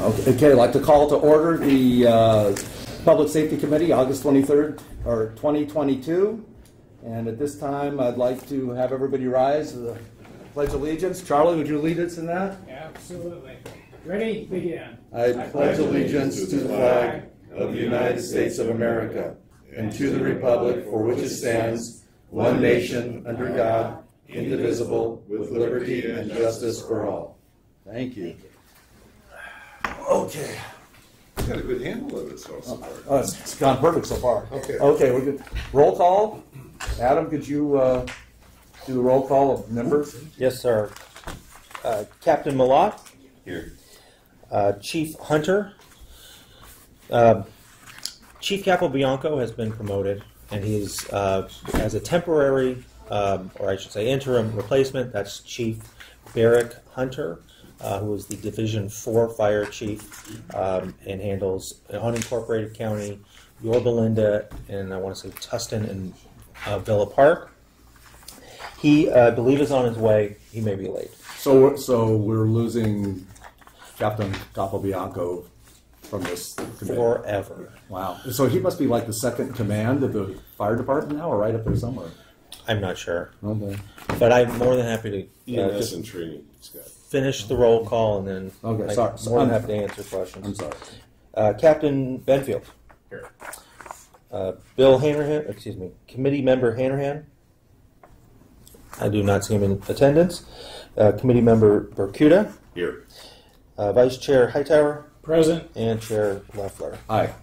Okay, I'd like to call to order the Public Safety Committee, August 23rd, or 2022. And at this time, I'd like to have everybody rise to the Pledge of Allegiance. Charlie, would you lead us in that? Absolutely. Ready? Begin. I pledge allegiance to the flag of the United States of America and to the republic for which it stands, one nation, under God, indivisible, with liberty and justice for all. Thank you. Okay. You got a good handle of it so far. It's gone perfect so far. Okay. Okay, we're good. Roll call. Adam, could you do the roll call of members? Yes, sir. Captain Malott. Here. Chief Hunter. Chief Capobianco has been promoted, and he's as a temporary, or I should say interim replacement. That's Chief Barrick Hunter, who is the Division 4 Fire Chief and handles unincorporated county, Yorba Linda, and I want to say Tustin and Villa Park. He, I believe, is on his way. He may be late. So we're losing Captain Capobianco from this committee. Forever. Wow. So he must be like the second in command of the fire department now, or right up there somewhere. I'm not sure. Okay. But I'm more than happy to EMS and training, Scott. finish the roll call, and then Okay, I'm sorry. more than happy to answer questions. I'm sorry. Captain Benfield. Here. Bill Hanrahan, excuse me, Committee Member Hanrahan. I do not see him in attendance. Committee Member Bercuda. Here. Vice Chair Hightower. Present. And Chair Leffler. Hi.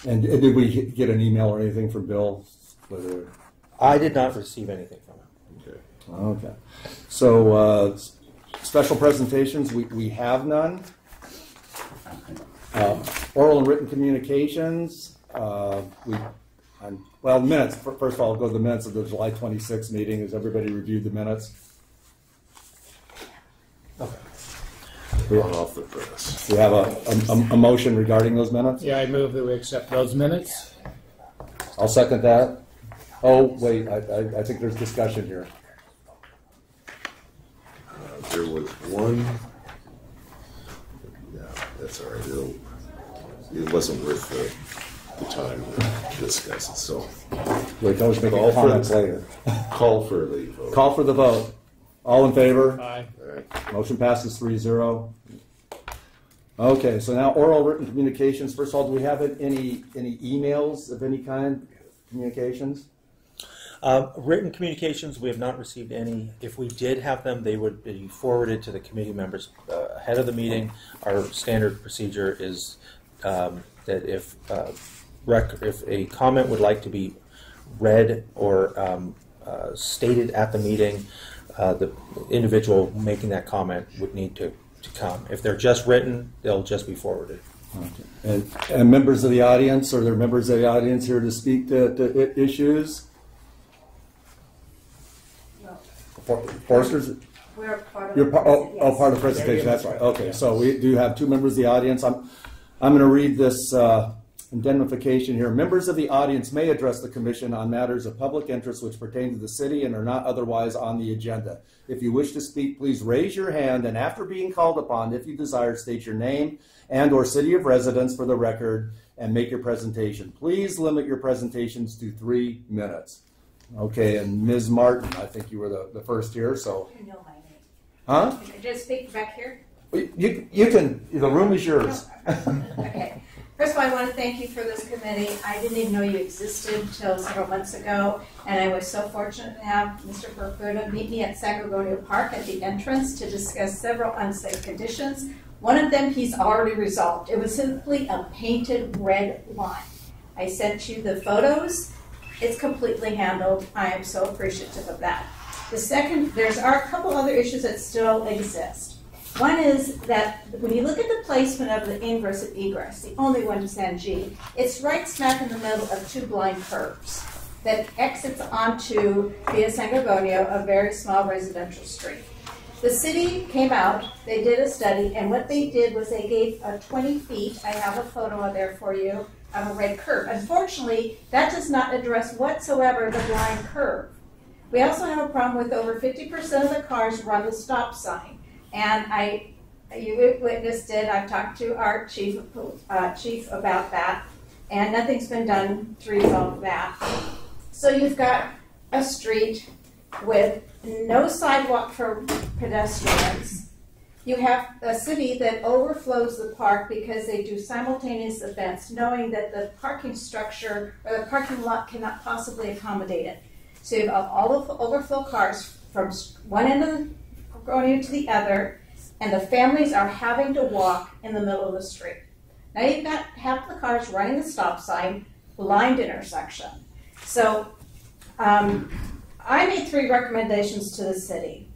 And did we get an email or anything from Bill? Whether... I did not receive anything from him. Okay. Okay. So special presentations, we have none. Oral and written communications. Minutes. First of all, I'll go to the minutes of the July 26th meeting. Has everybody reviewed the minutes? Okay. We're off the press. Do you have a motion regarding those minutes? Yeah, I move that we accept those minutes. I'll second that. Oh, wait, I think there's discussion here. There was one. Yeah, that's all right. It wasn't worth the time to discuss it. So We can always make comments later. call for a late vote. Call for the vote. All in favor? Aye. All right. Motion passes 3-0. Okay, so now oral written communications. First of all, do we have any emails of any kind? Communications? Written communications, we have not received any. If we did have them, they would be forwarded to the committee members ahead of the meeting. Our standard procedure is that if a comment would like to be read or stated at the meeting, the individual making that comment would need to come. If they're just written, they'll just be forwarded. Okay. And members of the audience, are there members of the audience here to speak to issues? Forsters? We're part of You're the part of the Yes. presentation, that's right. Okay, so we do have two members of the audience. I'm going to read this indemnification here. Members of the audience may address the commission on matters of public interest which pertain to the city and are not otherwise on the agenda. If you wish to speak, please raise your hand, and after being called upon, if you desire, state your name and or city of residence for the record and make your presentation. Please limit your presentations to 3 minutes. Okay, and Ms. Martin, I think you were the first here, so. You know my name. Huh? Can I just speak back here? You can, the room is yours. Okay. First of all, I want to thank you for this committee. I didn't even know you existed until several months ago, and I was so fortunate to have Mr. Bercuda meet me at Sacramento Park at the entrance to discuss several unsafe conditions. One of them he's already resolved. It was simply a painted red line. I sent you the photos. It's completely handled. I am so appreciative of that. The second, there are a couple other issues that still exist. One is that when you look at the placement of the ingress and egress, the only one to San G, it's right smack in the middle of two blind curves that exits onto Via San Gorgonio, a very small residential street. The city came out, they did a study, and what they did was they gave 20 feet, I have a photo of there for you, of a red curve. Unfortunately, that does not address whatsoever the blind curve. We also have a problem with over 50% of the cars run the stop sign. And I you witnessed it. I've talked to our chief about that, and nothing's been done to resolve that. So you've got a street with no sidewalk for pedestrians. You have a city that overflows the park because they do simultaneous events, knowing that the parking structure or the parking lot cannot possibly accommodate it. So you have all of the overflow cars from one end of the going to the other, and the families are having to walk in the middle of the street. Now you've got half the cars running the stop sign, blind intersection. So I made 3 recommendations to the city.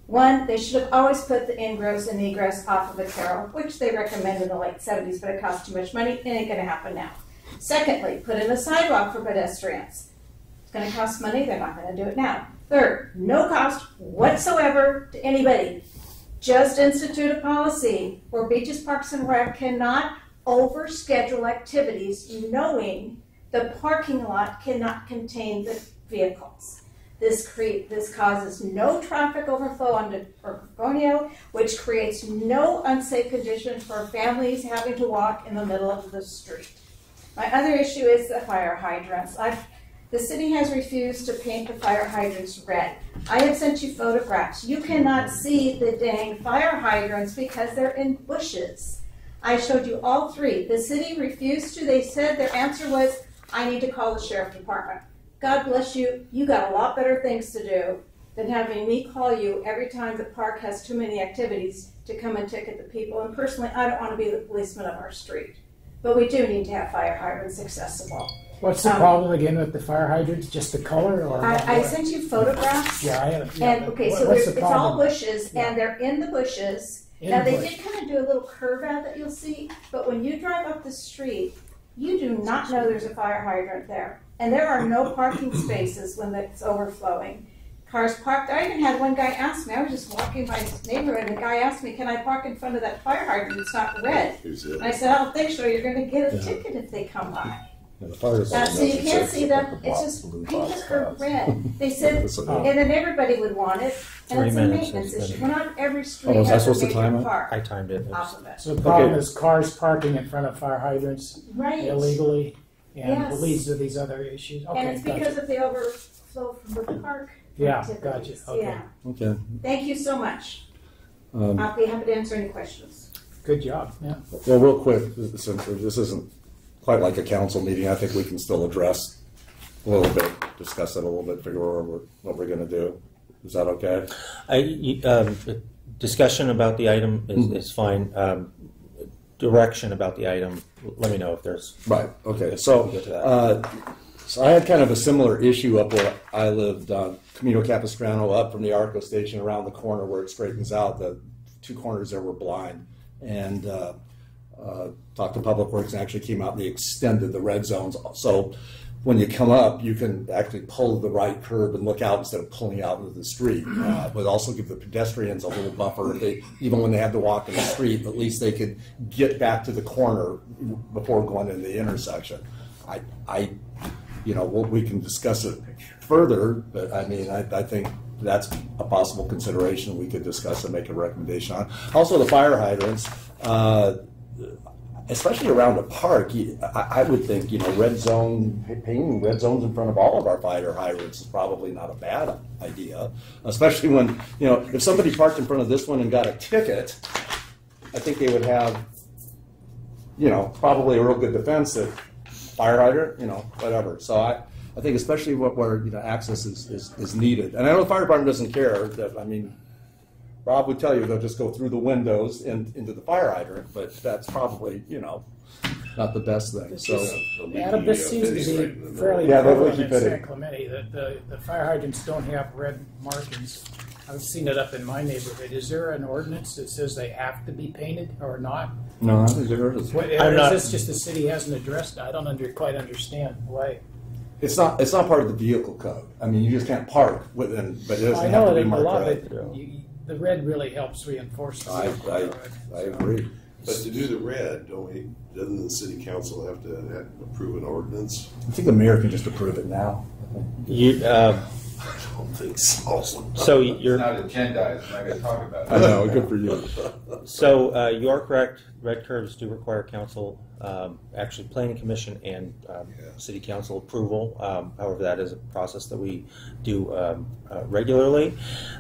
One, they should have always put the ingress and egress off of the Carroll, which they recommended in the late 70s, but it cost too much money. It ain't going to happen now. Secondly, put in a sidewalk for pedestrians. It's going to cost money. They're not going to do it now. Third, no cost whatsoever to anybody. Just institute a policy where beaches, parks, and rec cannot overschedule activities knowing the parking lot cannot contain the vehicles. This causes no traffic overflow onto Bergonio, which creates no unsafe conditions for families having to walk in the middle of the street. My other issue is the fire hydrants. The city has refused to paint the fire hydrants red. I have sent you photographs. You cannot see the dang fire hydrants because they're in bushes. I showed you all 3. The city refused to. They said their answer was, I need to call the sheriff department. God bless you. You got a lot better things to do than having me call you every time the park has too many activities to come and ticket the people. And personally, I don't want to be the policeman of our street. But we do need to have fire hydrants accessible. What's the problem again with the fire hydrants? Just the color, or I sent you photographs. Yeah, I have. Yeah, and okay, so it's all bushes, and they're in the bushes. Now they did kind of do a little curve out that you'll see, but when you drive up the street, you do not know there's a fire hydrant there, and there are no parking spaces when it's overflowing. Cars parked. I even had one guy ask me. I was just walking by his neighborhood, and the guy asked me, "Can I park in front of that fire hydrant? It's not red." And I said, "I don't think so. You're going to get a ticket if they come by." So you can't see them. It's just painted or red. They said, and then everybody would want it, and 3 it's a minutes maintenance is issue. We're not every street was I has a supposed to time major it? park I timed it. off of it. So the problem is cars parking in front of fire hydrants Right. illegally, and Yes. it leads to these other issues. Okay, And it's because gotcha. of the overflow from the park. Yeah, activities. gotcha. Okay. Yeah. Okay. Thank you so much. I'll be happy to answer any questions. Good job. Yeah. Well, real quick, since this isn't quite like a council meeting, I think we can still address a little bit, discuss it a little bit, figure out what we're going to do. Is that okay? Discussion about the item is fine. Direction about the item, let me know if there's... Right. Okay. We'll So, get to that. so I had kind of a similar issue up where I lived on Camino Capistrano, up from the Arco station around the corner where it straightens out. The 2 corners there were blind, and talked to Public Works and actually came out and they extended the red zones. So when you come up, you can actually pull the right curb and look out instead of pulling out into the street. But also give the pedestrians a little buffer. Even when they have to walk in the street, at least they could get back to the corner before going into the intersection. We can discuss it further, but I mean, I think that's a possible consideration we could discuss and make a recommendation on. Also, the fire hydrants. Especially around a park, I would think, painting red zones in front of all of our fire hydrants is probably not a bad idea. Especially when, if somebody parked in front of this one and got a ticket, I think they would have, probably a real good defense that fire hydrant, whatever. So I think especially where access is needed. And I know the fire department doesn't care. Rob would tell you they'll just go through the windows and into the fire hydrant, but that's probably, not the best thing. So, Adam, this seems to be fairly prevalent in San Clemente. The fire hydrants don't have red markings. I've seen it up in my neighborhood. Is there an ordinance that says they have to be painted or not? No, I think there is. Or is this just the city hasn't addressed it? I don't quite understand why. It's not part of the vehicle code. I mean, you just can't park within, but it doesn't have to be marked red. The red really helps reinforce the I agree. But to do the red, doesn't the city council have to approve an ordinance? I think the mayor can just approve it now. I don't think so. So you're not agendized. I'm not going to talk about it. I know, good for you. So you are correct. Red curves do require council, actually planning commission and city council approval. However, that is a process that we do regularly.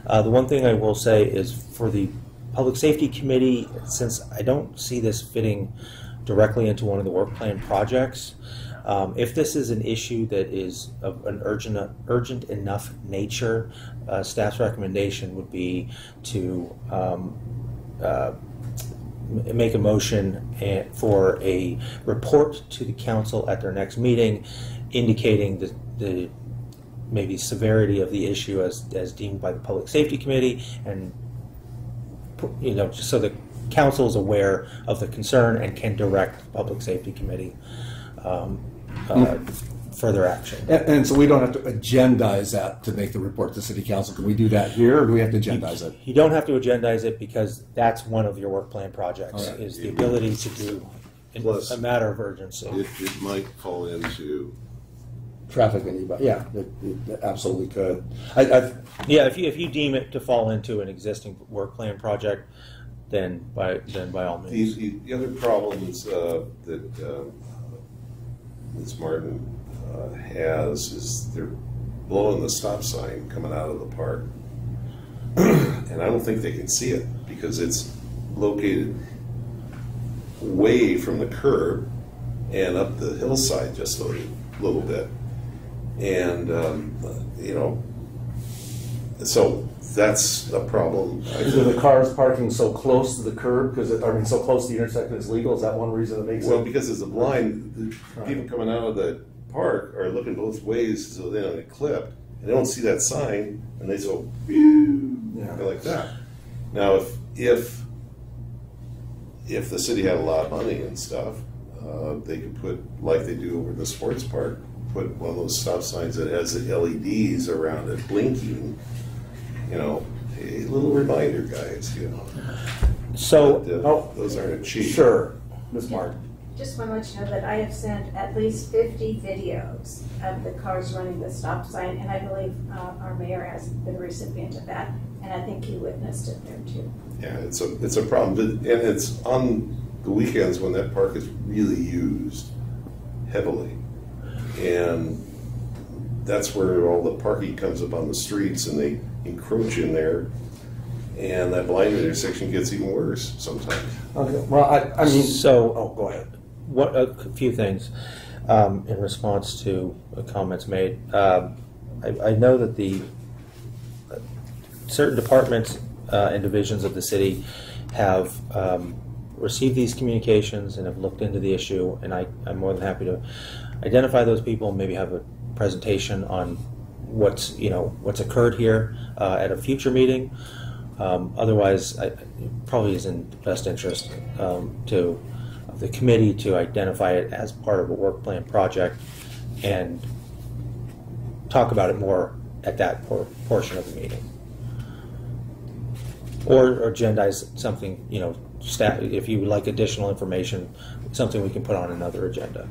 The one thing I will say is for the Public Safety Committee, since I don't see this fitting directly into one of the work plan projects, if this is an issue that is of an urgent enough nature, staff's recommendation would be to make a motion for a report to the council at their next meeting, indicating the maybe severity of the issue as deemed by the Public Safety Committee, and just so the council is aware of the concern and can direct the Public Safety Committee further action. And so we don't have to agendize that to make the report to City Council. Can we do that here, or do we have to agendize it? You don't have to agendize it because that's one of your work plan projects, is the ability to do Plus, a matter of urgency. It might fall into Traffic, yeah, it absolutely could. Yeah, if you deem it to fall into an existing work plan project, then by all means. the other problems that Ms. Martin has is they're blowing the stop sign coming out of the park, and I don't think they can see it because it's located way from the curb and up the hillside just a little bit. And, so that's a problem. Is it the cars parking so close to the curb, so close to the intersection is legal? Is that one reason it makes it? Well, because it's a blind, people coming out of the park are looking both ways so they don't get clipped, and they don't see that sign, and they go, like that. Now, if the city had a lot of money and stuff, they could put, like they do over the sports park, put one of those stop signs that has the LEDs around it blinking, a little reminder, guys, So, but, those aren't cheap. Sure, Ms. Martin. Just want to let you know that I have sent at least 50 videos of the cars running the stop sign, and I believe our mayor has been a recipient of that, and I think he witnessed it there too. Yeah, it's a problem, and it's on the weekends when that park is really used heavily, and that's where all the parking comes up on the streets, and they encroach in there, and that blind intersection gets even worse sometimes. Okay. Well, I mean, so go ahead. A few things in response to the comments made. I know that the certain departments and divisions of the city have received these communications and have looked into the issue, and I'm more than happy to identify those people and maybe have a presentation on what's occurred here at a future meeting. Otherwise, it probably is in the best interest to the committee to identify it as part of a work plan project and talk about it more at that portion of the meeting, or agendize something. Staff, if you would like additional information, something we can put on another agenda.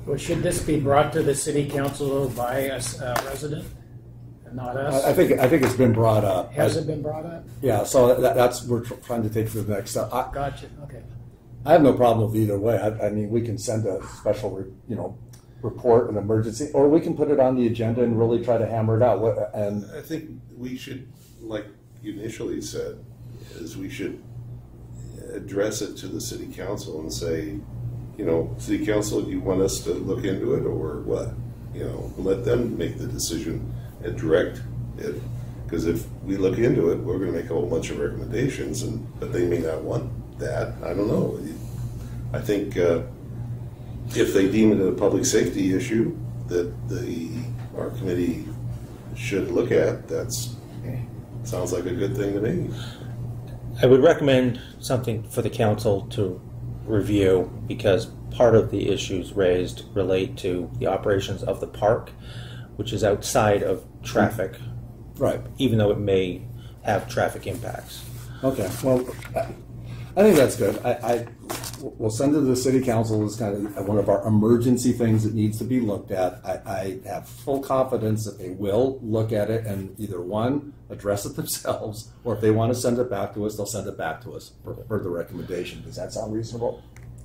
Well, should this be brought to the city council by a resident, and not us? I think it's been brought up. Has it been brought up? Yeah, so that's we're trying to take to the next step. Gotcha. Okay. I have no problem with either way. I mean, we can send a special, report, an emergency, or we can put it on the agenda and really try to hammer it out. And I think we should, like you initially said, is we should address it to the city council and say, city council, do you want us to look into it or what? Let them make the decision and direct it. Because if we look into it, we're going to make a whole bunch of recommendations, but they may not want that. I don't know. I think if they deem it a public safety issue that our committee should look at, sounds like a good thing to me. I would recommend something for the council to review, because part of the issues raised relate to the operations of the park, which is outside of traffic, right? Even though it may have traffic impacts. Okay. Well, I think that's good. we'll send it to the city council as kind of one of our emergency things that needs to be looked at. I have full confidence that they will look at it and either one, address it themselves, or if they want to send it back to us, they'll send it back to us for further recommendation. Does that sound reasonable?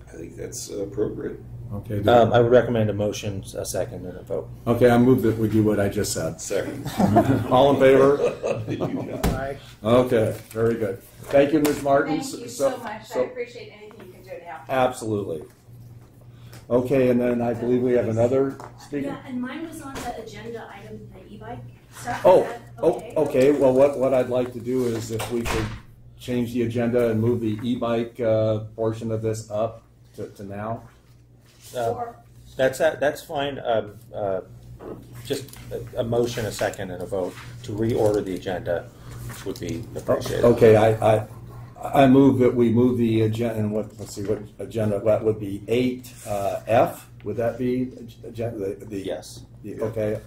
I think that's appropriate. Okay. I would recommend a motion, a second, and a vote. Okay, I move that we do what I just said. Second. All in favor? Aye. Okay, very good. Thank you, Ms. Martin. Thank you so much. I appreciate anything you can do to help. Absolutely. Okay, and then I believe we have another speaker. Yeah, and mine was on the agenda item, the e-bike stuff. Oh, Is that okay? okay. Well, what I'd like to do is if we could change the agenda and move the e-bike portion of this up to now. That's fine. Just a motion, a second, and a vote to reorder the agenda would be appreciated. Okay, I move that we move the agenda, and let's see what agenda, that would be 8F, would that be agenda? Yes. Okay.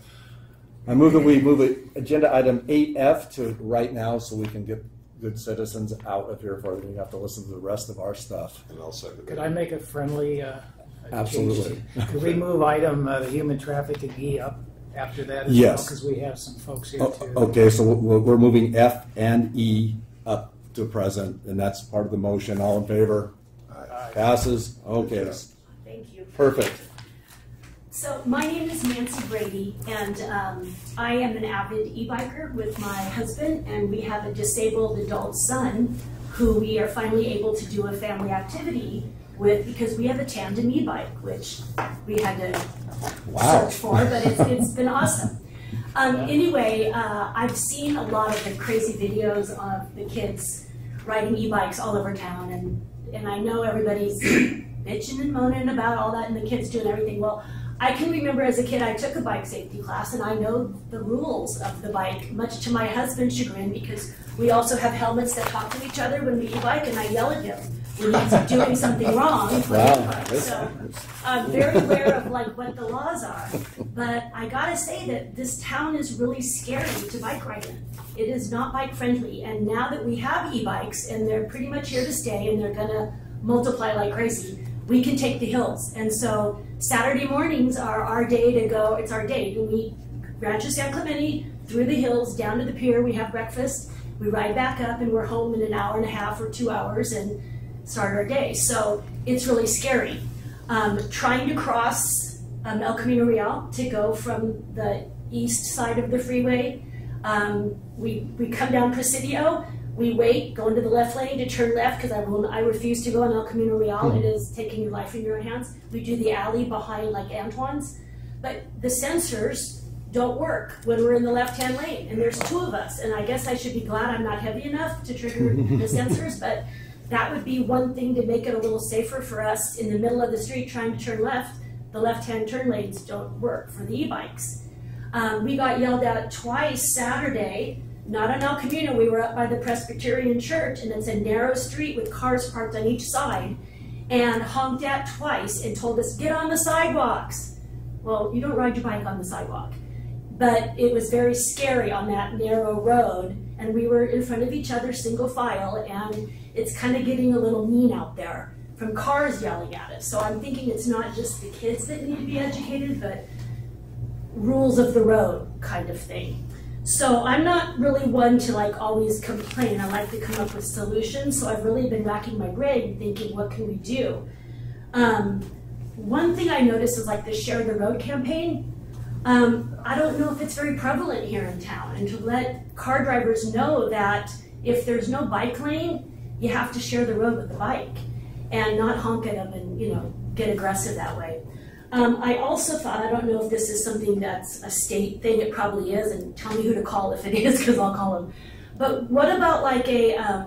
I move that we move agenda item 8F to right now so we can get good citizens out of here before we have to listen to the rest of our stuff. And I'll second Could that. I make a friendly Absolutely. change? Could we move item the human trafficking E up after that as Yes. well? Because we have some folks here too. Okay, so we're moving F and E up to present, and that's part of the motion. All in favor? Aye. Passes? Okay, Thank you. perfect. So my name is Nancy Brady, and I am an avid e-biker with my husband, and we have a disabled adult son who we are finally able to do a family activity with because we have a tandem e-bike, which we had to search for, but it's been awesome. Anyway, I've seen a lot of the crazy videos of the kids riding e-bikes all over town, and I know everybody's bitching and moaning about all that and the kids doing everything. Well, I can remember as a kid I took a bike safety class and I know the rules of the bike, much to my husband's chagrin, because we also have helmets that talk to each other when we e-bike, and I yell at him when he's doing something wrong. Wow. So I'm very aware of like what the laws are. But I gotta say that this town is really scary to bike ride in. It is not bike friendly, and now that we have e-bikes and they're pretty much here to stay and they're gonna multiply like crazy, we can take the hills. And so Saturday mornings are our day to go. It's our day to meet Rancho San Clemente, through the hills, down to the pier. We have breakfast. We ride back up, and we're home in an hour and a half or 2 hours and start our day. So it's really scary. Trying to cross El Camino Real to go from the east side of the freeway. We come down Presidio. We wait, go into the left lane to turn left because I refuse to go on El Camino Real. It is taking your life in your own hands. We do the alley behind like Antoine's. But the sensors don't work when we're in the left-hand lane, and there's two of us. And I guess I should be glad I'm not heavy enough to trigger the sensors, but that would be one thing to make it a little safer for us in the middle of the street trying to turn left. The left-hand turn lanes don't work for the e-bikes. We got yelled at twice Saturday. Not on El Camino, we were up by the Presbyterian Church, and it's a narrow street with cars parked on each side, and honked at twice and told us, get on the sidewalks. Well, you don't ride your bike on the sidewalk. But it was very scary on that narrow road, and we were in front of each other single file, and it's kind of getting a little mean out there from cars yelling at us. So I'm thinking it's not just the kids that need to be educated, but rules of the road kind of thing. So I'm not really one to like always complain. I like to come up with solutions. So I've really been racking my brain thinking, what can we do? One thing I noticed is like the Share the Road campaign. I don't know if it's very prevalent here in town, and to let car drivers know that if there's no bike lane, you have to share the road with the bike and not honk at them and, you know, get aggressive that way. I also thought, I don't know if this is something that's a state thing, it probably is, and tell me who to call if it is, because I'll call them. But what about like I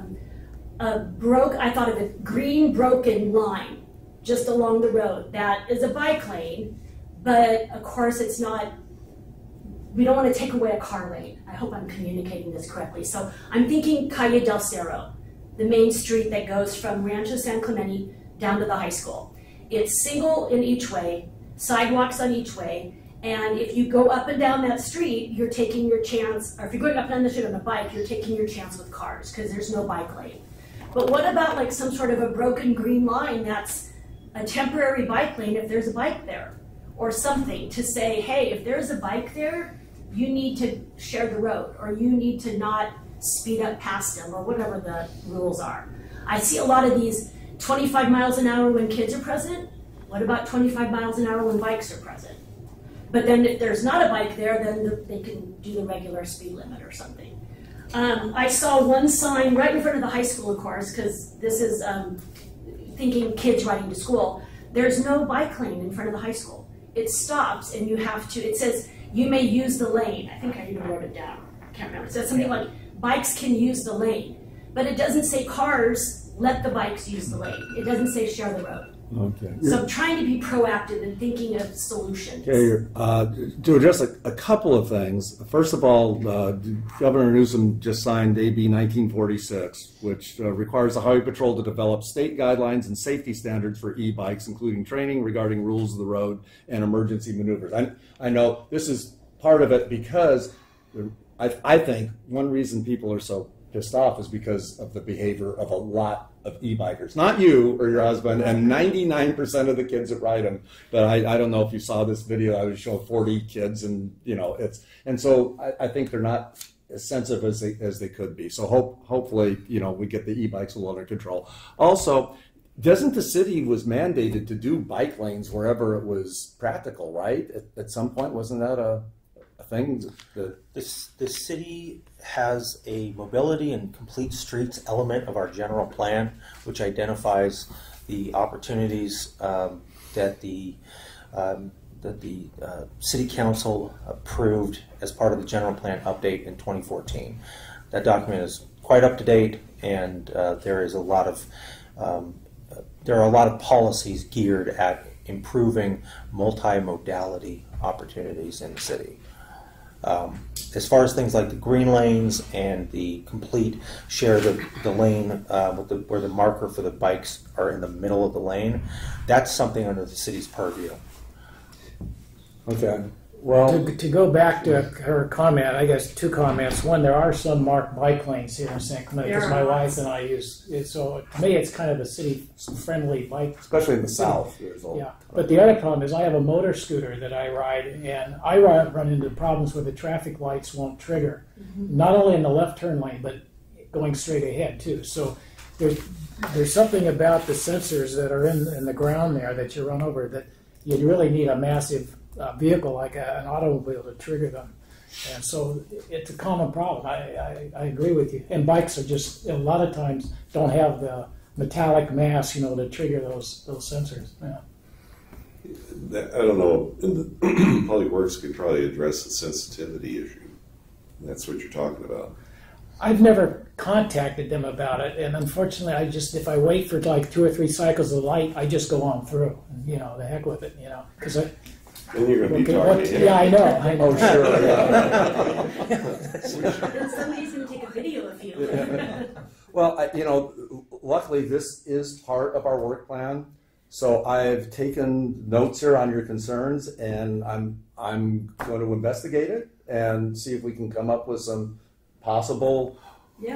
thought of a green broken line just along the road that is a bike lane, but of course it's not, we don't want to take away a car lane. I hope I'm communicating this correctly. So I'm thinking Calle del Cerro, the main street that goes from Rancho San Clemente down to the high school. It's single in each way, sidewalks on each way, and if you go up and down that street, you're taking your chance, or if you're going up and down the street on a bike, you're taking your chance with cars because there's no bike lane. But what about like some sort of a broken green line that's a temporary bike lane if there's a bike there? Or something to say, hey, if there's a bike there, you need to share the road, or you need to not speed up past them, or whatever the rules are. I see a lot of these 25 miles an hour when kids are present. What about 25 miles an hour when bikes are present? But then if there's not a bike there, then they can do the regular speed limit or something. I saw one sign right in front of the high school, of course, because this is thinking kids riding to school. There's no bike lane in front of the high school. It stops and you have to, it says, you may use the lane. I think I even wrote it down. I can't remember. It says something like, bikes can use the lane. But it doesn't say cars, let the bikes use the lane. It doesn't say share the road. Okay. So I'm trying to be proactive and thinking of solutions. Okay, to address a couple of things. First of all, Governor Newsom just signed AB 1946, which requires the Highway Patrol to develop state guidelines and safety standards for e-bikes, including training regarding rules of the road and emergency maneuvers. I know this is part of it because I think one reason people are so pissed off is because of the behavior of a lot of e-bikers. Not you or your husband, and 99% of the kids that ride them. But I don't know if you saw this video. I was showing 40 kids, and so I think they're not as sensitive as they could be. So hopefully we get the e-bikes a little under control. Also, doesn't the city was mandated to do bike lanes wherever it was practical, right? At some point, wasn't that a thing? The city has a mobility and complete streets element of our general plan, which identifies the opportunities that the city council approved as part of the general plan update in 2014. That document is quite up to date, and there are a lot of policies geared at improving multimodality opportunities in the city. As far as things like the green lanes and the complete share the lane where the marker for the bikes are in the middle of the lane, that's something under the city's purview. Okay. Well, to go back to her comment, I guess two comments. One, there are some marked bike lanes here in San Clemente because my wife and I use it. So to me, it's kind of a city-friendly bike. Especially in the south. Yeah. But the other problem is I have a motor scooter that I ride, and I run into problems where the traffic lights won't trigger. Mm-hmm. Not only in the left turn lane, but going straight ahead, too. So there's something about the sensors that are in the ground there that you run over that you really need a massive vehicle like an automobile to trigger them, and so it's a common problem. I agree with you. And bikes are just a lot of times don't have the metallic mass, to trigger those sensors. Yeah. I don't know. The Public Works could probably address the sensitivity issue. That's what you're talking about. I've never contacted them about it, and unfortunately, if I wait for like 2 or 3 cycles of light, I just go on through. The heck with it. Because then you're going to be talking to him. Yeah, I know. Oh, sure. Then somebody's going to take a video of you. Well, luckily this is part of our work plan. So I've taken notes here on your concerns, and I'm going to investigate it and see if we can come up with some possible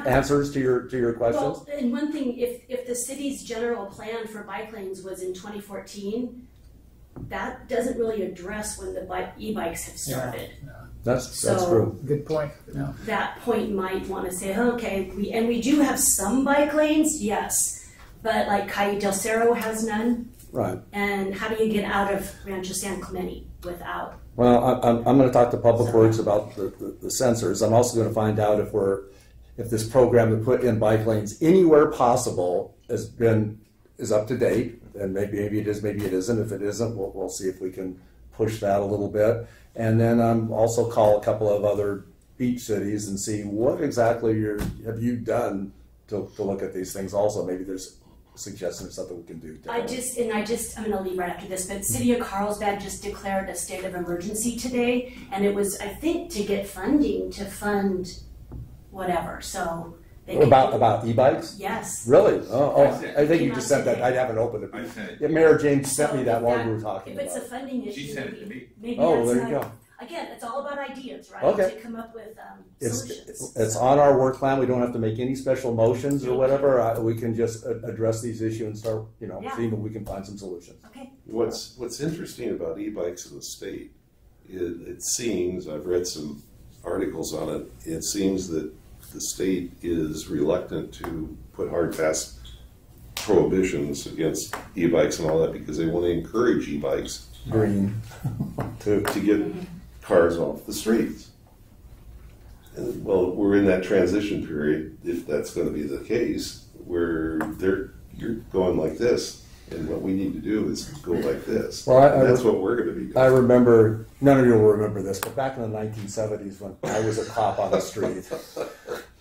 answers to your questions. Well, and one thing, if the city's general plan for bike lanes was in 2014. That doesn't really address when the e-bikes have started. No. That's true. Good point. No. That point might want to say, okay, we do have some bike lanes, yes, but like Calle del Cerro has none. Right. And how do you get out of Rancho San Clemente without? Well, I'm going to talk to Public Works about the sensors. I'm also going to find out if this program to put in bike lanes anywhere possible is up to date. And maybe it is, maybe it isn't. If it isn't, we'll see if we can push that a little bit. And then also call a couple of other beach cities and see what exactly have you done to look at these things. Also, maybe there's suggestions of something we can do. I'm going to leave right after this, but City of Carlsbad just declared a state of emergency today, and it was, I think, to get funding to fund whatever. So. About e-bikes? Yes. Really? Oh, I think you just sent that. I haven't opened it. Mayor James sent me that while we were talking about it. If it's a funding issue, she sent it to me. Maybe there you go. again, it's all about ideas, right? Okay. To come up with solutions. It's on our work plan. We don't have to make any special motions or whatever. We can just address these issues and start, seeing if we can find some solutions. Okay. What's interesting about e-bikes in the state, it seems, I've read some articles on it, it seems that the state is reluctant to put hard, fast prohibitions against e-bikes and all that because they want to encourage e-bikes Green. to get cars off the streets. And, well, we're in that transition period, if that's going to be the case, where you're going like this, and what we need to do is go like this. Well, that's what we're going to be doing. I remember, none of you will remember this, but back in the 1970s when I was a cop on the street,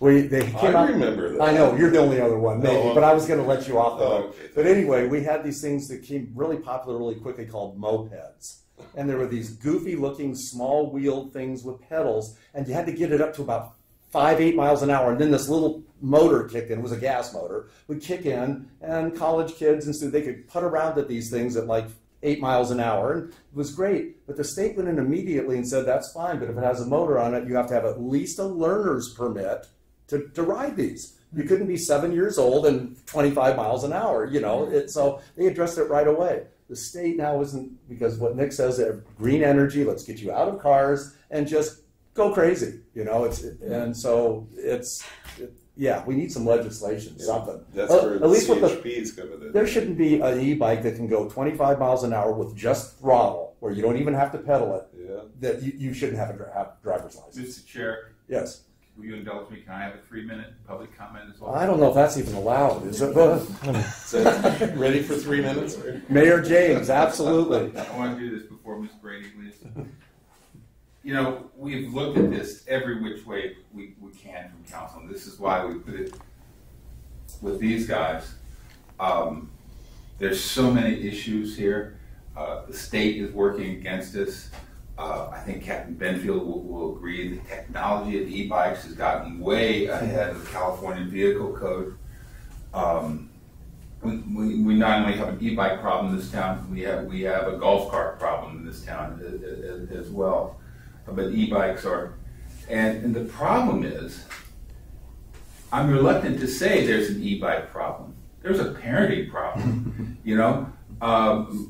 they came out. I remember that. I know, you're the only other one, maybe, but I was going to let you off the hook. Okay. But anyway, we had these things that came really popular really quickly called mopeds. And there were these goofy looking small wheeled things with pedals, and you had to get it up to about 5-8 miles an hour, and then this little motor kicked in. It was a gas motor. Would kick in, and college kids and so they could put around at these things at like 8 miles an hour, and it was great. But the state went in immediately and said that's fine, but if it has a motor on it, you have to have at least a learner's permit to ride these. You couldn't be 7 years old and 25 miles an hour, So they addressed it right away. The state now isn't, because what Nick says, green energy. Let's get you out of cars and just go crazy, we need some legislation, something. That's where at least with CHP is coming in. There shouldn't be an e-bike that can go 25 miles an hour with just throttle, where you don't even have to pedal it. Yeah. That you shouldn't have a driver's license. Mr. Chair, Yes. will you indulge me? Can I have a 3-minute public comment as well? I don't know if that's even allowed. Is it? So, ready for 3 minutes? Mayor James, absolutely. I want to do this before Ms. Brady leaves. We've looked at this every which way we can from council, and this is why we put it with these guys. There's so many issues here. The state is working against us. I think Captain Benfield will agree the technology of e-bikes has gotten way ahead of the California Vehicle Code. We not only have an e-bike problem in this town, we have a golf cart problem in this town as well. But e-bikes are, and the problem is, I'm reluctant to say there's an e-bike problem. There's a parenting problem.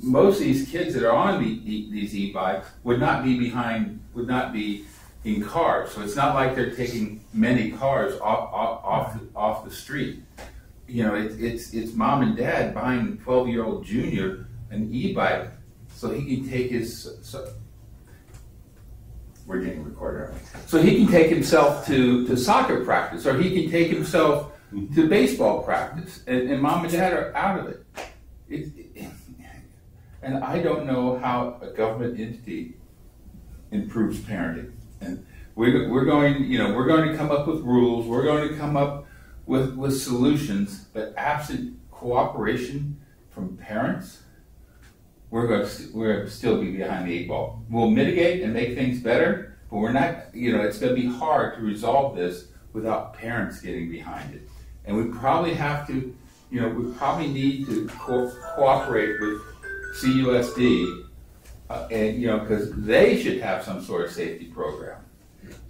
Most of these kids that are on these e-bikes would not be in cars. So it's not like they're taking many cars off the street. It's mom and dad buying 12-year-old Junior an e-bike so he can take we're getting recorded, aren't we? So he can take himself to soccer practice, or he can take himself to baseball practice, and mom and dad are out of it. And I don't know how a government entity improves parenting. And we're going to come up with rules. We're going to come up with solutions, but absent cooperation from parents, we're going to still be behind the 8 ball. We'll mitigate and make things better, but we're not. It's going to be hard to resolve this without parents getting behind it. And we probably have to. We probably need to cooperate with CUSD, because they should have some sort of safety program.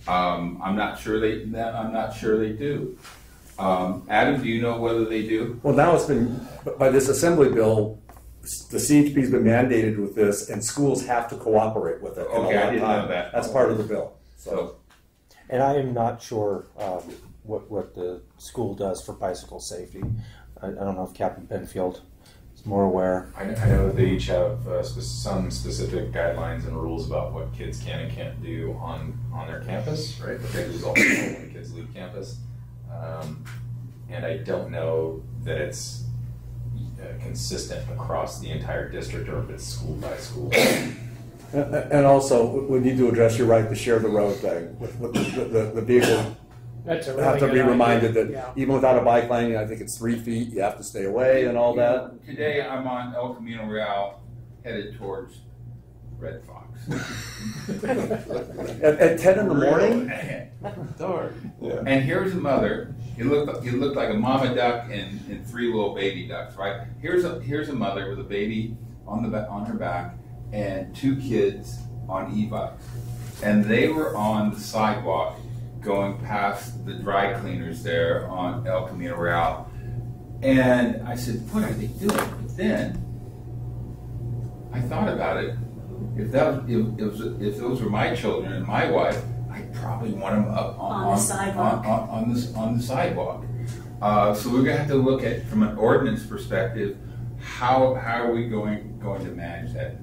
I'm not sure they do. Adam, do you know whether they do? Well, now it's been by this assembly bill. The CHP's been mandated with this, and schools have to cooperate with it. Okay, I didn't know that. That's part of the bill. So, and I am not sure what the school does for bicycle safety. I don't know if Captain Benfield is more aware. I know they each have some specific guidelines and rules about what kids can and can't do on their campus, right? But they also when kids leave campus. And I don't know that it's consistent across the entire district or if it's school by school. And also, we need to address your right to share the road thing. With the vehicle That's a really have to good be idea. reminded that Yeah. even without a bike lane, I think it's 3 feet, you have to stay away and all that. Today I'm on El Camino Real, headed towards Red Fox. At 10 in the morning? Darn. Yeah. And here's a mother. It looked like a mama duck and 3 little baby ducks, right? Here's a mother with a baby on her back and 2 kids on e-bikes. and they were on the sidewalk going past the dry cleaners there on El Camino Real. And I said, what are they doing? But then I thought about it. If those were my children and my wife, I'd probably want them up on the sidewalk. On the sidewalk. So we're going to have to look at, from an ordinance perspective, how are we going to manage that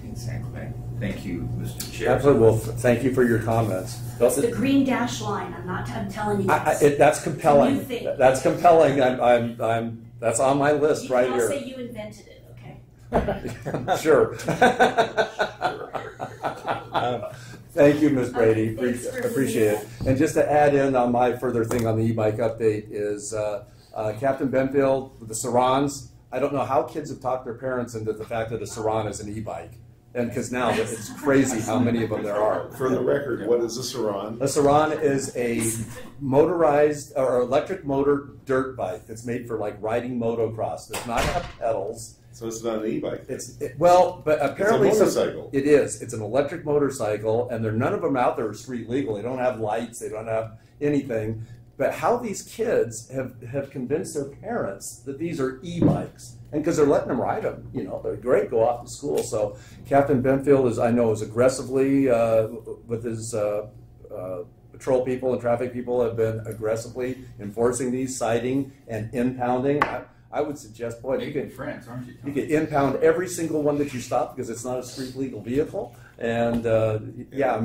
in San Clemente? Thank you, Mr. Chair. Absolutely. Well, thank you for your comments. It's the green dash line. I'm telling you this. That's compelling. That's compelling. I'm. That's on my list right here. You can't say you invented it, okay? Sure. Thank you, Ms. Brady. Appreciate it. And just to add in on my further thing on the e-bike update is Captain Benfield with the Sarans. I don't know how kids have talked their parents into the fact that a Saran is an e-bike. And because now it's crazy how many of them there are. For the record, what is a Saran? A Saran is a motorized or electric motor dirt bike that's made for like riding motocross. Does not have pedals. So it's not an e-bike. But apparently it's a motorcycle. It is. It's an electric motorcycle, and none of them out there are street legal. They don't have lights. They don't have anything. But how these kids have convinced their parents that these are e-bikes, and because they're letting them ride them, they're great. Go off to school. So Captain Benfield is aggressively with his patrol people and traffic people have been aggressively enforcing these, citing and impounding. I would suggest, boy, you can friends, aren't you? You can impound every single one that you stop because it's not a street legal vehicle, and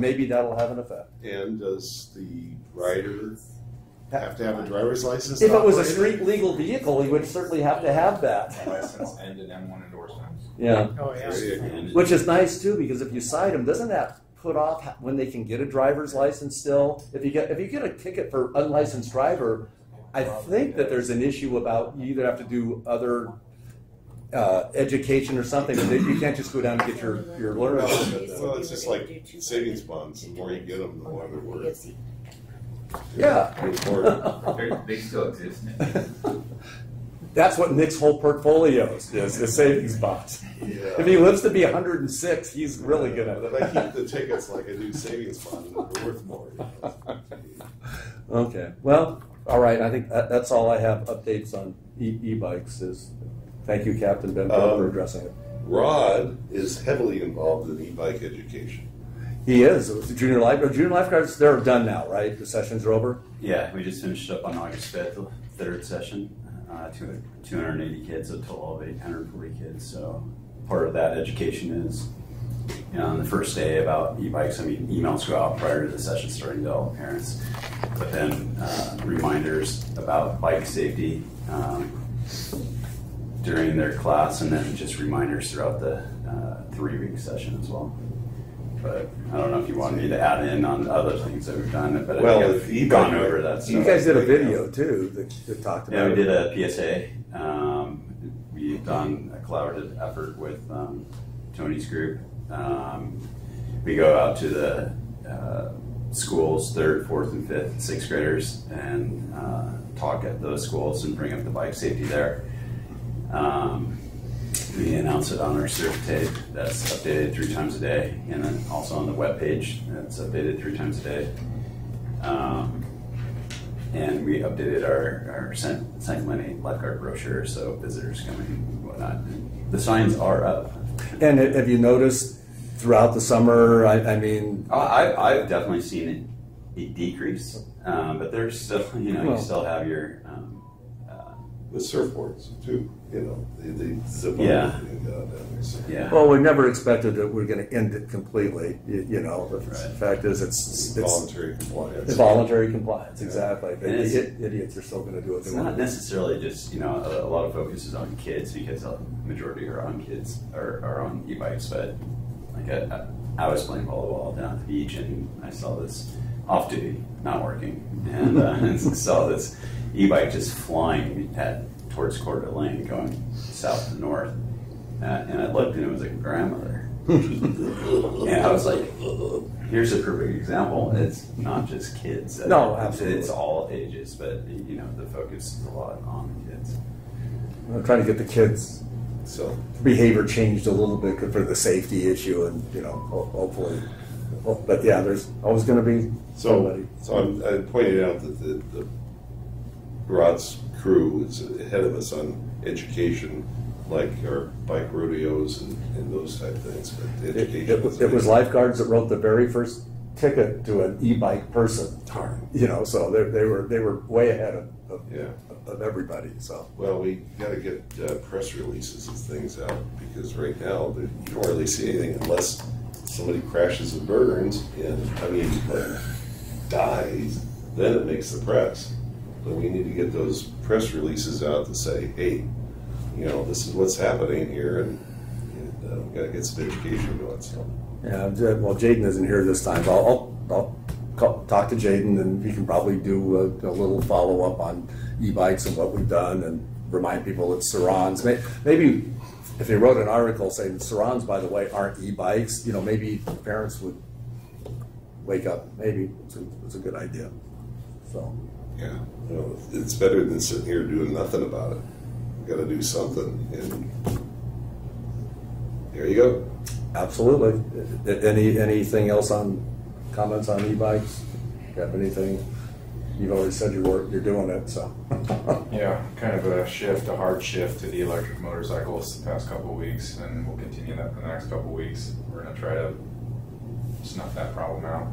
maybe that'll have an effect. And does the rider have to have a driver's license? If it was a street legal vehicle, he would certainly have to have that. License and an M1 endorsement. Yeah. Oh, yeah. Which is nice too, because if you cite them, doesn't that put off when they can get a driver's license still? If you get a ticket for unlicensed driver, I think that there's an issue about you either have to do other education or something, but you can't just go down and get your learner. Well, it's just like savings bonds. The more you get them, the more they're worth. Yeah. They still exist. That's what Nick's whole portfolio is savings bonds. Yeah. If he lives to be 106, he's really good at it. But I keep the tickets like I do savings bonds, and they're worth more. Okay. Well, all right. I think that's all I have updates on e-bikes. Thank you, Captain Benfield, for addressing it. Rod is heavily involved in e-bike education. He is. The junior lifeguards, they're done now, right? The sessions are over? Yeah, we just finished up on August 5th, the third session. 280 kids, a total of 840 kids. So part of that education is, on the first day about e-bikes, emails go out prior to the session starting to all parents. But then reminders about bike safety during their class, and then just reminders throughout the 3-week session as well. But I don't know if you want me to add in on other things that we've done, but I think I've gone over that stuff. You guys did a video too that talked about it. Yeah, we did a PSA. We've done a collaborative effort with Tony's group. We go out to the schools, 3rd, 4th, and 5th, 6th graders, and talk at those schools and bring up the bike safety there. We announce it on our surf tape that's updated 3 times a day, and then also on the webpage that's updated 3 times a day. And we updated our San Clemente lifeguard brochure, so visitors coming and whatnot. The signs are up. And have you noticed throughout the summer, I've definitely seen a decrease, but there's still, you still have your... the surfboards too, they zip up. Yeah. Well, we never expected that we're going to end it completely. The fact is, it's voluntary compliance. Voluntary compliance, exactly. The idiots are still going to do it. It's not necessarily just, a lot of focus is on kids because the majority are on kids or on e-bikes. But like I was playing volleyball down at the beach, and I saw this off-duty not working, and saw this e-bike just flying towards Coeur d'Alene, going south to north. And I looked, and it was a grandmother. And I was like, here's a perfect example. It's not just kids. No, absolutely. It's all ages, but the focus is a lot on the kids. I'm trying to get the kids' behavior changed a little bit for the safety issue, and hopefully Well, but yeah, there's always going to be somebody. So I pointed out that the Rod's crew is ahead of us on education, like our bike rodeos and those type of things. But education It was lifeguards that wrote the very first ticket to an e-bike person. You know, so they were way ahead of everybody. So well, we got to get press releases and things out, because right now you don't really see anything unless somebody crashes and burns and dies. Then it makes the press. But we need to get those press releases out to say, hey, you know, this is what's happening here, and we got to get some education going. So. yeah, well, Jaden isn't here this time. So I'll talk to Jaden, and he can probably do a little follow up on e-bikes and what we've done, and remind people it's Sarons. Maybe if they wrote an article saying Sarons, by the way, aren't e-bikes, you know, maybe parents would wake up. Maybe it's a good idea. So yeah, well, it's better than sitting here doing nothing about it. Got to do something, and there you go. Absolutely. Anything else on comments on e-bikes? Have anything? You've already said you're doing it, so. Yeah, kind of a hard shift to the electric motorcycles the past couple of weeks, and we'll continue that for the next couple of weeks. We're going to try to snuff that problem out.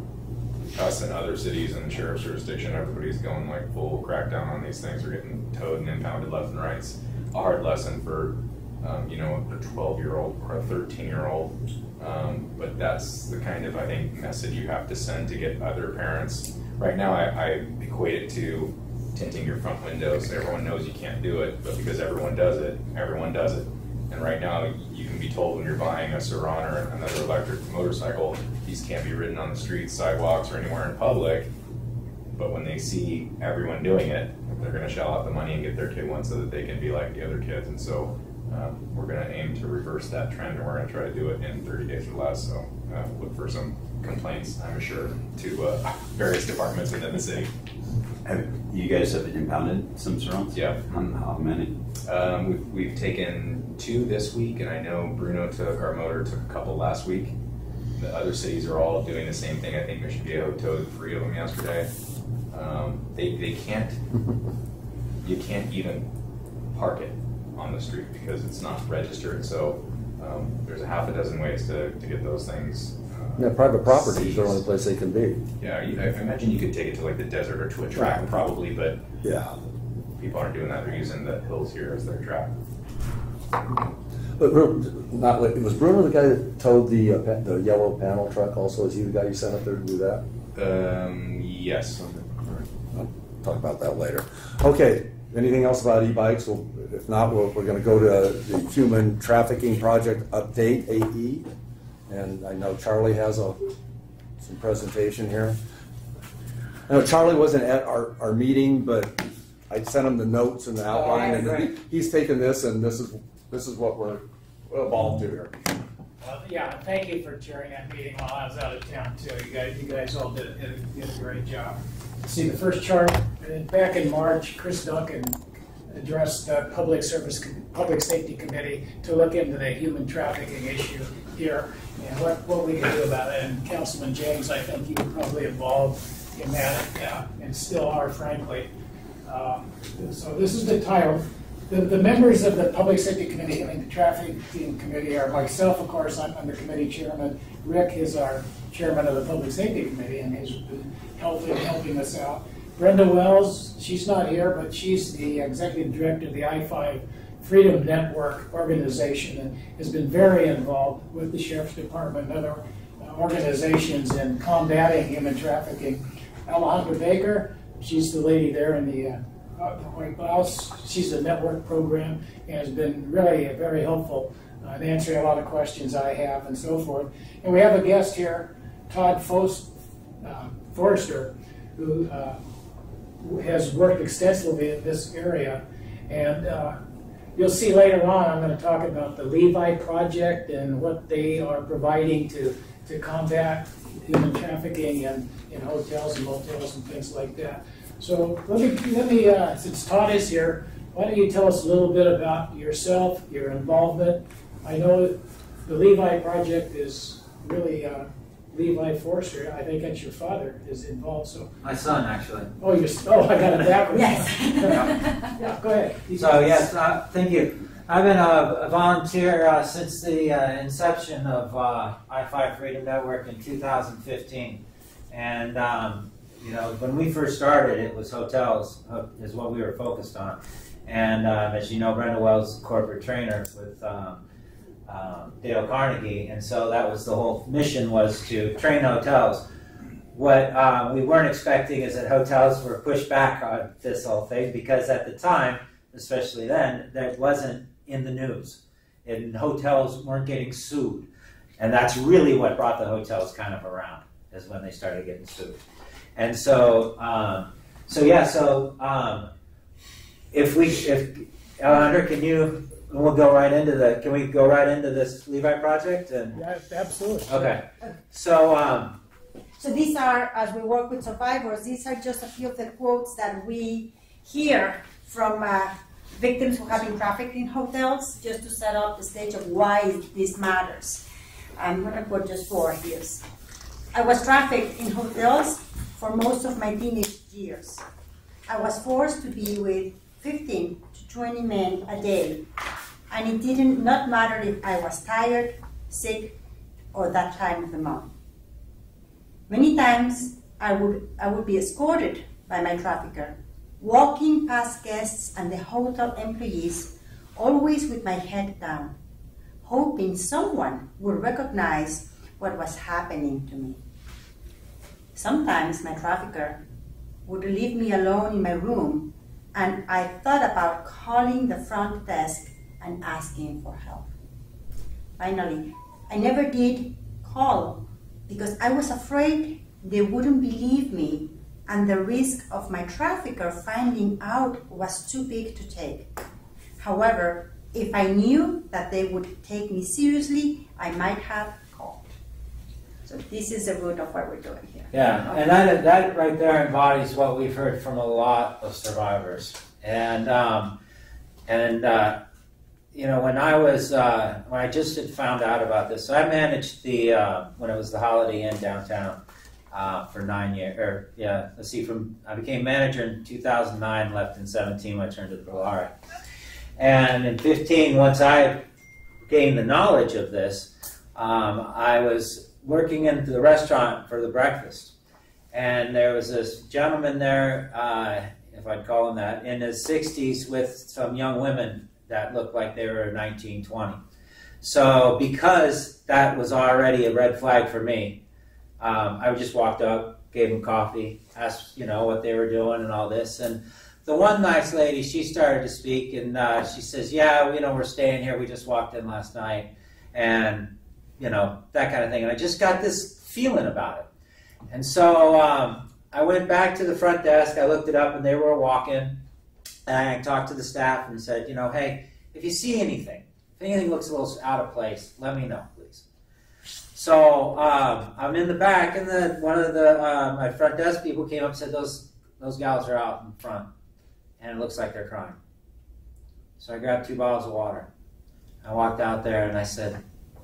Us and other cities in the sheriff's jurisdiction, everybody's going like full crackdown on these things. We're getting towed and impounded left and right. It's a hard lesson for you know, a 12-year-old or a 13-year-old, but that's the kind of, I think, message you have to send to get other parents. Right now, I equate it to tinting your front windows. Everyone knows you can't do it, but because everyone does it, everyone does it. And right now, you can be told when you're buying a Saron or another electric motorcycle, these can't be ridden on the streets, sidewalks, or anywhere in public. But when they see everyone doing it, they're going to shell out the money and get their kid one so that they can be like the other kids. And so we're going to aim to reverse that trend, and we're going to try to do it in 30 days or less. So look for some complaints, I'm sure, to various departments within the city. You guys have impounded some Sarons? Yeah. How many? We've taken 2 this week, and I know Bruno took a couple last week. The other cities are all doing the same thing. I think Mission Viejo towed 3 of them yesterday. They can't, you can't even park it on the street because it's not registered. So there's a half a dozen ways to get those things. Yeah, private property is the only place they can be. Yeah, I imagine you could take it to like the desert or to a track probably, but yeah, people aren't doing that. They're using the hills here as their track. But was Bruno the guy that towed the yellow panel truck also? Is he the guy you sent up there to do that? Yes. Okay. All right. I'll talk about that later. Okay. Anything else about e-bikes? Well, if not, we're going to go to the Human Trafficking Project Update, AE. And I know Charlie has some presentation here. I know Charlie wasn't at our meeting, but I sent him the notes and the outline, and he's taken this, and this is what we're involved to here. Yeah, thank you for chairing that meeting while I was out of town too. You guys all did a great job. See the first chart back in March, Chris Duncan addressed the Public Safety Committee to look into the human trafficking issue here and what we can do about it. And Councilman James, I think you were probably involved in that and still are, frankly. So this is the title. The members of the Public Safety Committee and the Trafficking Committee are myself, of course, I'm the committee chairman. Rick is our chairman of the Public Safety Committee and has been helping us out. Brenda Wells, she's not here, but she's the executive director of the I-5 Freedom Network organization and has been very involved with the Sheriff's Department and other organizations in combating human trafficking. Alejandra Baker, she's the lady there in the white blouse. She's the network program and has been really very helpful in answering a lot of questions I have and so forth. And we have a guest here, Todd Forrester, who has worked extensively in this area. And you'll see later on, I'm going to talk about the Levi Project and what they are providing to combat human trafficking in hotels and motels and things like that. So let me since Todd is here, why don't you tell us a little bit about yourself, your involvement. I know the Levi Project is really Levi Forster, I think that's your father, is involved. So my son, actually. Oh, I got it backwards. Yes. Yeah, go ahead. So yes, thank you. I've been a volunteer since the inception of I-5 Freedom Network in 2015, and when we first started, it was hotels is what we were focused on, and as you know, Brenda Wells is a corporate trainer with Dale Carnegie, and so that was the whole mission, was to train hotels. What we weren't expecting is that hotels were pushed back on this whole thing, because at the time, especially then, that wasn't in the news, and hotels weren't getting sued, and that's really what brought the hotels kind of around, is when they started getting sued. And so, if Alejandra, we'll go right into can we go right into this Levi project? And yeah, absolutely. Okay. So these are, as we work with survivors, these are just a few of the quotes that we hear from victims who have been trafficked in hotels, just to set up the stage of why this matters. I'm going to quote just 4 here. I was trafficked in hotels for most of my teenage years. I was forced to be with 15 to 20 men a day, and it did not matter if I was tired, sick, or that time of the month. Many times I would be escorted by my trafficker, walking past guests and the hotel employees, always with my head down, hoping someone would recognize what was happening to me. Sometimes my trafficker would leave me alone in my room, and I thought about calling the front desk and asking for help. Finally, I never did call because I was afraid they wouldn't believe me, and the risk of my trafficker finding out was too big to take. However, if I knew that they would take me seriously, I might have called. So this is the root of what we're doing here. Yeah, and that right there embodies what we've heard from a lot of survivors. And when I just had found out about this, so I managed when it was the Holiday Inn downtown for 9 years. I became manager in 2009, left in 17 when I turned to the Polari. And in 15, once I gained the knowledge of this, I was working into the restaurant for the breakfast. And there was this gentleman there, if I'd call him that, in his 60s with some young women that looked like they were 19, 20. So because that was already a red flag for me, I just walked up, gave them coffee, asked what they were doing and all this. And the one nice lady, she started to speak, and she says, yeah, we're staying here. We just walked in last night, and that kind of thing. And I just got this feeling about it. And so I went back to the front desk. I looked it up, and they were walking. And I talked to the staff and said, hey, if you see anything, if anything looks a little out of place, let me know, please. So I'm in the back, and then one of my front desk people came up and said, those gals are out in front, and it looks like they're crying. So I grabbed 2 bottles of water. I walked out there, and I said,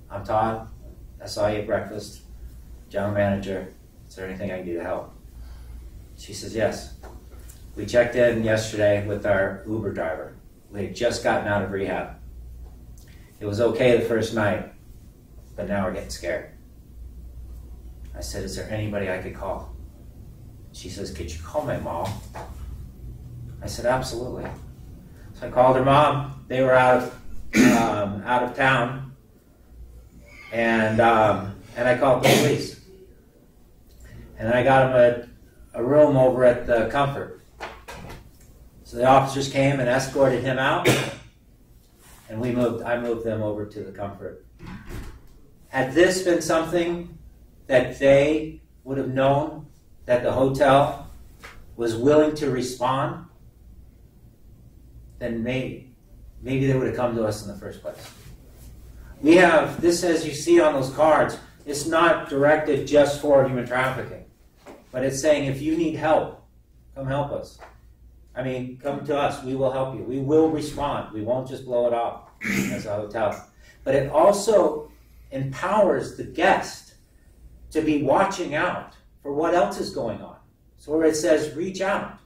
I'm Todd. I saw you at breakfast. General manager. Is there anything I can do to help? She says, yes. We checked in yesterday with our Uber driver. We had just gotten out of rehab. It was okay the first night, but now we're getting scared. I said, is there anybody I could call? She says, could you call my mom? I said, absolutely. So I called her mom. They were out of town. And I called the police. And then I got him a room over at the Comfort. So the officers came and escorted him out, and I moved them over to the Comfort. Had this been something that they would have known that the hotel was willing to respond, then maybe they would have come to us in the first place. We have this, as you see on those cards, it's not directed just for human trafficking, but it's saying if you need help, come help us. Come to us. We will help you. We will respond. We won't just blow it off as a hotel. But it also empowers the guest to be watching out for what else is going on. So where it says reach out,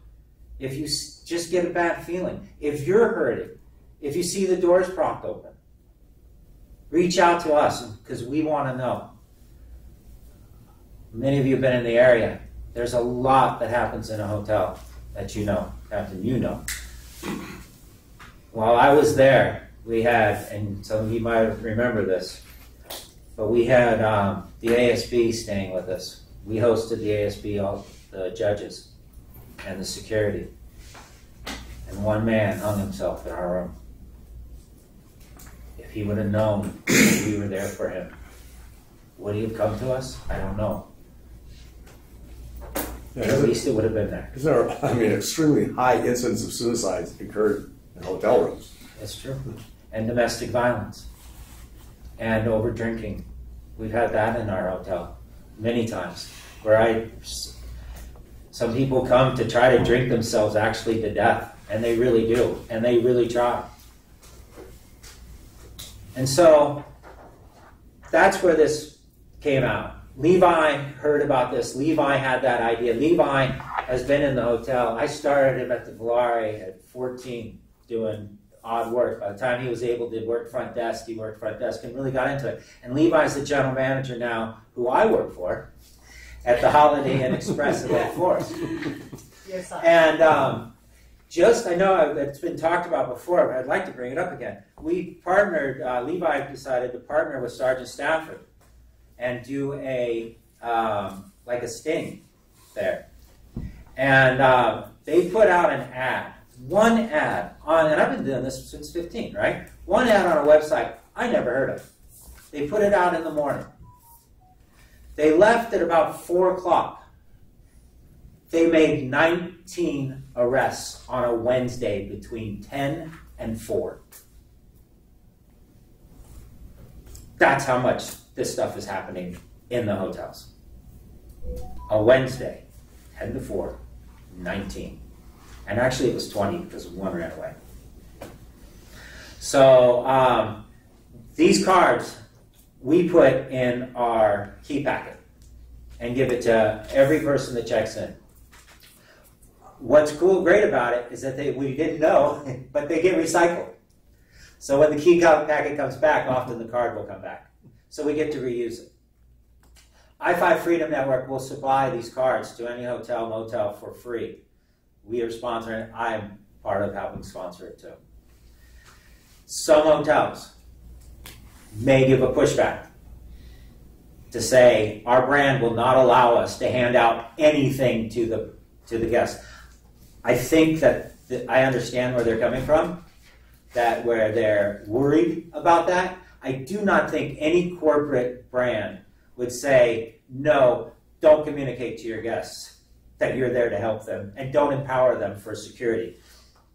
if you just get a bad feeling, if you're hurting, if you see the doors propped open, reach out to us because we want to know. Many of you have been in the area. There's a lot that happens in a hotel that you know, Captain, you know. While I was there, we had, and some of you might remember this, but we had the ASB staying with us. We hosted the ASB, all the judges and the security. And one man hung himself in our room. If he would have known we were there for him, would he have come to us? I don't know. Yeah, at least it would have been there. There are, extremely high incidents of suicides occurred in hotel rooms. That's true. And domestic violence. And over drinking. We've had that in our hotel many times. Where some people come to try to drink themselves actually to death. And they really do. And they really try. And so that's where this came out. Levi heard about this. Levi had that idea. Levi has been in the hotel. I started him at the Volare at 14 doing odd work. By the time he was able to work front desk, he worked front desk and really got into it. And Levi's the general manager now, who I work for, at the Holiday Inn Express in that Forest. Yes, and I know it's been talked about before, but I'd like to bring it up again. We partnered, Levi decided to partner with Sergeant Stafford and do like a sting there. And they put out an ad, one ad on, and I've been doing this since 15, right? One ad on a website I never heard of. They put it out in the morning. They left at about 4 o'clock. They made 19 arrests on a Wednesday between 10 and 4. That's how much this stuff is happening in the hotels. A Wednesday, 10 to 4, 19. And actually it was 20 because one ran away. So these cards we put in our key packet and give it to every person that checks in. What's great about it is that we didn't know, but they get recycled. So when the key packet comes back, often the card will come back. So we get to reuse it. I-5 Freedom Network will supply these cards to any hotel, motel for free. We are sponsoring it. I'm part of helping sponsor it too. Some hotels may give a pushback to say our brand will not allow us to hand out anything to the guests. I think that I understand where they're coming from, that where they're worried about that. I do not think any corporate brand would say, no, don't communicate to your guests that you're there to help them and don't empower them for security.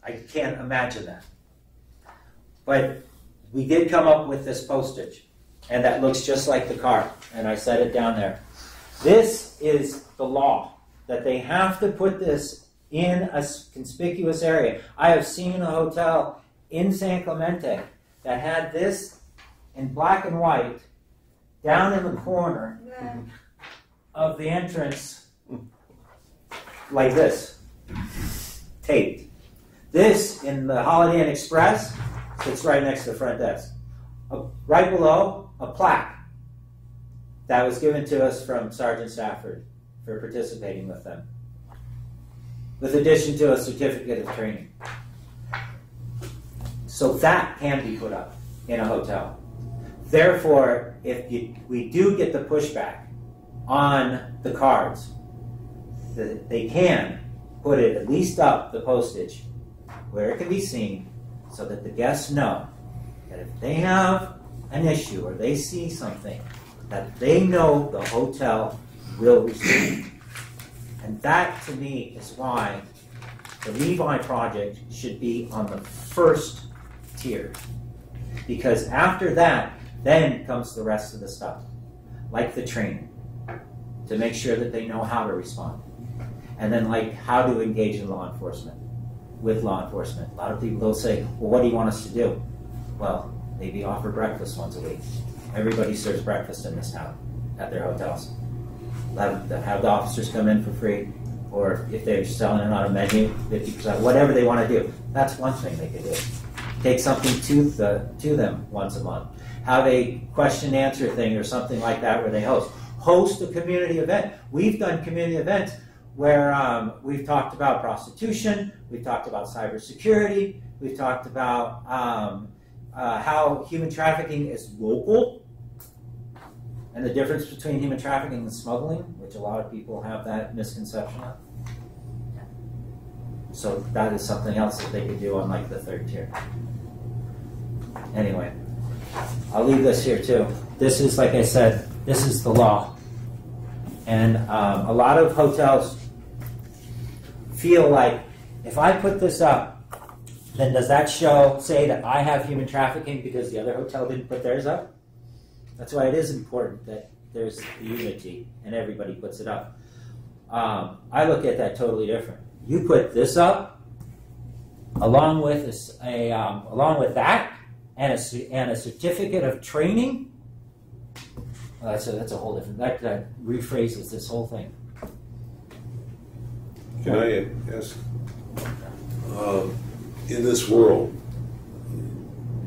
I can't imagine that. But we did come up with this postage, and that looks just like the card, and I set it down there. This is the law, that they have to put this in a conspicuous area. I have seen a hotel in San Clemente that had this in black and white down in the corner of the entrance like this, taped. This in the Holiday Inn Express sits right next to the front desk. Right below, a plaque that was given to us from Sergeant Stafford for participating with them, with addition to a certificate of training. So that can be put up in a hotel. Therefore, if we do get the pushback on the cards, they can put it at least up the postage where it can be seen so that the guests know that if they have an issue or they see something, that they know the hotel will respond. And that, to me, is why the Levi project should be on the first tier. Because after that, then comes the rest of the stuff, like the training, to make sure that they know how to respond. And then like how to engage in law enforcement, with law enforcement. A lot of people will say, well, what do you want us to do? Well, maybe offer breakfast once a week. Everybody serves breakfast in this town at their hotels. have the officers come in for free, or if they're selling it on a menu, 50%, whatever they want to do. That's one thing they could do. Take something to them once a month. Have a question and answer thing or something like that where they host a community event. We've done community events where we've talked about prostitution, we've talked about cybersecurity, we've talked about how human trafficking is local and the difference between human trafficking and smuggling, which a lot of people have that misconception of. So that is something else that they could do on like the third tier. Anyway, I'll leave this here too. This is, like I said, this is the law. And a lot of hotels feel like, if I put this up, then does that say that I have human trafficking because the other hotel didn't put theirs up? That's why it is important that there's unity and everybody puts it up. I look at that totally different. You put this up along with that and a certificate of training. Well, that's a whole different. That rephrases this whole thing. Can I ask? In this world,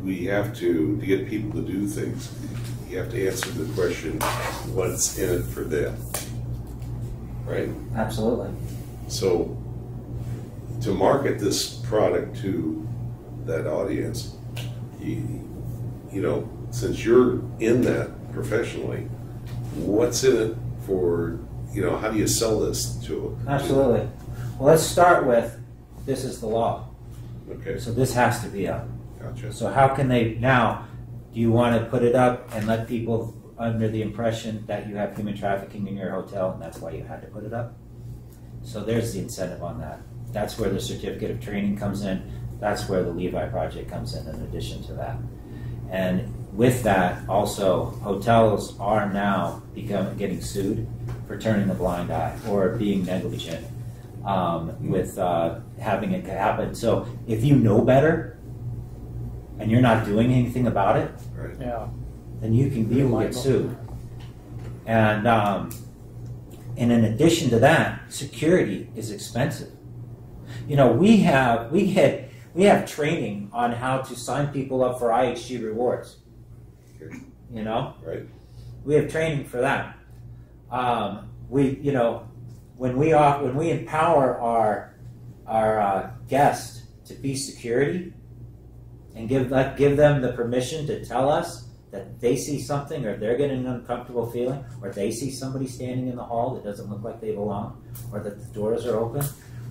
we have to get people to do things. You have to answer the question, what's in it for them? Right? Absolutely. So, to market this product to that audience, you know, since you're in that professionally, what's in it for, you know, how do you sell this to them? Absolutely. Well, let's start with, this is the law. Okay. So this has to be up. Gotcha. So how can they, now, do you want to put it up and let people under the impression that you have human trafficking in your hotel and that's why you had to put it up? So there's the incentive on that. That's where the certificate of training comes in. That's where the Levi Project comes in addition to that. And with that, also, hotels are now getting sued for turning a blind eye or being negligent with having it happen. So if you know better and you're not doing anything about it, right. Yeah. then you will get sued. And in addition to that, security is expensive. You know, we have training on how to sign people up for IHG rewards. You know, right? We have training for that. When we empower our guests to be security and give them the permission to tell us that they see something or they're getting an uncomfortable feeling or they see somebody standing in the hall that doesn't look like they belong or that the doors are open,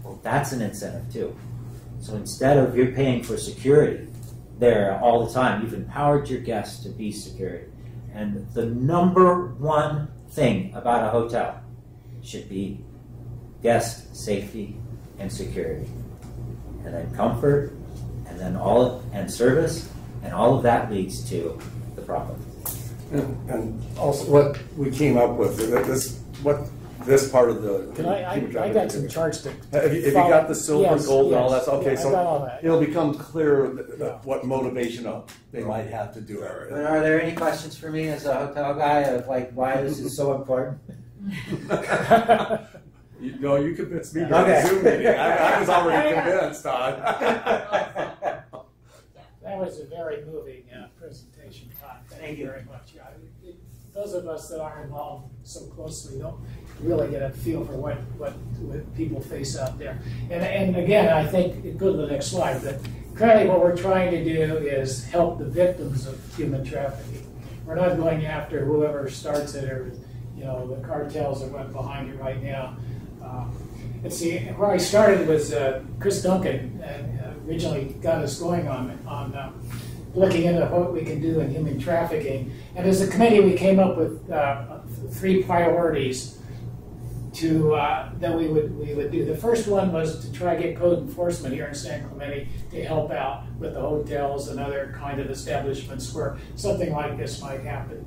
well, that's an incentive too. So instead of you're paying for security there all the time, you've empowered your guests to be security. And the number one thing about a hotel should be guest safety and security. And then comfort, and then service, and all of that leads to the profit. And also what we came up with, this part of the... I got some charts to... Have you got the silver, gold, and all that? Okay, yeah, so it'll become clear what motivation they might have to do it. But are there any questions for me as a hotel guy of like why this is so important? You convinced me during the Zoom meeting. I was already convinced, Todd. That was a very moving presentation, Todd. Thank you very much. Those of us that are involved so closely don't really get a feel for what people face out there. And again, I think, go to the next slide, but currently what we're trying to do is help the victims of human trafficking. We're not going after whoever starts it or the cartels that went behind it right now. Let's see, where I started was Chris Duncan originally got us going on looking into what we can do in human trafficking. And as a committee, we came up with 3 priorities that we would do. The first one was to try to get code enforcement here in San Clemente to help out with the hotels and other kind of establishments where something like this might happen.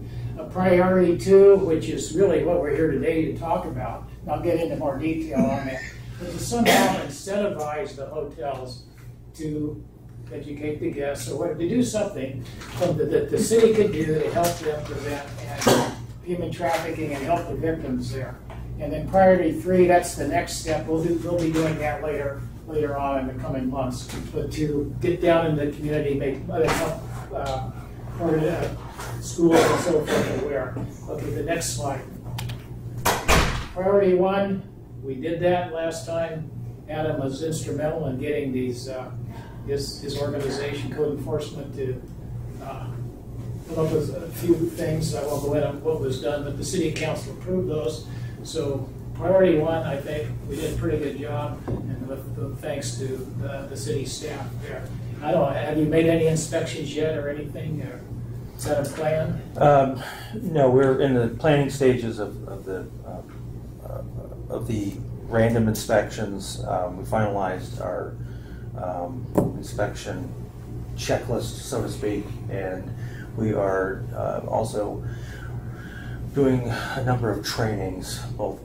Priority 2, which is really what we're here today to talk about, and I'll get into more detail on that, but to somehow incentivize the hotels to educate the guests or to do something that the city could do to help them prevent human trafficking and help the victims there. And then priority 3, that's the next step. We'll be doing that later on in the coming months. But to get down in the community, make help schools and so forth aware. Okay, the next slide. Priority 1, we did that last time. Adam was instrumental in getting these his organization, Code Enforcement, to come up with a few things. I won't go into what was done, but the City Council approved those. So priority 1, I think we did a pretty good job, and with thanks to the city staff there. I don't know, have you made any inspections yet or anything? Or is that a plan? No, we're in the planning stages of the random inspections. We finalized our inspection checklist, so to speak, and we are also doing a number of trainings, both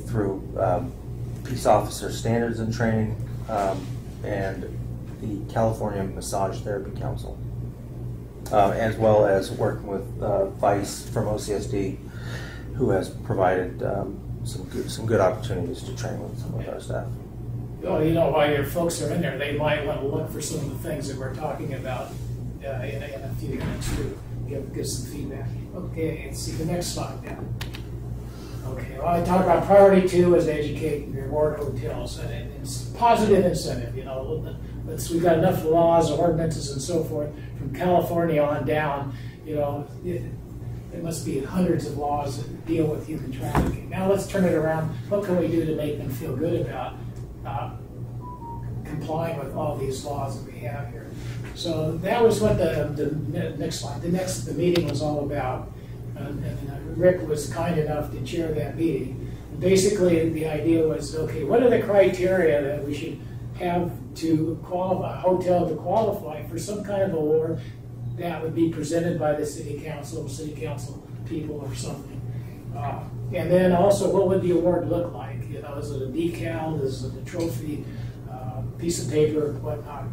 through peace officer standards and training and the California Massage Therapy Council, as well as working with Vice from OCSD, who has provided some good opportunities to train with some of our staff. Well, you know, while your folks are in there, they might want to look for some of the things that we're talking about in a few minutes to give some feedback. Okay, let's see the next slide now. Okay, well, I talk about priority 2 is educate and reward hotels, and it's positive incentive. You know, we've got enough laws, ordinances, and so forth from California on down. You know, there must be hundreds of laws that deal with human trafficking. Now let's turn it around. What can we do to make them feel good about complying with all these laws that we have here? So that was what the next slide. The meeting was all about. And Rick was kind enough to chair that meeting. And basically, the idea was, okay, what are the criteria that we should have to qualify a hotel to qualify for some kind of award that would be presented by the city council people or something. And then also, what would the award look like? You know, is it a decal? Is it a trophy, piece of paper, whatnot?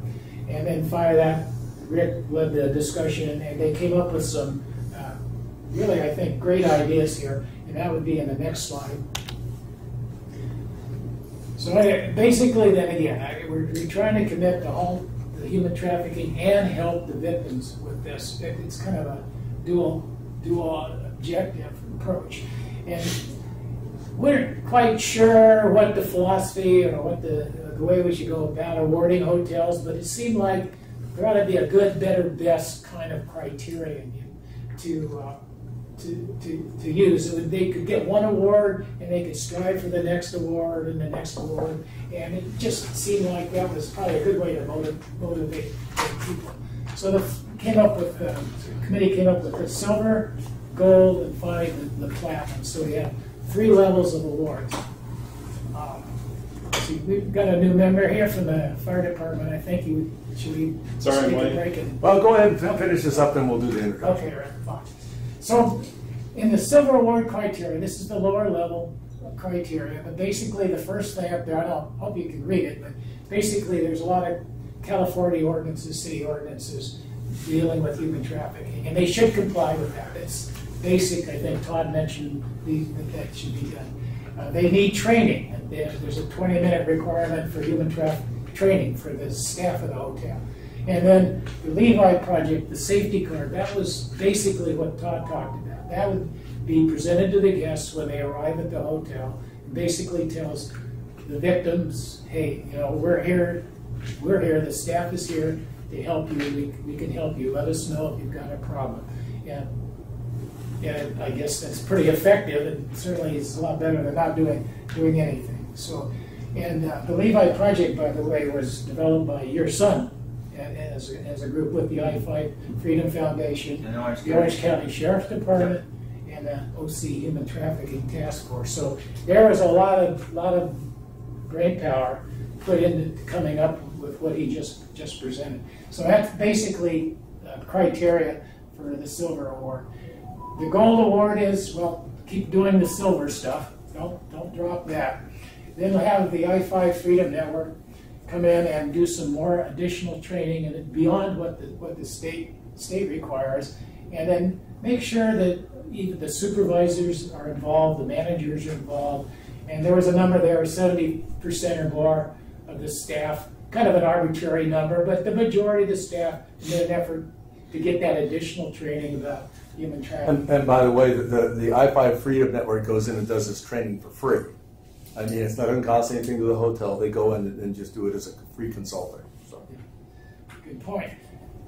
And then finally, that Rick led the discussion, and they came up with some really, I think, great ideas here, and that would be in the next slide. So basically, then again, we're trying to commit to all the human trafficking and help the victims with this. It's kind of a dual objective approach. And we're quite sure what the philosophy or what the way we should go about awarding hotels, but it seemed like there ought to be a good, better, best kind of criterion to use. They could get one award and they could strive for the next award and the next award, and it just seemed like that was probably a good way to motivate people. So the committee came up with the silver, gold, and finally the platinum. So we have 3 levels of awards. See, we've got a new member here from the fire department. I think should we take a break? Well, go ahead and finish this up, then we'll do the introduction. Okay, right, fine. So in the silver award criteria, this is the lower level criteria, but basically the first thing up there, I hope you can read it, but basically there's a lot of California ordinances, city ordinances dealing with human trafficking, and they should comply with that. It's basic. I think Todd mentioned that should be done. They need training. There's a 20-minute requirement for human trafficking training for the staff of the hotel. And then the Levi project, the safety card, that was basically what Todd talked about. That would be presented to the guests when they arrive at the hotel. It basically tells the victims, hey, you know, we're here, the staff is here to help you, we can help you, let us know if you've got a problem. And I guess that's pretty effective, and certainly it's a lot better than not doing anything. So, and the Levi project, by the way, was developed by your son, as a group with the I-5 Freedom Foundation, the Orange County Sheriff's Department, and the OC Human Trafficking Task Force. So there was a lot of brain power put into coming up with what he just presented. So that's basically criteria for the Silver Award. The Gold Award is, well, keep doing the silver stuff. Don't drop that. Then we'll have the I-5 Freedom Network. come in and do some more additional training and beyond what the state requires, and then make sure that even the supervisors are involved, the managers are involved, and there was a number there, 70% or more of the staff, kind of an arbitrary number, but the majority of the staff made an effort to get that additional training about human trafficking. And by the way, the I-5 Freedom Network goes in and does this training for free. I mean, it's not going to cost anything to the hotel. They go in and just do it as a free consulting. So. Good point.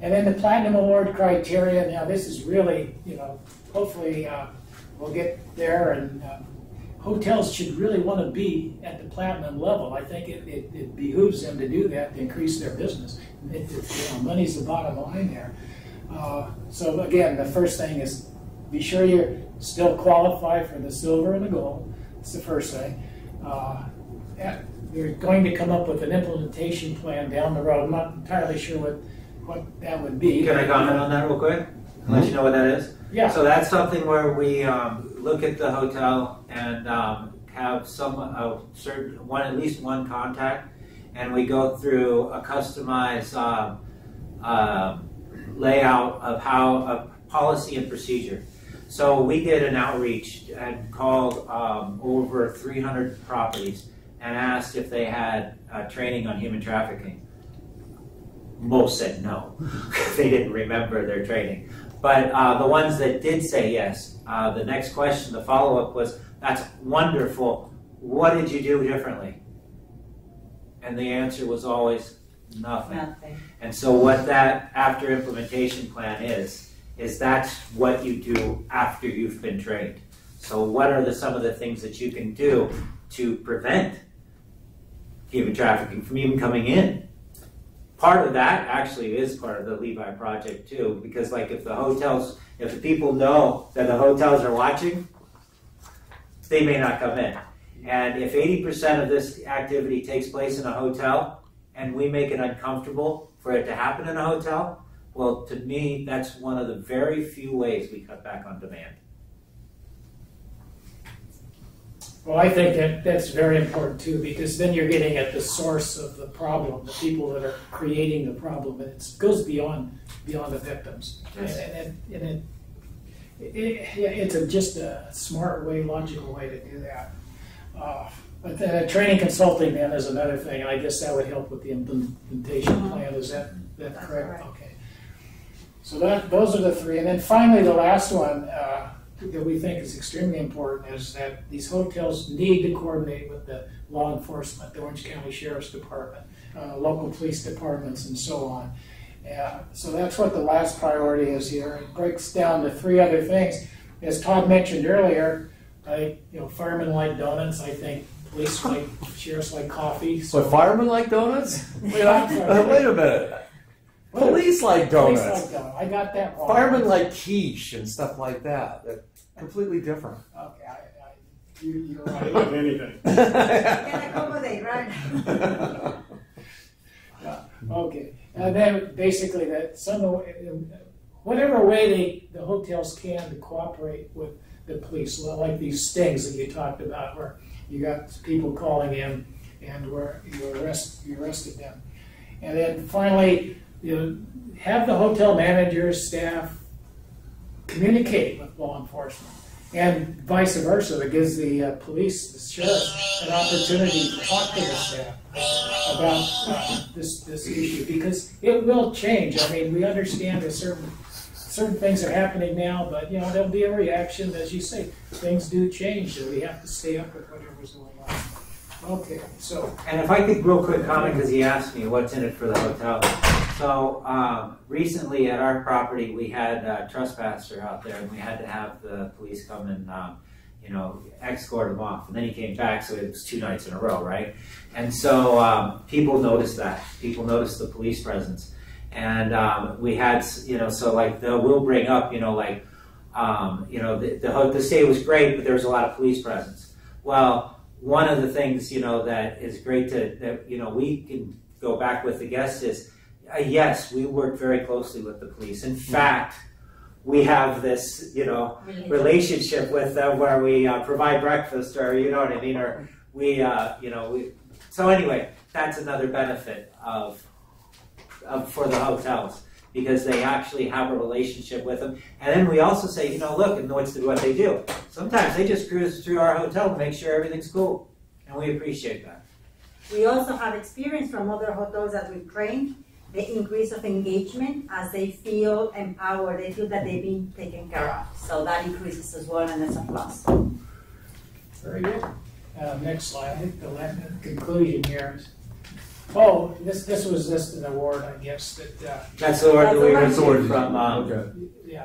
And then the Platinum Award criteria, now this is really, hopefully we'll get there, and hotels should really want to be at the platinum level. I think it behooves them to do that to increase their business. Money's the bottom line there. So again, the first thing is be sure you're still qualified for the silver and the gold. That's the first thing. They're going to come up with an implementation plan down the road. I'm not entirely sure what that would be. Can I comment on that real quick? And let you know what that is? Yeah. So that's something where we look at the hotel and have at least one contact, and we go through a customized layout of a policy and procedure. So we did an outreach and called over 300 properties and asked if they had training on human trafficking. Most said no. They didn't remember their training. But the ones that did say yes, the next question, the follow-up was, that's wonderful. What did you do differently? And the answer was always nothing. And so what that after implementation plan is that's what you do after you've been trained. So what are some of the things that you can do to prevent human trafficking from even coming in? Part of that actually is part of the Levi project too, because like if the people know that the hotels are watching, they may not come in. And if 80% of this activity takes place in a hotel and we make it uncomfortable for it to happen in a hotel, well, to me, that's one of the very few ways we cut back on demand. Well, I think that's very important too, because then you're getting at the source of the problem, the people that are creating the problem, and it goes beyond the victims. Yes. And it's just a smart way, logical way to do that. But the training consulting then is another thing, and I guess that would help with the implementation plan. Is that correct? Right. Okay. So those are the three, and then finally the last one that we think is extremely important is that these hotels need to coordinate with the law enforcement, the Orange County Sheriff's Department, local police departments, and so on. So that's what the last priority is here. It breaks down to three other things. As Todd mentioned earlier, firemen like donuts. I think police like, sheriffs like coffee. So. But firemen like donuts? Wait a minute. Police like donuts. Police like donuts. I got that wrong. Firemen like quiche and stuff like that. They're completely different. Okay, you're right on anything. Can accommodate, right? Yeah. Okay. And then basically whatever way the hotels can to cooperate with the police, like these stings that you talked about, where you got people calling in and where you arrested them. And then finally, have the hotel managers, staff communicate with law enforcement, and vice versa. It gives the police, the sheriff, an opportunity to talk to the staff about this issue, because it will change. I mean, we understand that certain things are happening now, but there'll be a reaction, as you say. Things do change, and we have to stay up with whatever's going on. Okay, so. And if I could real quick comment, because he asked me what's in it for the hotel. So recently at our property, we had a trespasser out there, and we had to have the police come and escort him off. And then he came back, so it was 2 nights in a row, right? And so people noticed that. People noticed the police presence. And we had, we'll bring up, the stay was great, but there was a lot of police presence. Well, one of the things, that is great we can go back with the guests is, yes, we work very closely with the police. In fact, we have this, relationship with them where we provide breakfast, or you know what I mean, or we. So anyway, that's another benefit of for the hotels, because they actually have a relationship with them. And then we also say, you know, look, and what's what they do. Sometimes they just cruise through our hotel to make sure everything's cool, and we appreciate that. We also have experience from other hotels that we've trained, the increase of engagement as they feel empowered, they feel that they've been taken care of. So that increases as well, and that's a plus. Very good. Next slide. I think the conclusion here. Oh, this was just an award, I guess. That's the award that we received from.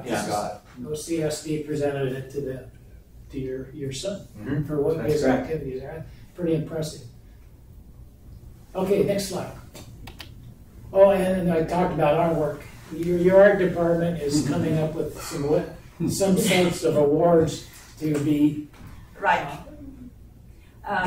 Scott. CSD presented it to your son for what That's his correct. activities are. Pretty impressive. Okay, next slide. Oh, and I talked about our work. Your art department is coming up with some sorts of awards to be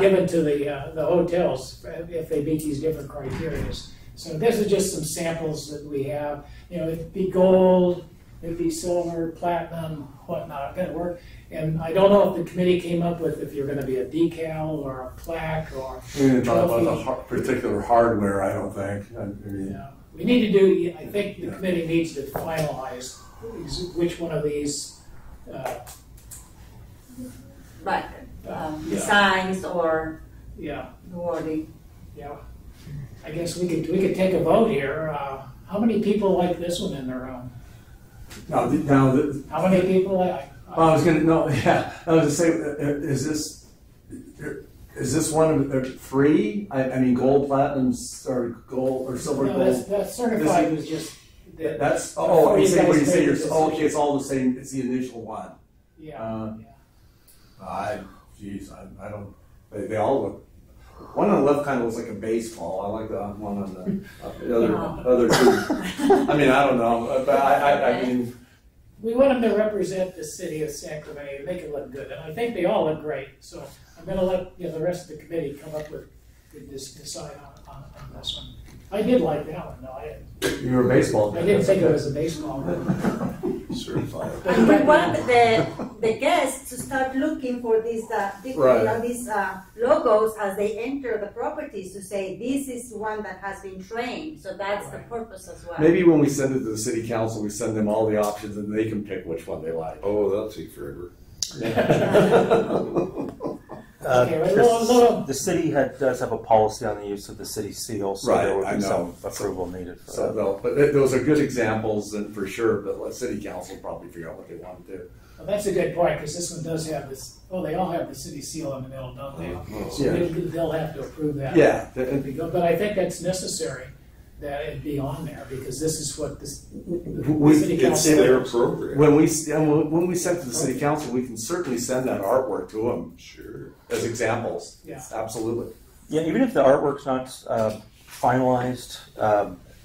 given to the hotels if they meet these different criteria. So this is just some samples that we have. You know, it'd be gold, it'd be silver, platinum, whatnot. Going to work. And I don't know if the committee came up with if you're going to be a decal or a plaque or. We didn't talk about the particular hardware. I don't think. Yeah. We need to do. I think the committee needs to finalize which one of these. Designs or wording. Yeah. I guess we could take a vote here. How many people like this one in their own? How many people like? I was going to know. Yeah, I was going to say, is this one free? I mean, gold, platinum, or gold or silver, gold. That's certified was just. That's what you say. Okay, it's all the same. It's the initial one. Yeah. I don't. They all look. One on the left kind of looks like a baseball. I like the one on the other two. I mean, I don't know, but I mean. We want them to represent the city of San Clemente, make it look good, and I think they all look great. So I'm going to let the rest of the committee come up with decide on this one. I did like that one, though. You were a baseball guy. I didn't think it was a baseball. Certified. And we want the guests to start looking for these these logos as they enter the properties to say this is one that has been trained. So that's the purpose as well. Maybe when we send it to the city council, we send them all the options and they can pick which one they like. Oh, that'll take forever. The city does have a policy on the use of the city seal, so there would be some approval needed for that. But those are good examples, and for sure, but let city council probably figure out what they want to do. Well, that's a good point, because this one does have this. Oh, they all have the city seal in the middle, don't they? So they'll have to approve that. Yeah. But I think that's necessary that it be on there, because this is what the city It's council. their program. When we send to the city council, we can certainly send that artwork to them. Sure. As examples. Yeah. Absolutely. Yeah, even if the artwork's not finalized,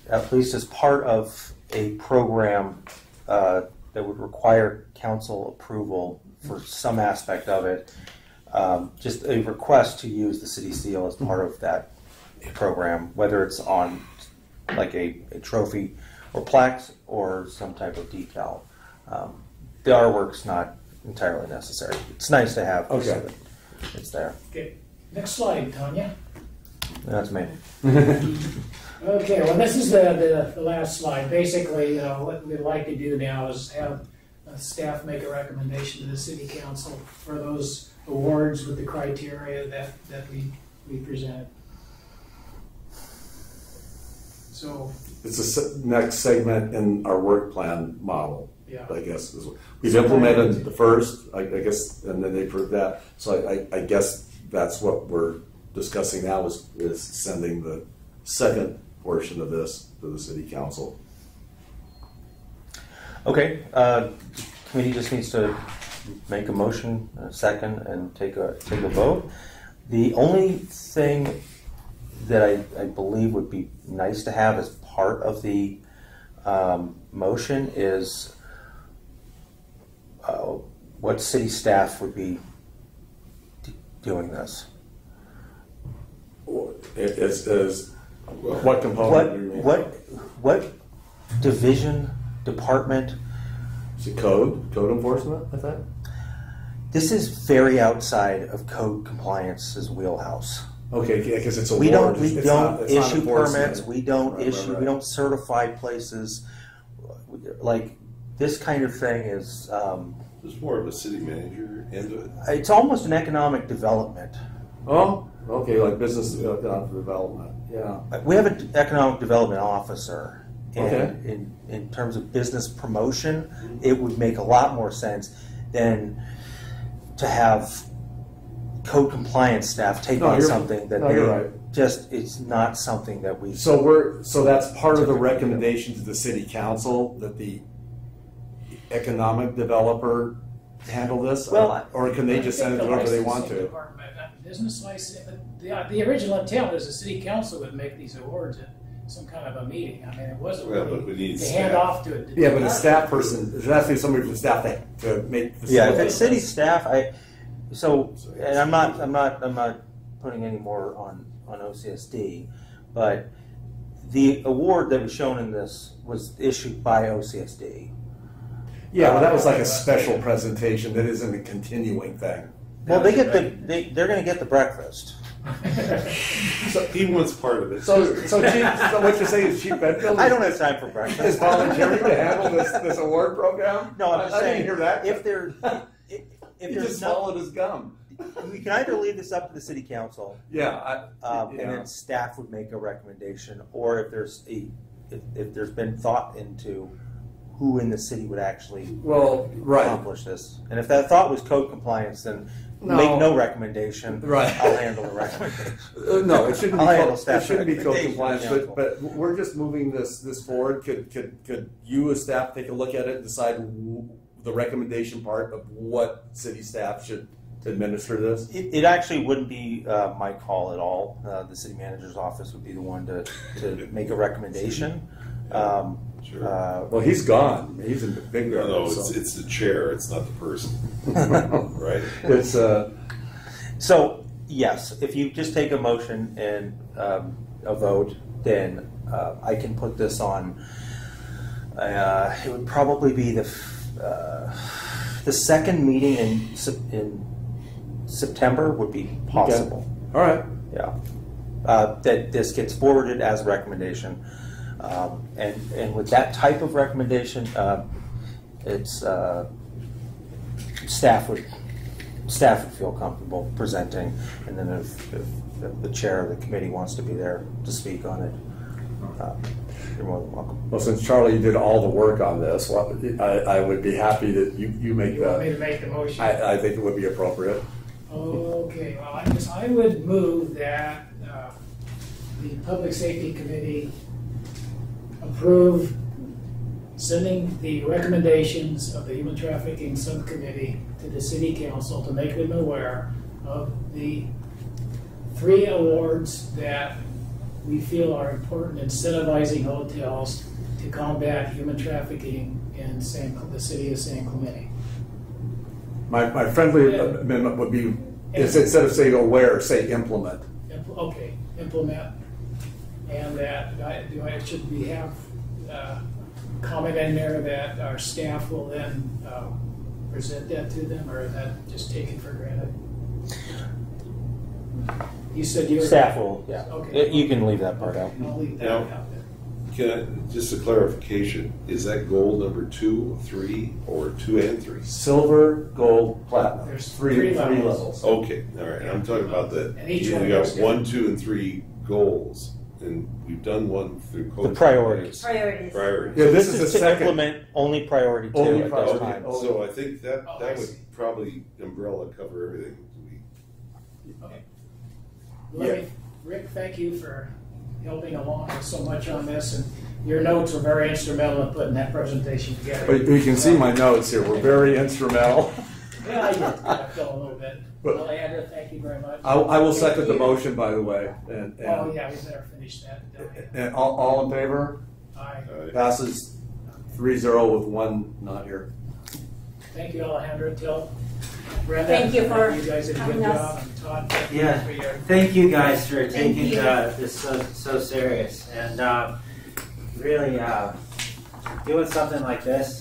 at least as part of a program that would require council approval for some aspect of it, just a request to use the city seal as part of that program, whether it's on like a trophy or plaques or some type of decal. The artwork's not entirely necessary. It's nice to have. Okay. So that it's there. Okay. Next slide, Tanya. That's me. Okay, well, this is the last slide. Basically, what we'd like to do now is have staff make a recommendation to the city council for those awards with the criteria that we presented. So It's the next segment in our work plan model. Yeah. I guess we've implemented the first, I guess, and then they proved that. So I guess that's what we're discussing now is sending the second portion of this to the city council. Okay. Committee just needs to make a motion, a second, and take a vote. The only thing that I believe would be nice to have as part of the motion is what city staff would be doing this. What component do you mean? What division, department? Is it code enforcement, I think? This is very outside of code compliance's wheelhouse. Okay, because it's a We ward. don't It's not issue enforcement. permits. We don't Right, issue. right. We don't certify places. Like this kind of thing is. There's more of a city manager into it. It's almost an economic development. Oh, okay, like business development. Yeah. We have an economic development officer, and Okay. in terms of business promotion, it would make a lot more sense than to have code compliance staff take on something that you're right. it's not something that we. So that's part of the recommendation to the city council that the economic developer handle this, Well, or can they just send it to whoever they want to? Business license, the original intent was the city council would make these awards at some kind of a meeting. I mean, it wasn't Well, but we really need to staff. hand off to it. Yeah, but a staff person, there has to be somebody from staff to make. Yeah, if it's city staff, and I'm not putting any more on OCSD, but the award that was shown in this was issued by OCSD. Yeah, well, that was like a special presentation that isn't a continuing thing. Well, they're going to get the breakfast. So he wants part of it. So what you're saying is Chief Bedfield I don't have time for breakfast. is volunteering to handle this award program? No, I'm just I saying, didn't hear that. if He there's just swallowed his gum. we can either leave this up to the city council, Yeah, and then staff would make a recommendation, or if there's been thought into who in the city would actually accomplish this. And if that thought was code compliance, then make no recommendation. Right. I'll handle the recommendation. No, it shouldn't be. I'll handle It staff shouldn't be code recommendation. compliance, but we're just moving this forward. Could you as staff take a look at it and decide the recommendation part of what city staff should administer this? It actually wouldn't be my call at all. The city manager's office would be the one to make a recommendation. Sure. Well, he's gone. He's in the big. No, it's the chair. It's not the person. Right? It's So yes, if you just take a motion and a vote, then I can put this on. It would probably be the second meeting in September would be possible. Okay. All right. Yeah, that this gets forwarded as a recommendation, and with that type of recommendation, it's staff would feel comfortable presenting, and then if the chair of the committee wants to be there to speak on it, you're more than welcome. Well, since Charlie did all the work on this, well, I would be happy that you make You want me to make the motion? I think it would be appropriate. Okay, well, I would move that the Public Safety Committee approve sending the recommendations of the Human Trafficking Subcommittee to the City Council to make them aware of the 3 awards that we feel are important in incentivizing hotels to combat human trafficking in the city of San Clemente. My friendly amendment would be, instead of saying aware, say implement. Okay, implement. And that, should we have comment in there that our staff will then present that to them, or is that just taken for granted? You said you were... Staff will, yeah. Okay. You can leave that part out. I'll leave that Now, out there. Can I, just a clarification, is that goal number 2, 3, or 2 and 3? Silver, gold, platinum. There's three three levels. Okay, all right. I'm talking about the, And each we one got goes 1, 2, and 3 goals, and we've done one through code. The priorities. Priorities. Priorities. Yeah, this This is is the to second. implement only priority 2 Only at priority. this time. Oh. So I think that Oh, I that would see. probably umbrella cover everything. Okay. Rick, thank you for helping along with so much on this, and your notes were very instrumental in putting that presentation together. But you can see my notes here. We're very instrumental. Yeah, I did. I felt a little bit. But- Well, Andrew, thank you very much. I will second the motion, by the way. And Oh, yeah, we better finish that. and all in favor? Aye. Passes 3-0 with 1 not here. Thank you, Alejandro. Tell Brenda. Thank you for You guys did a good having us. job. And Todd, thank you Yeah, for your... thank you guys for Thank taking you. this so serious, and really doing something like this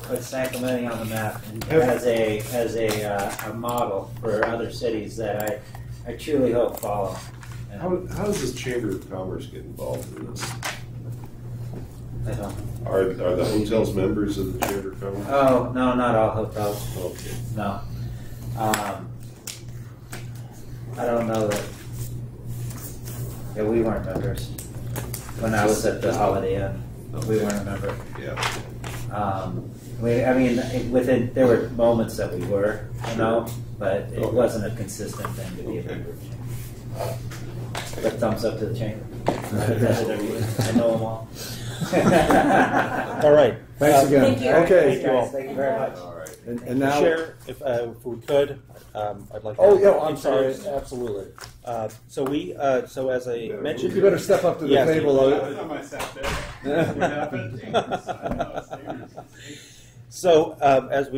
put San Clemente on the map and as a model for other cities that I truly hope follow. How does this Chamber of Commerce get involved in this? I don't. Are the hotels members of the Chamber of Commerce? Oh, no, not all hotels. Okay. No. I don't know that. Yeah, we weren't members. When I was at the Holiday Inn, we weren't a member. Yeah. There were moments that we were, but it wasn't a consistent thing to be a member. But thumbs up to the chamber. I know them all. All right. Thanks again. Thank you. Okay. Thank you, guys. Thank you very much. All right. And now, Chair, if we could, I'd like to. oh yeah, I'm sorry. Absolutely. So as I mentioned, You better step up to the Yes. table. So as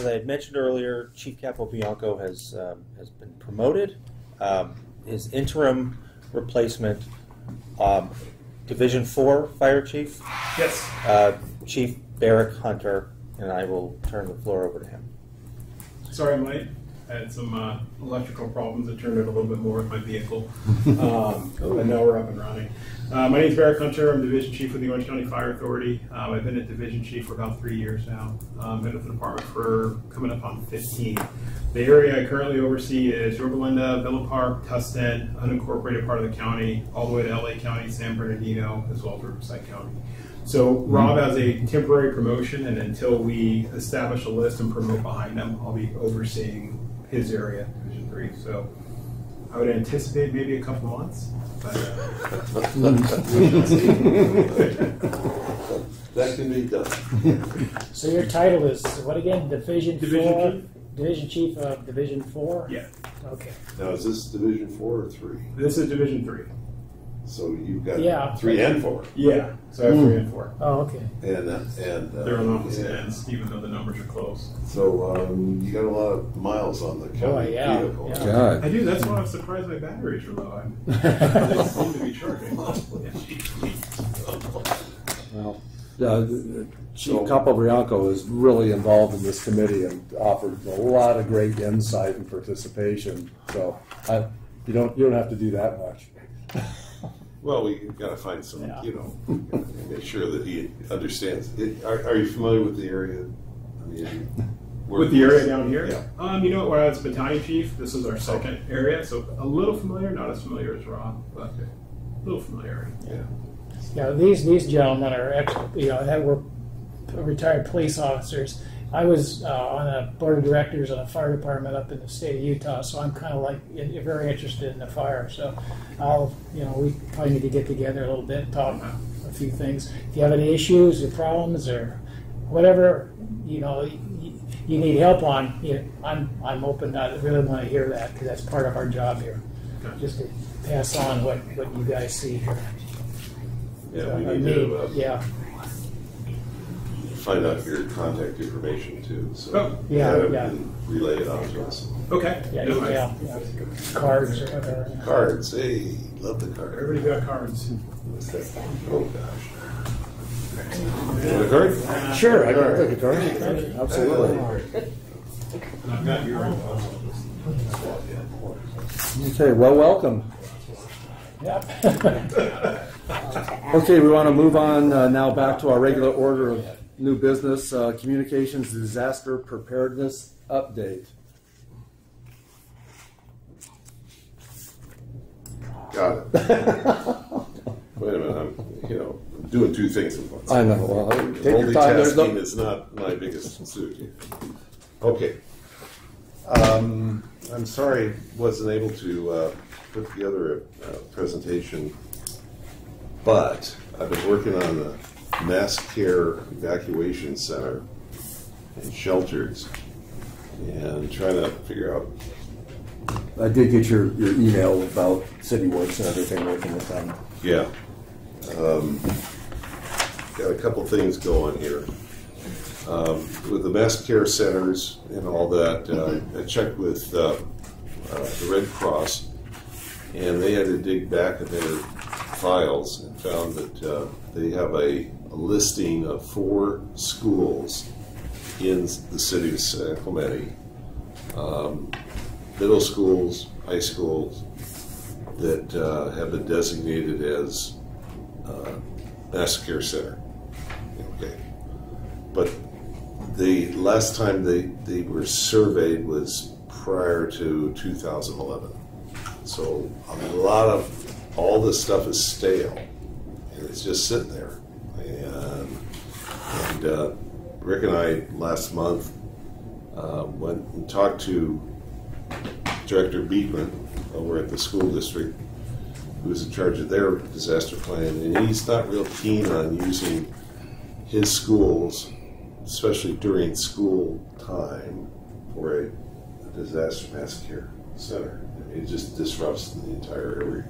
I had mentioned earlier, Chief Capobianco has been promoted. His interim replacement, Division 4 Fire Chief. Yes. Chief Barrick Hunter, and I will turn the floor over to him. Sorry, I'm late. I had some electrical problems that turned out a little bit more with my vehicle. But now we're up and running. My name is Barrick Hunter. I'm Division Chief with the Orange County Fire Authority. I've been a Division Chief for about 3 years now. Been with the department for coming up on 15. The area I currently oversee is Yorba Linda, Villa Park, Tustin, unincorporated part of the county, all the way to LA County, San Bernardino, as well as Riverside County. So Rob has a temporary promotion, and until we establish a list and promote behind him, I'll be overseeing his area, Division 3. So I would anticipate maybe a couple months. But, that can be done. So your title is what again? Division 4? Chief? Division Chief of Division 4? Yeah. Okay. Now, is this Division 4 or 3? This is Division 3. So you've got 3 and 4. Yeah. So I have 3 and 4. Oh, okay. And They're on opposite ends, even though the numbers are close. So you got a lot of miles on the county vehicle. Yeah. God. I do. That's why I'm surprised my batteries are low. They seem to be charging. Well, Chief Capobianco is really involved in this committee and offered a lot of great insight and participation. So you don't have to do that much. Well, we've got to find some, make sure that he understands. Are you familiar with the area? I mean, with the area down here? Yeah. You know what? When I was battalion chief, this is our second area, so a little familiar, not as familiar as Rob, but a little familiar. Yeah. Yeah, these gentlemen are that were retired police officers. I was on a board of directors on a fire department up in the state of Utah, so I'm kind of very interested in the fire. So we probably need to get together a little bit, talk a few things. If you have any issues or problems or whatever, you need help on, I'm open. I really want to hear that because that's part of our job here, just to pass on what you guys see here. Yeah, we need to find out your contact information too. So relay it on to us. Okay. Yeah. Cards or whatever. Cards. Hey, love the cards. Everybody got cards. Oh gosh. You want a card? Sure, I can take a card. Absolutely. I've got your Okay, well, welcome. Yep. Okay, we want to move on now back to our regular order of new business, communications disaster preparedness update. Got it. Wait a minute, I'm doing 2 things at once. I know. Well, take your time. Multitasking is not my biggest suit. Okay. I'm sorry, wasn't able to put together a presentation, but I've been working on the mass care evacuation center and shelters and trying to figure out. I did get your email about CityWorks and everything working with them. Yeah. Got a couple things going here. With the mass care centers and all that, I checked with the Red Cross, and they had to dig back in their files and found that they have a listing of 4 schools in the city of San Clemente, middle schools, high schools that have been designated as mass-care center. Okay, but the last time they were surveyed was prior to 2011. So a lot of all this stuff is stale, and it's just sitting there. And Rick and I last month went and talked to Director Beekman over at the school district, who's in charge of their disaster plan, and he's not real keen on using his schools, especially during school time, for a disaster mass care center. It just disrupts the entire area.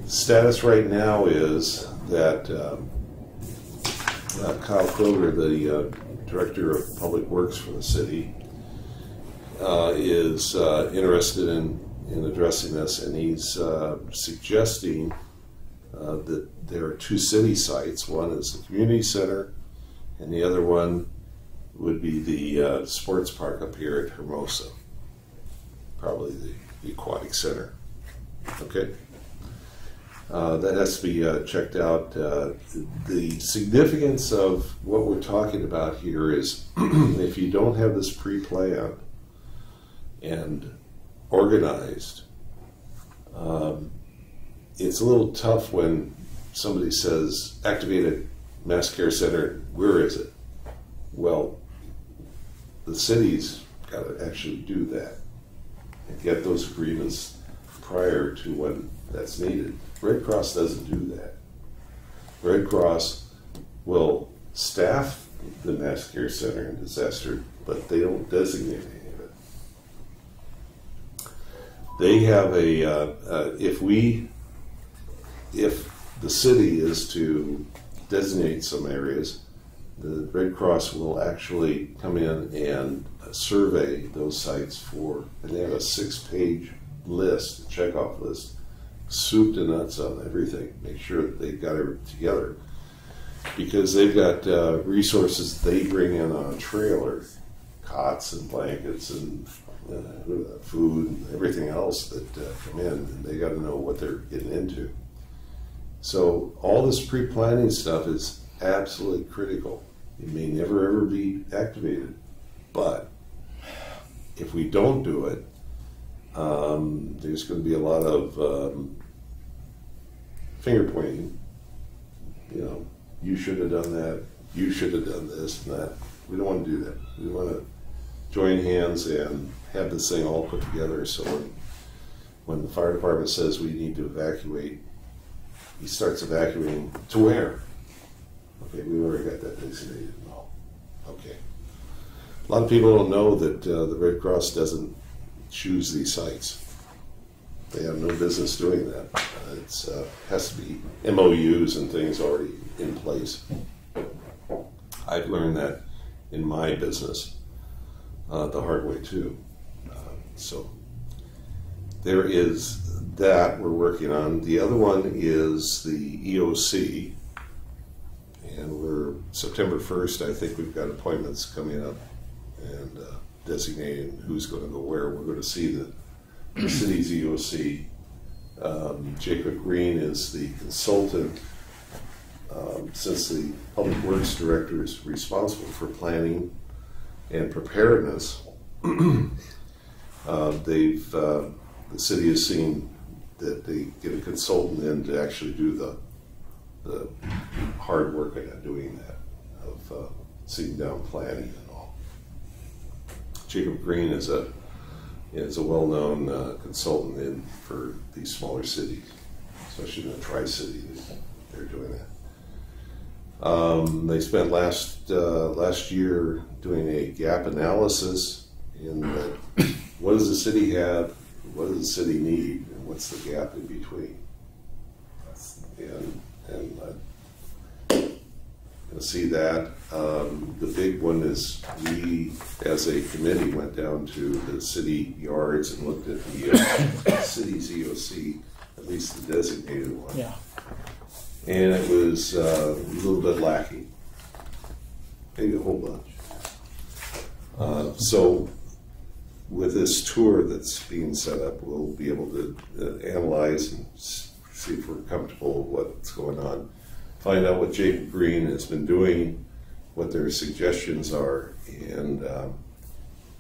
The status right now is that Kyle Kroger, the Director of Public Works for the city, is interested in addressing this, and he's suggesting that there are two city sites. One is the community center, and the other one would be the sports park up here at Hermosa, probably the aquatic center. Okay, that has to be checked out. The significance of what we're talking about here is if you don't have this pre-planned and organized, it's a little tough when somebody says, activate a mass care center, where is it? Well, the city's got to actually do that and get those agreements prior to when that's needed. Red Cross doesn't do that. Red Cross will staff the mass care center and disaster, but they don't designate any of it. They have if the city is to designate some areas, the Red Cross will actually come in and survey those sites and they have a 6-page list, a checkoff list, soup to nuts on everything, make sure that they've got it together. Because they've got resources they bring in on a trailer, cots and blankets and food and everything else that come in, and they got to know what they're getting into. So all this pre-planning stuff is absolutely critical. It may never ever be activated, but if we don't do it, there's going to be a lot of finger pointing. You know, you should have done that. You should have done this and that. We don't want to do that. We want to join hands and have this thing all put together. So when the fire department says we need to evacuate, he starts evacuating to where? Okay, we already got that designated. No. Okay. A lot of people don't know that the Red Cross doesn't choose these sites. They have no business doing that. It has to be MOUs and things already in place. I've learned that in my business the hard way too. So there is that we're working on. The other one is the EOC, and we're September 1st. I think we've got appointments coming up and designating who's going to go where. We're going to see the city's EOC. Jacob Green is the consultant. Since the Public Works Director is responsible for planning and preparedness, the city has seen that they get a consultant in to actually do the hard work of doing that, of sitting down planning and all. Jacob Green is a well-known consultant in for these smaller cities, especially in the Tri-City. They're doing that. They spent last year doing a gap analysis in that what does the city have, what does the city need, and what's the gap in between. And you'll see that. The big one is we, as a committee, went down to the city yards and looked at the city's EOC, at least the designated one. Yeah. And it was a little bit lacking, maybe a whole bunch. So with this tour that's being set up, we'll be able to analyze and see if we're comfortable with what's going on. Find out what Jacob Green has been doing, what their suggestions are, and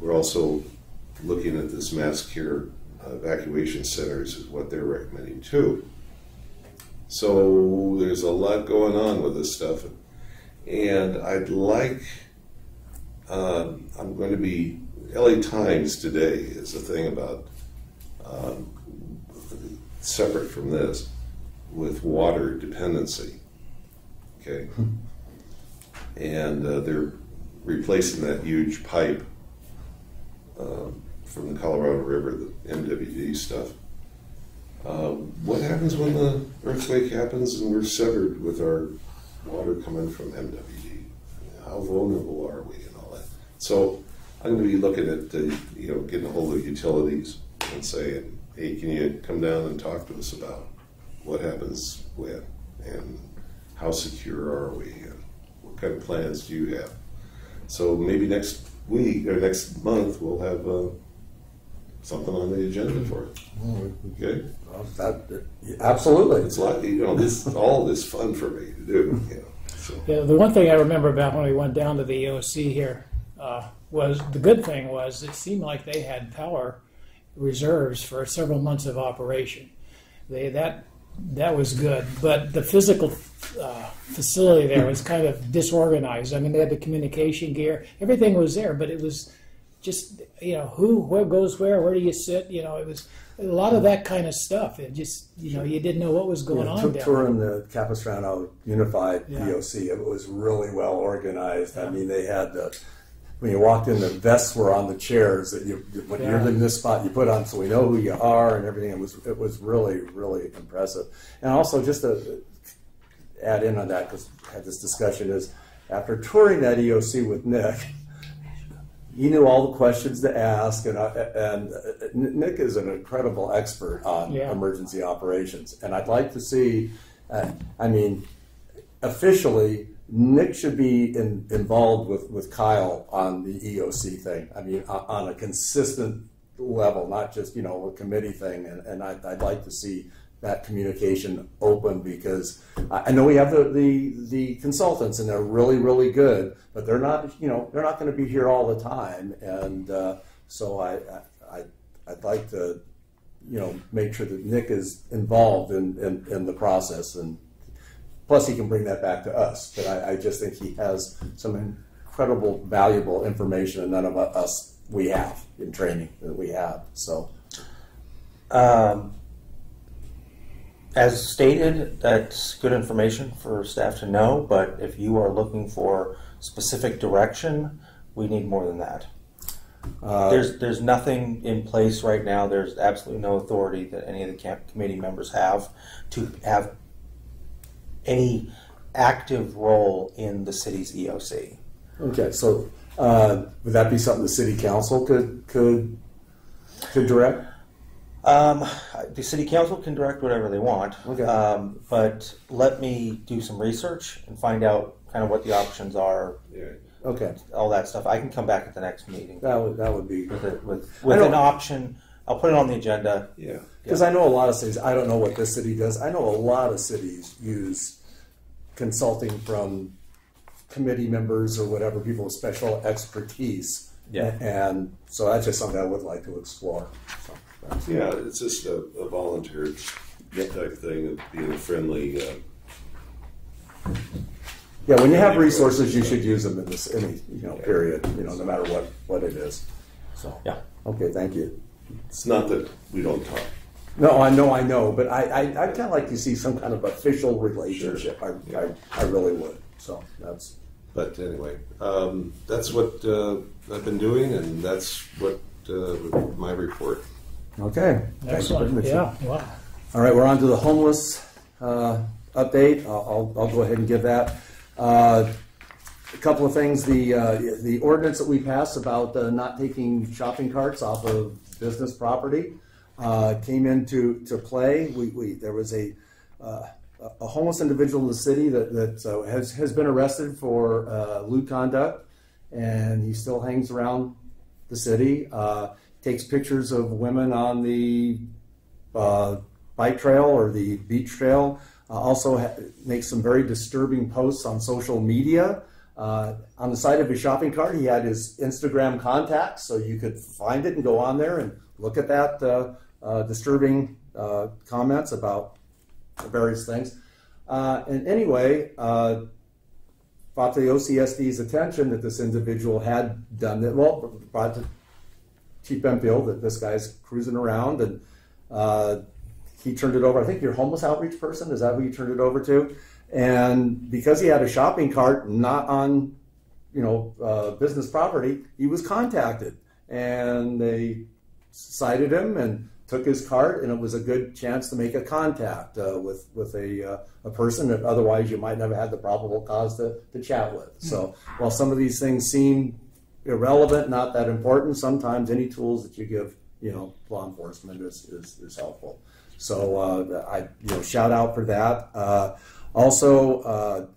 we're also looking at this mass care evacuation centers is what they're recommending too. So there's a lot going on with this stuff, and I'd like, I'm going to be, LA Times today is a thing about, separate from this, with water dependency, okay? And they're replacing that huge pipe from the Colorado River, the MWD stuff. What happens when the earthquake happens and we're severed with our water coming from MWD? How vulnerable are we and all that? So I'm going to be looking at, getting a hold of utilities and saying, hey, can you come down and talk to us about what happens when, and how secure are we, and what kind of plans do you have? So maybe next week or next month we'll have something on the agenda for it. Okay? Absolutely. It's like, all this fun for me to do. So. Yeah, the one thing I remember about when we went down to the EOC here was the good thing was it seemed like they had power reserves for several months of operation. That was good, but the physical facility there was kind of disorganized. I mean, they had the communication gear, everything was there, but it was just where goes where do you sit? It was a lot of that kind of stuff. It just you didn't know what was going on. Touring the Capistrano Unified EOC, it was really well organized. Yeah. I mean, they had when you walked in, the vests were on the chairs that when you're in this spot, you put on so we know who you are and everything. It was really, really impressive. And also, just to add in on that, because I had this discussion, is after touring that EOC with Nick, he knew all the questions to ask, and Nick is an incredible expert on emergency operations. And I'd like to see, officially, Nick should be involved with Kyle on the EOC thing. I mean, on a consistent level, not just a committee thing. And I'd like to see that communication open, because I know we have the consultants and they're really, really good, but they're not they're not going to be here all the time. And so I'd like to make sure that Nick is involved in the process, and plus he can bring that back to us. But I just think he has some incredible, valuable information, and none of us we have in training that we have. So. As stated, that's good information for staff to know, but if you are looking for specific direction, we need more than that. There's nothing in place right now. There's absolutely no authority that any of the committee members have to have any active role in the city's EOC. Okay, so would that be something the city council could direct? The city council can direct whatever they want, but let me do some research and find out kind of what the options are. Yeah. Okay. All that stuff. I can come back at the next meeting. That would be with an option. I'll put it on the agenda. Yeah. Because I know a lot of cities. I don't know what this city does. I know a lot of cities use consulting from committee members or whatever, people with special expertise. Yeah. And so that's just something I would like to explore. So. Yeah, it's just a volunteer type thing of being friendly. Yeah, when you have resources, you should use them in this period. No matter what it is. So yeah. Okay, thank you. It's not that we don't talk. No, I know, but I'd kind of like to see some kind of official relationship. Sure. I really would. So that's. But anyway, that's what I've been doing, and that's what my report. Okay. Excellent. Yeah. Wow. All right, we're on to the homeless update. I'll go ahead and give that. A couple of things. The ordinance that we passed about not taking shopping carts off of business property came into play. There was a homeless individual in the city that has been arrested for lewd conduct, and he still hangs around the city. takes pictures of women on the bike trail or the beach trail. Also makes some very disturbing posts on social media. On the side of his shopping cart, he had his Instagram contacts, so you could find it and go on there and look at that disturbing comments about various things. And anyway, brought to the OCSD's attention that this individual had done that. Well, brought to Chief Benfield that this guy's cruising around, and he turned it over. I think your homeless outreach person, is that who you turned it over to? And because he had a shopping cart not on, business property, he was contacted, and they cited him and took his cart, and it was a good chance to make a contact with a person that otherwise you might never had the probable cause to chat with. So while some of these things seem irrelevant, not that important, sometimes any tools that you give law enforcement is helpful. So I shout out for that. Also,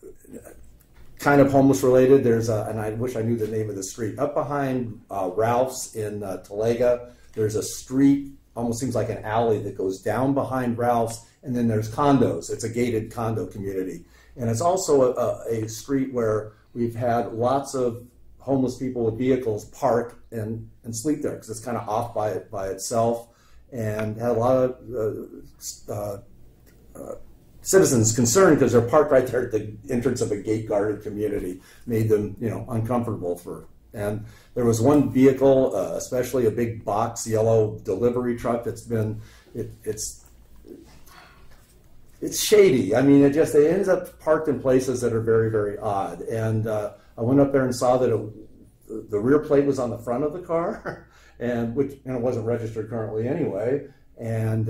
kind of homeless related, there's and I wish I knew the name of the street, up behind Ralph's in Talega. There's a street, almost seems like an alley, that goes down behind Ralph's, and then there's condos. It's a gated condo community, and it's also a street where we've had lots of homeless people with vehicles park and sleep there because it's kind of off by itself, and had a lot of citizens concerned because they're parked right there at the entrance of a gate-guarded community, made them uncomfortable for. And there was one vehicle, especially a big box yellow delivery truck that's been it's shady. I mean, it ends up parked in places that are very, very odd. And I went up there and saw that the rear plate was on the front of the car, and it wasn't registered currently anyway. And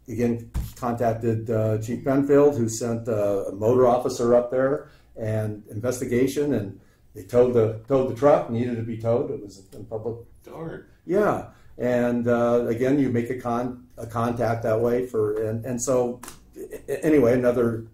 again, contacted Chief Penfield, who sent a motor officer up there and investigation, and they towed the truck. Needed to be towed. It was in public. Darn. Yeah, and again, you make a contact that way and so anyway, another.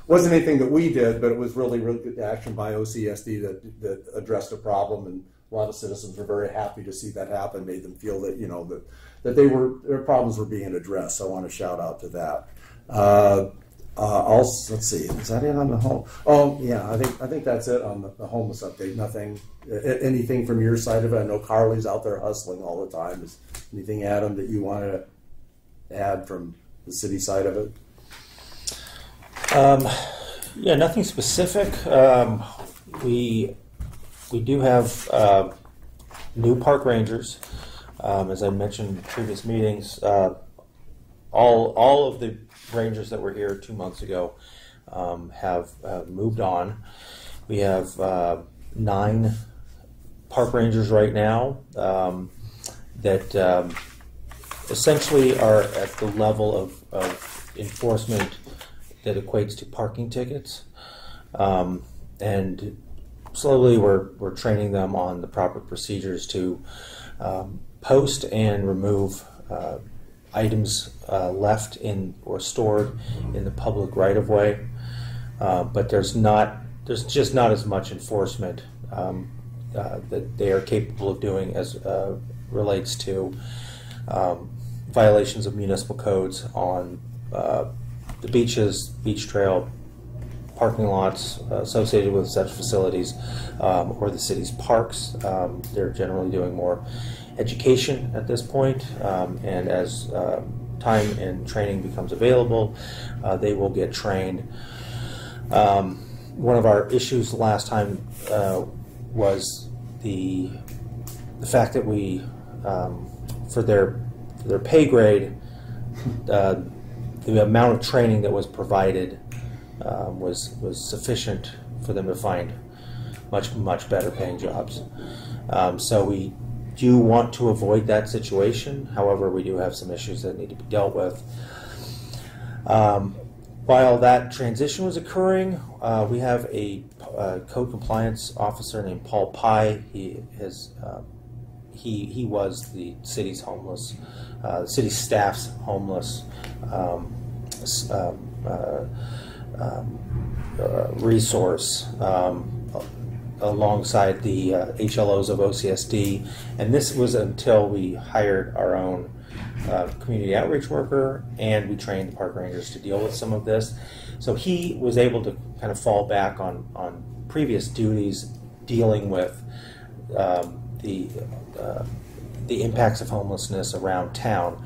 Wasn't anything that we did, but it was really, really good action by OCSD that addressed a problem, and a lot of citizens were very happy to see that happen. Made them feel that that their problems were being addressed. So I want to shout out to that. Also, let's see, is that it on the home? Oh yeah, I think that's it on the homeless update. Nothing, anything from your side of it. I know Carly's out there hustling all the time. Is anything, Adam, that you want to add from the city side of it? Yeah, nothing specific. We do have new park rangers. As I mentioned in previous meetings, all of the rangers that were here 2 months ago have moved on. We have 9 park rangers right now that essentially are at the level of enforcement that equates to parking tickets, and slowly we're training them on the proper procedures to post and remove items left in or stored in the public right of way. But there's just not as much enforcement that they are capable of doing as relates to violations of municipal codes on the beaches, beach trail, parking lots associated with such facilities, or the city's parks. They're generally doing more education at this point, and as time and training becomes available, they will get trained. One of our issues last time was the fact that we, for their pay grade, the amount of training that was provided was sufficient for them to find much better paying jobs. So we do want to avoid that situation. However, we do have some issues that need to be dealt with. While that transition was occurring, we have a code compliance officer named Paul Pye. He was the city's homeless, the city staff's homeless resource alongside the HLOs of OCSD, and this was until we hired our own community outreach worker, and we trained the park rangers to deal with some of this. So he was able to kind of fall back on previous duties dealing with the impacts of homelessness around town.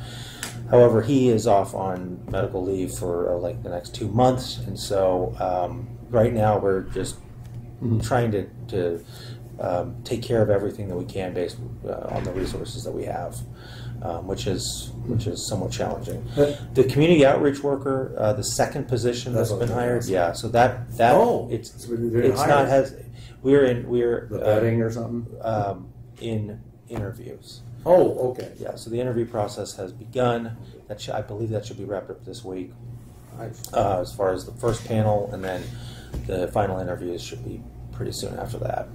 However, he is off on medical leave for like the next 2 months, and so right now we're just trying to take care of everything that we can based on the resources that we have, which is somewhat challenging. The community outreach worker, the second position that's been hired, yeah. So that it's not has we're the vetting or something in interviews. Oh, okay. Yeah, so the interview process has begun. I believe that should be wrapped up this week. Nice. As far as the first panel, and then the final interviews should be pretty soon after that.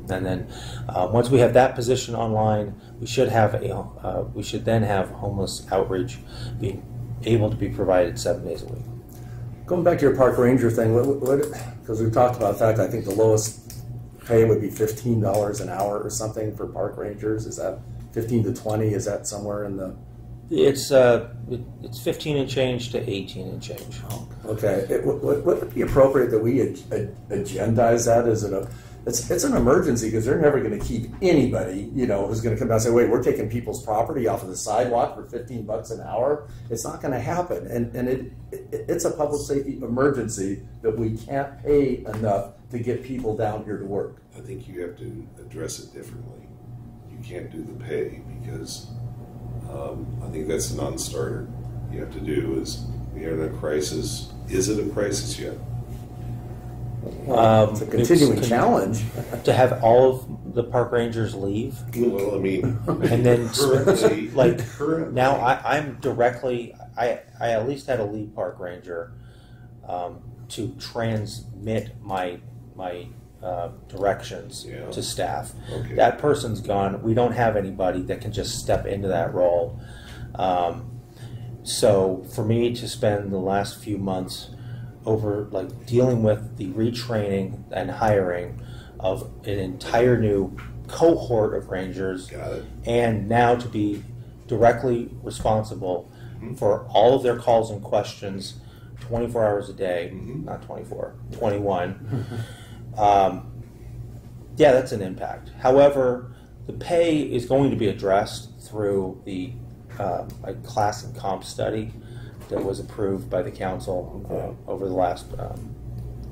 And then once we have that position online, we should then have homeless outreach being able to be provided 7 days a week. Going back to your park ranger thing, because we've talked about the fact I think the lowest pay would be $15 an hour or something for park rangers. Is that 15 to 20? Is that somewhere in the? It's 15 and change to 18 and change. Oh, okay. Would it be appropriate that we agendize that? It's an emergency because they're never going to keep anybody, who's going to come down and say, wait, we're taking people's property off of the sidewalk for $15 an hour. It's not going to happen. And it's a public safety emergency that we can't pay enough to get people down here to work. I think you have to address it differently. You can't do the pay because I think that's a non-starter. You have to do is, we are in a crisis. Is it a crisis yet? It's a continuing challenge to have all of the park rangers leave. Well, I mean, and then currently, now I'm directly. I at least had a lead park ranger to transmit my directions to staff. Okay. That person's gone. We don't have anybody that can just step into that role. So for me to spend the last few months over dealing with the retraining and hiring of an entire new cohort of rangers, and now to be directly responsible for all of their calls and questions 24 hours a day, not 24, 21. Yeah, that's an impact. However, the pay is going to be addressed through the class and comp study that was approved by the council over the last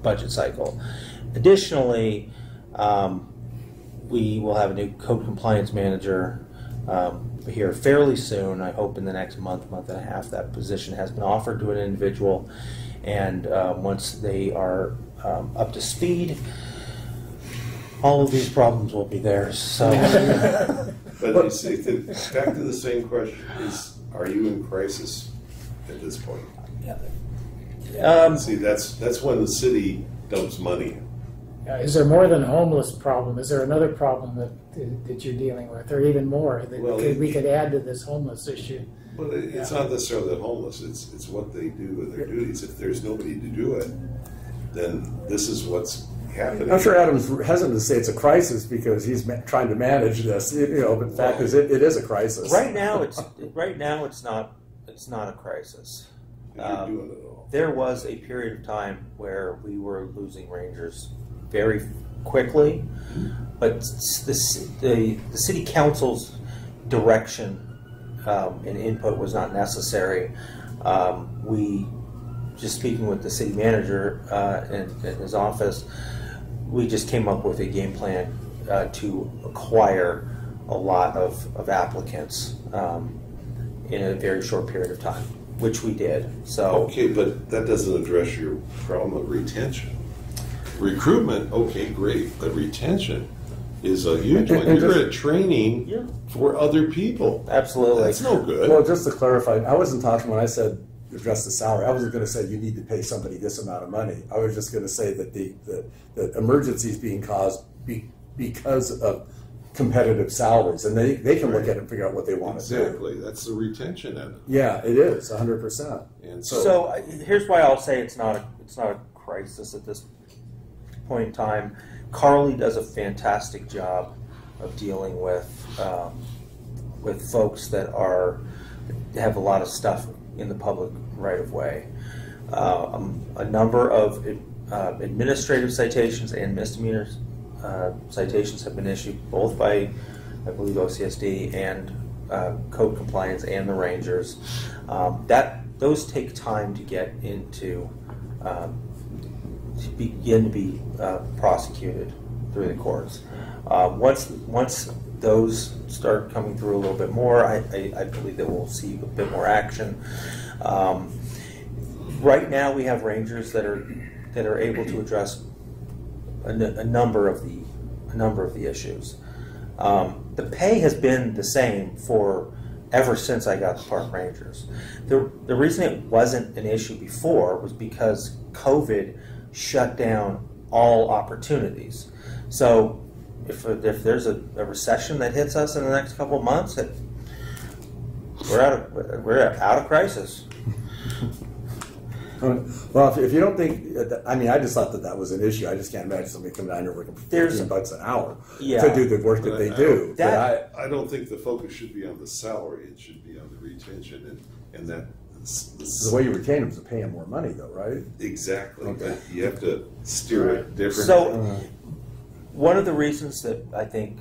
budget cycle. Additionally, we will have a new code compliance manager here fairly soon. I hope in the next month and a half. That position has been offered to an individual, and once they are up to speed, all of these problems will be theirs. So, but you see, back to the same question: are you in crisis at this point? See, that's when the city dumps money. Is there more than a homeless problem? Is there another problem that you're dealing with, or even more that we could add to this homeless issue? But it's not necessarily the homeless. It's what they do with their duties. If there's nobody to do it, then this is what's happening. I'm sure Adam's hesitant to say it's a crisis because he's trying to manage this. But the fact is, it is a crisis. Right now, it's not a crisis. You're doing it all. There was a period of time where we were losing rangers very quickly, but the city council's direction and input was not necessary. We, just speaking with the city manager in his office, we just came up with a game plan to acquire a lot of applicants in a very short period of time, which we did. So okay, but that doesn't address your problem of retention. Recruitment, okay, great, but retention is a huge one. You're at training for other people. Absolutely. That's no good. Well, just to clarify, I wasn't talking when I said address the salary. I wasn't going to say you need to pay somebody this amount of money. I was just going to say that the emergency is being caused because of competitive salaries, and they can look at it and figure out what they want to do. Exactly. That's the retention end. Yeah, it is 100%. And so here's why I'll say it's not a crisis at this point in time, Carly does a fantastic job of dealing with folks that have a lot of stuff in the public right of way. A number of administrative citations and misdemeanor citations have been issued both by, I believe, OCSD and code compliance and the rangers. Those take time to get into, to begin to be prosecuted through the courts. Once those start coming through a little bit more, I believe that we'll see a bit more action. Right now, we have rangers that are able to address a number of the issues. The pay has been the same ever since I got the park rangers. The reason it wasn't an issue before was because COVID shut down all opportunities. So if there's a recession that hits us in the next couple of months, we're out of crisis. Well, if you don't think, I just thought that was an issue. I just can't imagine somebody coming down here working for $15 an hour to do the work that they do. I don't think the focus should be on the salary. It should be on the retention, and that. The way you retain them is to pay them more money, though, right? Exactly. Okay. But you have to steer it differently. So, one of the reasons that I think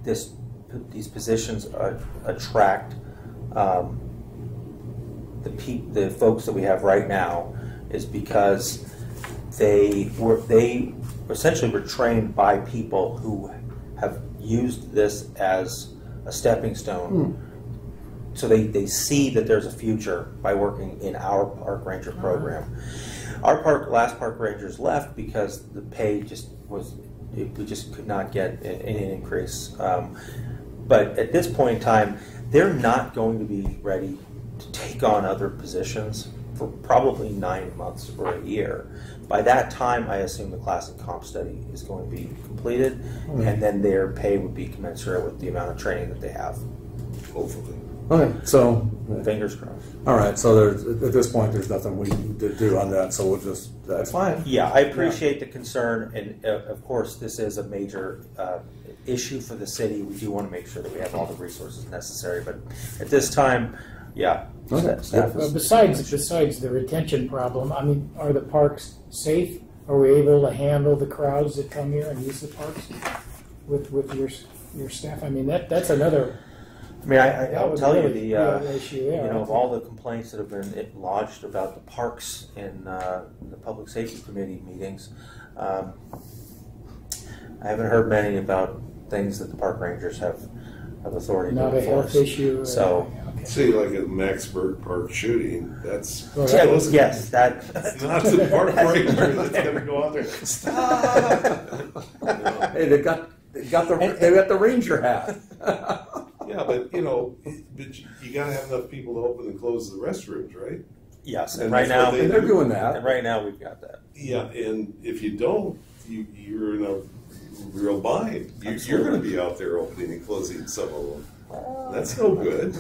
these positions attract the folks that we have right now is because they essentially were trained by people who have used this as a stepping stone. So they see that there's a future by working in our park ranger program. Our last park rangers left because the pay we just could not get any increase. But at this point in time, they're not going to be ready to take on other positions for probably 9 months or a year. By that time, I assume the classic comp study is going to be completed, and then their pay would be commensurate with the amount of training that they have. Hopefully. Okay, so fingers crossed. All right, so at this point, there's nothing we need to do on that, so that's fine. Yeah, I appreciate the concern, and of course, this is a major issue for the city. We do want to make sure that we have all the resources necessary, but at this time, yeah. Staff besides the retention problem, are the parks safe? Are we able to handle the crowds that come here and use the parks with your staff? That's another. I'll tell you the issue there. Of all the complaints that have been lodged about the parks in the public safety committee meetings, I haven't heard many about things that the park rangers have authority to enforce. Not a health issue. So, see, like a Maxburg Park shooting, that's that's not the park ranger that's going to go out there. Stop! Hey, they got the ranger hat. Yeah, but you got to have enough people to open and close the restrooms, right? Yes, and right now they're doing that. And right now we've got that. Yeah, and if you don't, you're in a real bind. You're going to be out there opening and closing some of them. That's no good.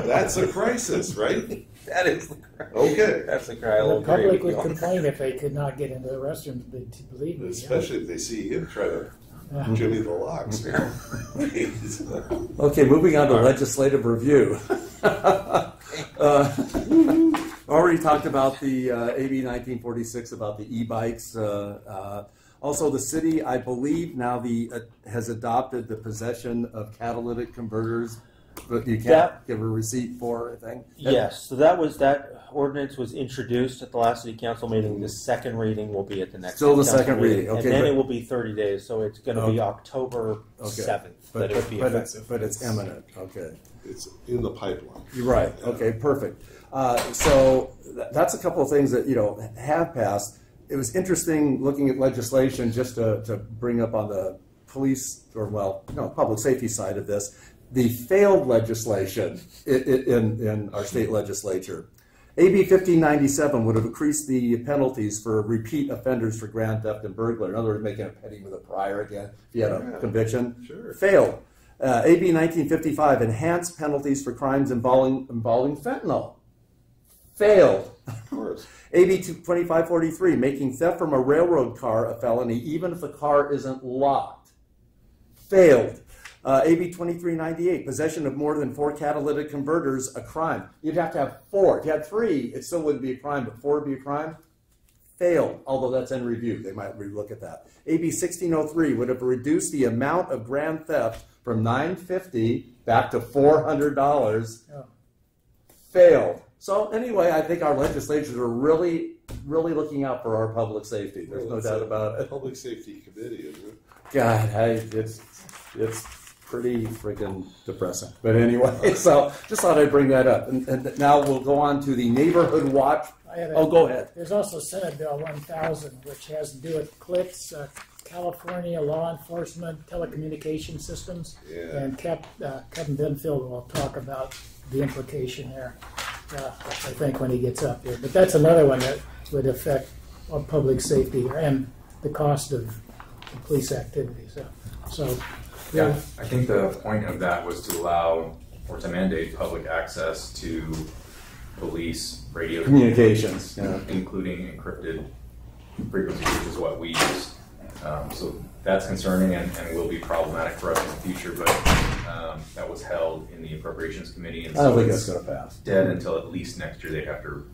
That's a crisis, right? That is the crisis. Okay. That's the cry. The public would complain if they could not get into the restrooms, but believe me. Especially if they see him try to jimmy the locks. Okay, moving on to legislative review. Already talked about the AB 1946 about the e-bikes. Also, the city, I believe, now has adopted the possession of catalytic converters, but you can't give a receipt for, I think. Yes, so that ordinance was introduced at the last city council meeting. The second reading will be at the next. Still the second reading, okay. And then it will be 30 days, so it's going to be October 7th. But it's imminent, okay. It's in the pipeline. You're right, okay, perfect. So that's a couple of things that, have passed. It was interesting looking at legislation just to bring up on the police public safety side of this, the failed legislation in our state legislature. AB 1597 would have increased the penalties for repeat offenders for grand theft and burglary. In other words, making a penny with a prior again if you had a conviction. Sure. Failed. AB 1955 enhanced penalties for crimes involving fentanyl. Failed. Of course. AB 2543, making theft from a railroad car a felony, even if the car isn't locked. Failed. AB 2398, possession of more than 4 catalytic converters, a crime. You'd have to have 4. If you had 3, it still wouldn't be a crime, but 4 would be a crime. Failed, although that's in review. They might relook at that. AB 1603 would have reduced the amount of grand theft from $950 back to $400. Oh. Failed. So anyway, I think our legislatures are really looking out for our public safety. There's no doubt about it. Public Safety Committee, isn't it? God, it's pretty freaking depressing. But anyway, so just thought I'd bring that up. And now we'll go on to the Neighborhood Watch. Go ahead. There's also Senate Bill 1000, which has to do with CLICS, California Law Enforcement Telecommunication Systems. Yeah. And Kevin Benfield will talk about the implication there, I think, when he gets up here. But that's another one that would affect our public safety and the cost of the police activity. So yeah, I think the point of that was to allow or to mandate public access to police radio communications, including encrypted frequencies, which is what we use. So that's concerning and will be problematic for us in the future, but that was held in the Appropriations Committee, and I don't so think it's that's going to pass. Dead until at least next year. They have to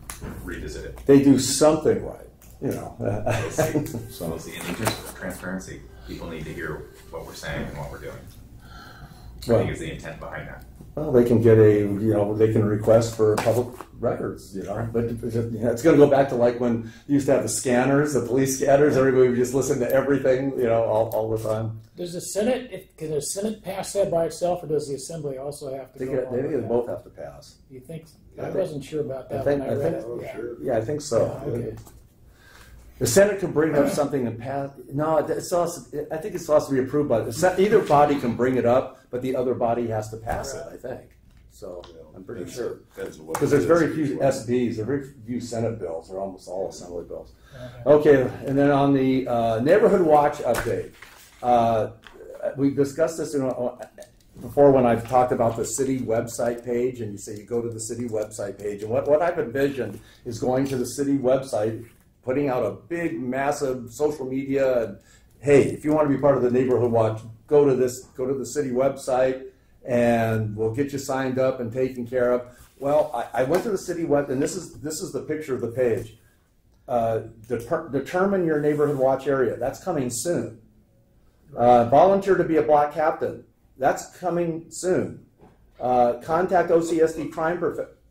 revisit it. They do something right, you know. We'll see. In the interest of transparency, people need to hear what we're saying and what we're doing. I think is the intent behind that. Well, they can get they can request for public records, but it's going to go back to like when you used to have the scanners, the police scanners, everybody would just listen to everything, all the time. Does the Senate, can the Senate pass that by itself, or does the Assembly also have to They both have to pass. You think? I wasn't sure about that I when I read it. Yeah, I think so. Yeah, okay. The Senate can bring up something and pass. No, I think it still has to be approved by either body can bring it up, but the other body has to pass it. I think so. I'm pretty sure because there's very few SBs, there are very few Senate bills. They're almost all Assembly bills. Okay, and then on the Neighborhood Watch update, we discussed this before when I've talked about the city website page, and you say you go to the city website page, and what I've envisioned is going to the city website, putting out a big, massive social media, and hey, if you want to be part of the Neighborhood Watch, go to the city website, and we'll get you signed up and taken care of. Well, I went to the city web, and this is the picture of the page. Determine your Neighborhood Watch area. That's coming soon. Volunteer to be a block captain. That's coming soon. Contact OCSD crime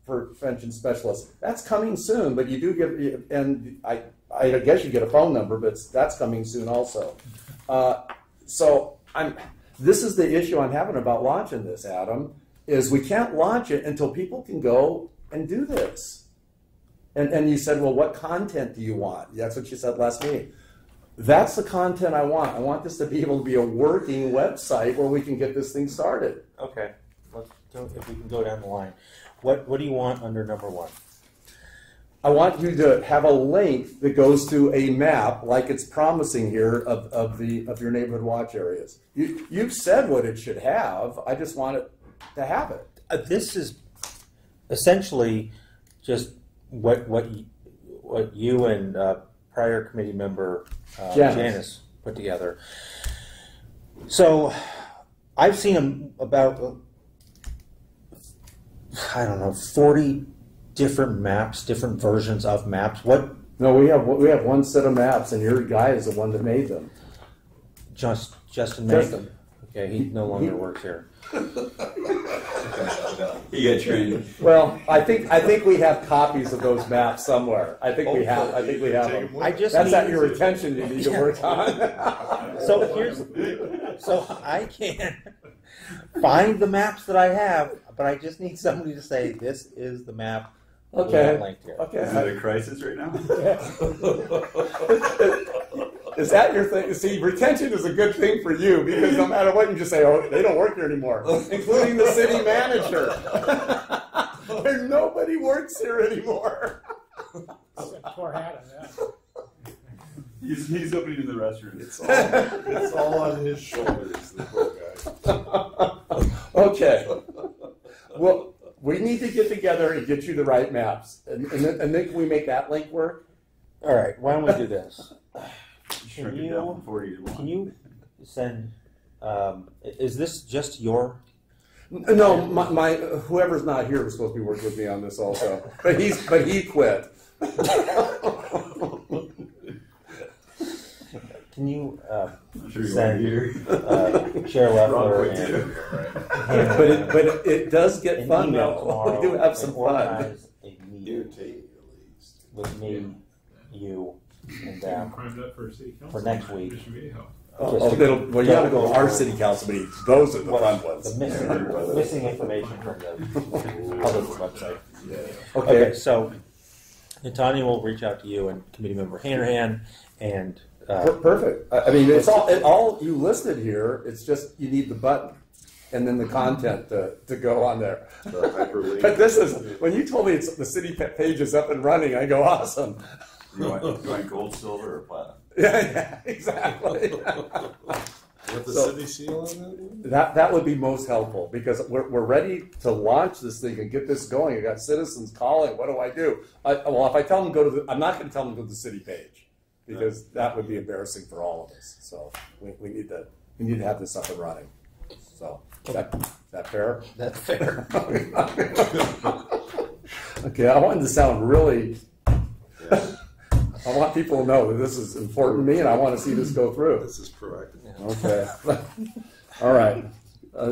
prevention specialist. That's coming soon, but you do get, and I guess you get a phone number, but that's coming soon also. So this is the issue I'm having about launching this, Adam, is we can't launch it until people can go and do this. And you said, well, what content do you want? That's what you said last meeting. That's the content I want. I want this to be able to be a working website where we can get this thing started. Okay, let's go, if we can go down the line. What do you want under number 1? I want you to have a link that goes to a map, like it's promising here, of your Neighborhood Watch areas. You've said what it should have. I just want it to have it. This is essentially just what you and prior committee member Janice put together. So I've seen about 40 different maps, different versions of maps. No, we have one set of maps, and your guy is the one that made them. Justin made them. Okay, he no longer works here. You get trained. Well, I think we have copies of those maps somewhere. I think we have them. That's at your retention you need to work on. So I can find the maps that I have, but I just need somebody to say this is the map. Okay. Linked here. Okay. Is it a crisis right now? Is that your thing? See, retention is a good thing for you because no matter what, you just say, oh, they don't work here anymore, including the city manager. Nobody works here anymore. Poor Adam, yeah. He's opening the restroom. It's all on his shoulders, the poor guy. Okay. Well, we need to get together and get you the right maps. And then can we make that link work? All right, why don't we do this? Shrink it down from 40 to 1. Can you send, is this just your? No, my whoever's not here was supposed to be working with me on this also, but he quit. Can you sure send Chair Leffler but it does get an fun email though. tomorrow We do have some and fun. organize a meeting with me, you, and Primed up for city council. for next week. Well, you got to go to our city council meetings. Those are the fun ones. The missing information from the public website. Okay, so Tanya will reach out to you and committee member Hanahan, and perfect. I mean, it's all you listed here. It's just you need the button and then the content to go on there. But this is when you told me the city page is up and running. I go, awesome. You want gold, silver, or platinum? Yeah, exactly. With the city seal on That would be most helpful because we're ready to launch this thing and get this going. I got citizens calling. What do I do? Well, if I tell them I'm not going to tell them to go to the city page because that would be embarrassing for all of us. So we need to have this up and running. So is that fair? that's fair. Okay, I wanted to sound really. I want people to know that this is important to me, and I want to see this go through. This is proactive. Okay. All right.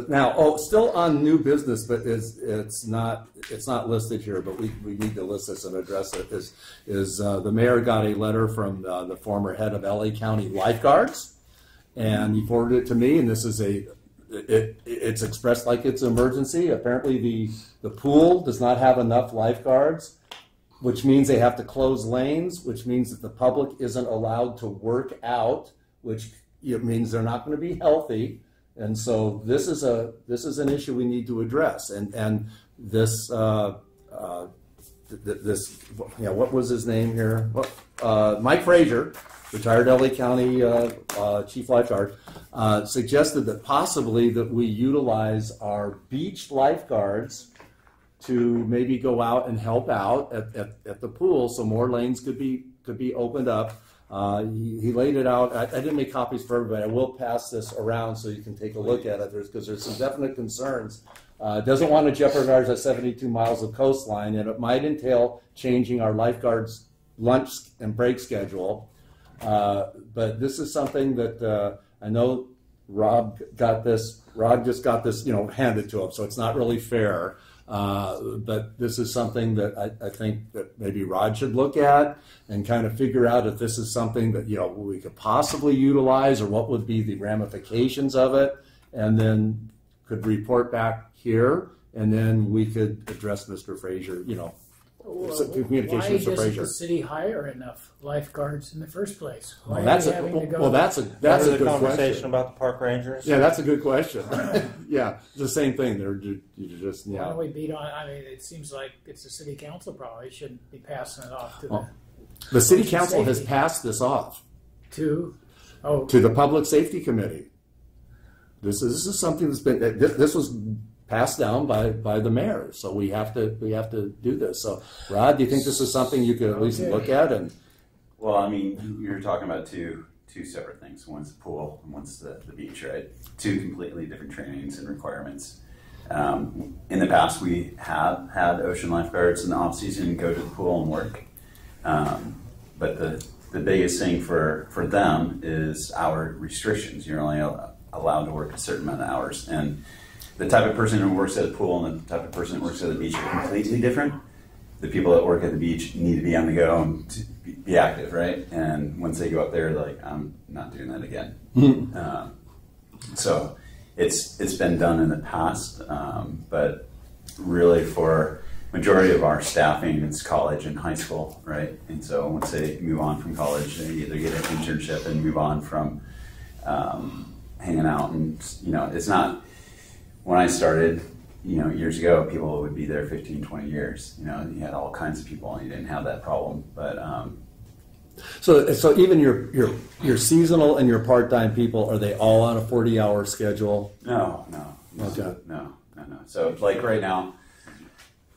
Now, still on new business, but it's not listed here, but we need to list this and address it. Is the mayor got a letter from the former head of LA County Lifeguards, and he forwarded it to me, and this is it's expressed like it's an emergency. Apparently, the pool does not have enough lifeguards, which means they have to close lanes, which means that the public isn't allowed to work out, which means they're not going to be healthy. And so this is an issue we need to address. And this what was his name here? Mike Frazier, retired LA County chief lifeguard, suggested that possibly that we utilize our beach lifeguards to maybe go out and help out at the pool, so more lanes could be opened up. He laid it out. I didn't make copies for everybody. I will pass this around so you can take a look at it. Because there's some definite concerns. Doesn't want to jeopardize our 72 miles of coastline, and it might entail changing our lifeguards' lunch and break schedule. But this is something that I know Rob just got this, handed to him, so it's not really fair. But this is something that I think that maybe Rod should look at and kind of figure out if this is something that we could possibly utilize or what would be the ramifications of it, and then could report back here, and then we could address Mr. Frazier. Communication why with Mr. doesn't Frazier. the city hire enough lifeguards in the first place? Why That's are a we having to go? well. That's a the good conversation question. about the park rangers. Yeah, that's a good question. Yeah, it's the same thing. They're just Why don't we beat on? I mean, it seems like it's a city council problem. They shouldn't be passing it off to the city council has passed this off to the public safety committee. This is something that's been this was passed down by the mayor, so we have to do this. So, Rod, do you think this is something you could at least look at? And well, I mean, you're talking about two separate things. One's the pool and one's the beach, right? Two completely different trainings and requirements. In the past, we have had ocean lifeguards in the off season go to the pool and work, but the biggest thing for them is hour restrictions. You're only allowed to work a certain amount of hours, and the type of person who works at a pool and the type of person that works at the beach are completely different. The people that work at the beach need to be on the go and to be active, right? And once they go up there, they're like, I'm not doing that again. So it's been done in the past, but really for majority of our staffing, it's college and high school, right? And so once they move on from college, they either get an internship and move on from hanging out. And, it's not... When I started, years ago, people would be there 15, 20 years. You had all kinds of people, and you didn't have that problem. But so even your seasonal and your part-time people, are they all on a 40-hour schedule? No. Okay. No. So like right now,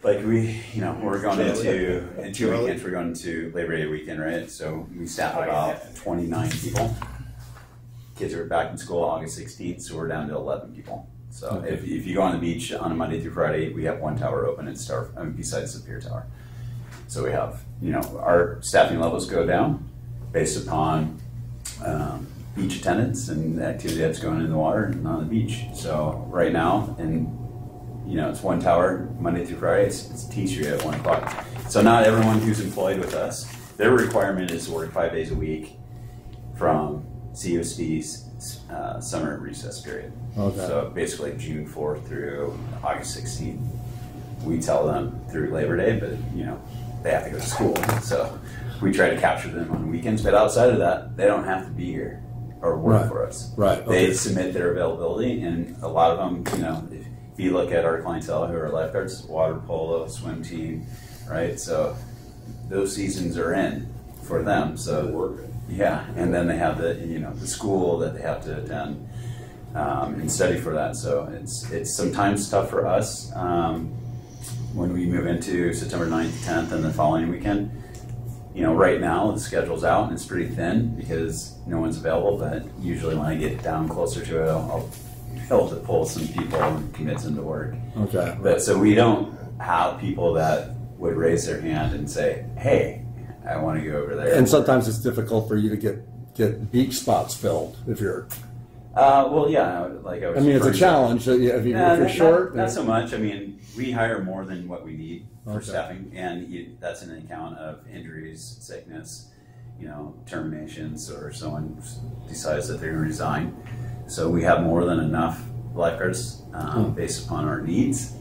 like we're going in 2 weekends. We're going to Labor Day weekend, right? So we staff about 29 people. Kids are back in school August 16th, so we're down to 11 people. So if you go on the beach on a Monday through Friday, we have one tower open at besides the pier tower. So we have, our staffing levels go down based upon beach attendance and the activity that's going in the water and on the beach. So right now, it's one tower Monday through Friday. It's T Street at 1 o'clock. So not everyone who's employed with us, their requirement is to work 5 days a week from COSD's summer recess period. Okay. So basically June 4th through August 16th. We tell them through Labor Day, but they have to go to school. So we try to capture them on weekends. But outside of that, they don't have to be here or work for us. Right. Okay. They submit their availability, and a lot of them, if you look at our clientele who are lifeguards, water polo, swim team, right? So those seasons are in for them. So yeah, and then they have the school that they have to attend and study for that. So it's sometimes tough for us when we move into September 9th, 10th, and the following weekend. Right now the schedule's out and it's pretty thin because no one's available. But usually when I get down closer to it, I'll help to pull some people and commit them to work. Okay. But so we don't have people that would raise their hand and say, "Hey, I want to go over there." And sometimes it's difficult for you to get beach spots filled if you're. Well, yeah, like I was. It's a challenge. If you're short, not so much. We hire more than what we need for staffing, and that's an account of injuries, sickness, terminations, or someone decides that they're going to resign. So we have more than enough lifeguards based upon our needs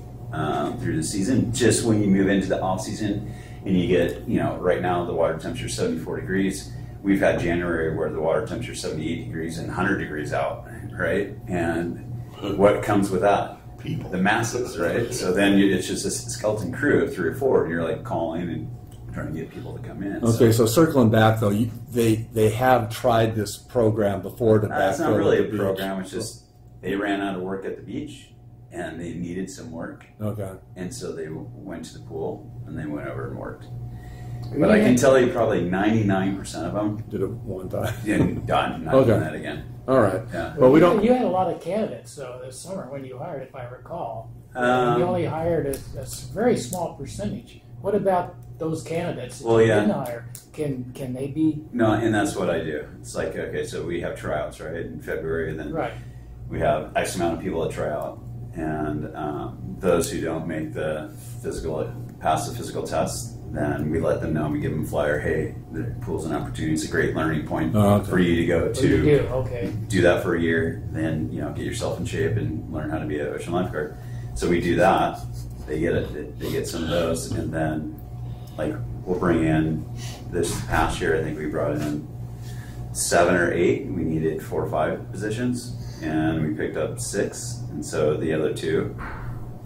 through the season. Just when you move into the off season and you get, right now the water temperature is 74 degrees. We've had January where the water temperature is 78 degrees and 100 degrees out, right? And what comes with that? People. The masses, right? So then it's just a skeleton crew of 3 or 4, and you're like calling and trying to get people to come in. Okay, so circling back though, they have tried this program before to backfill. It's not really a program. It's just they ran out of work at the beach and they needed some work. Okay. And so they went to the pool and they went over and worked. But I can tell you probably 99% of them did it one time and done. Not doing that again. All right. Yeah. Well, you had a lot of candidates this summer when you hired, if I recall. You only hired a very small percentage. What about those candidates that you didn't hire? Can they be? No, and that's what I do. It's like, okay, so we have tryouts, right, in February, and then we have X amount of people that try out, and those who don't make pass the physical test, then we let them know. We give them a flyer. Hey, the pool's an opportunity. It's a great learning point for you to go to. Do that for a year, then get yourself in shape and learn how to be an ocean lifeguard. So we do that. They get some of those, and then we'll bring in this past year. I think we brought in 7 or 8. We needed 4 or 5 positions, and we picked up 6. And so the other 2,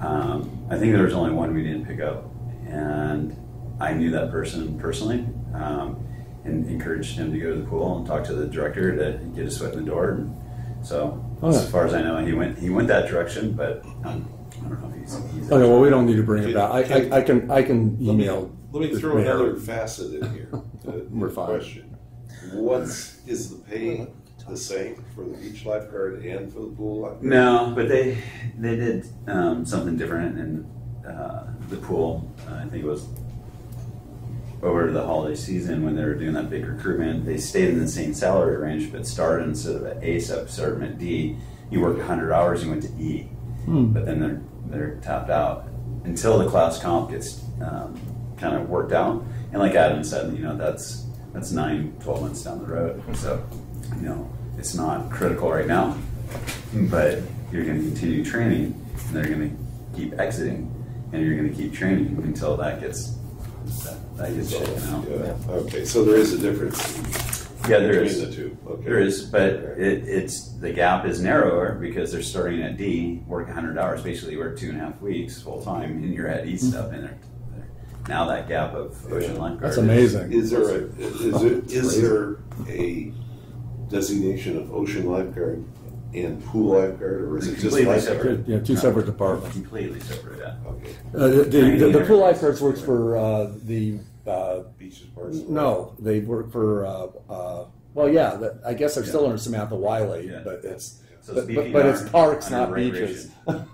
I think there was only 1 we didn't pick up, and I knew that person personally, and encouraged him to go to the pool and talk to the director to get his foot in the door. And so, as far as I know, he went that direction, but I don't know if he's okay. Well, we don't need to bring it back. I can email. Let me throw another facet in here. We're fine. Question: is the pay the same for the beach lifeguard and for the pool lifeguard? No, but they did something different in the pool. I think it was over the holiday season when they were doing that big recruitment. They stayed in the same salary range, but started instead of at A, started at D. You worked 100 hours, you went to E, but then they're tapped out until the class comp gets kind of worked out. And like Adam said, that's 9-12 months down the road. So it's not critical right now, but you're going to continue training, and they're going to keep exiting, and you're going to keep training until that gets shaken out. Yeah. Okay, so there is a difference. Yeah, there is. Between the 2. Okay. There is, but it's the gap is narrower because they're starting at D, work 100 hours. Basically, you work 2.5 weeks full time, and you're at E stuff, and now that gap of ocean lifeguard. That's amazing. Is there a designation of ocean lifeguard and pool lifeguard, or is it just Completely lifeguard? separate. Yeah, two separate departments. Completely separate, yeah. Okay. The pool lifeguards works for the. Beaches, parks. No, they work for. Well, yeah, I guess they're still under Samantha Wiley, Yeah. but it's. So it's But it's parks, under not recreation. beaches.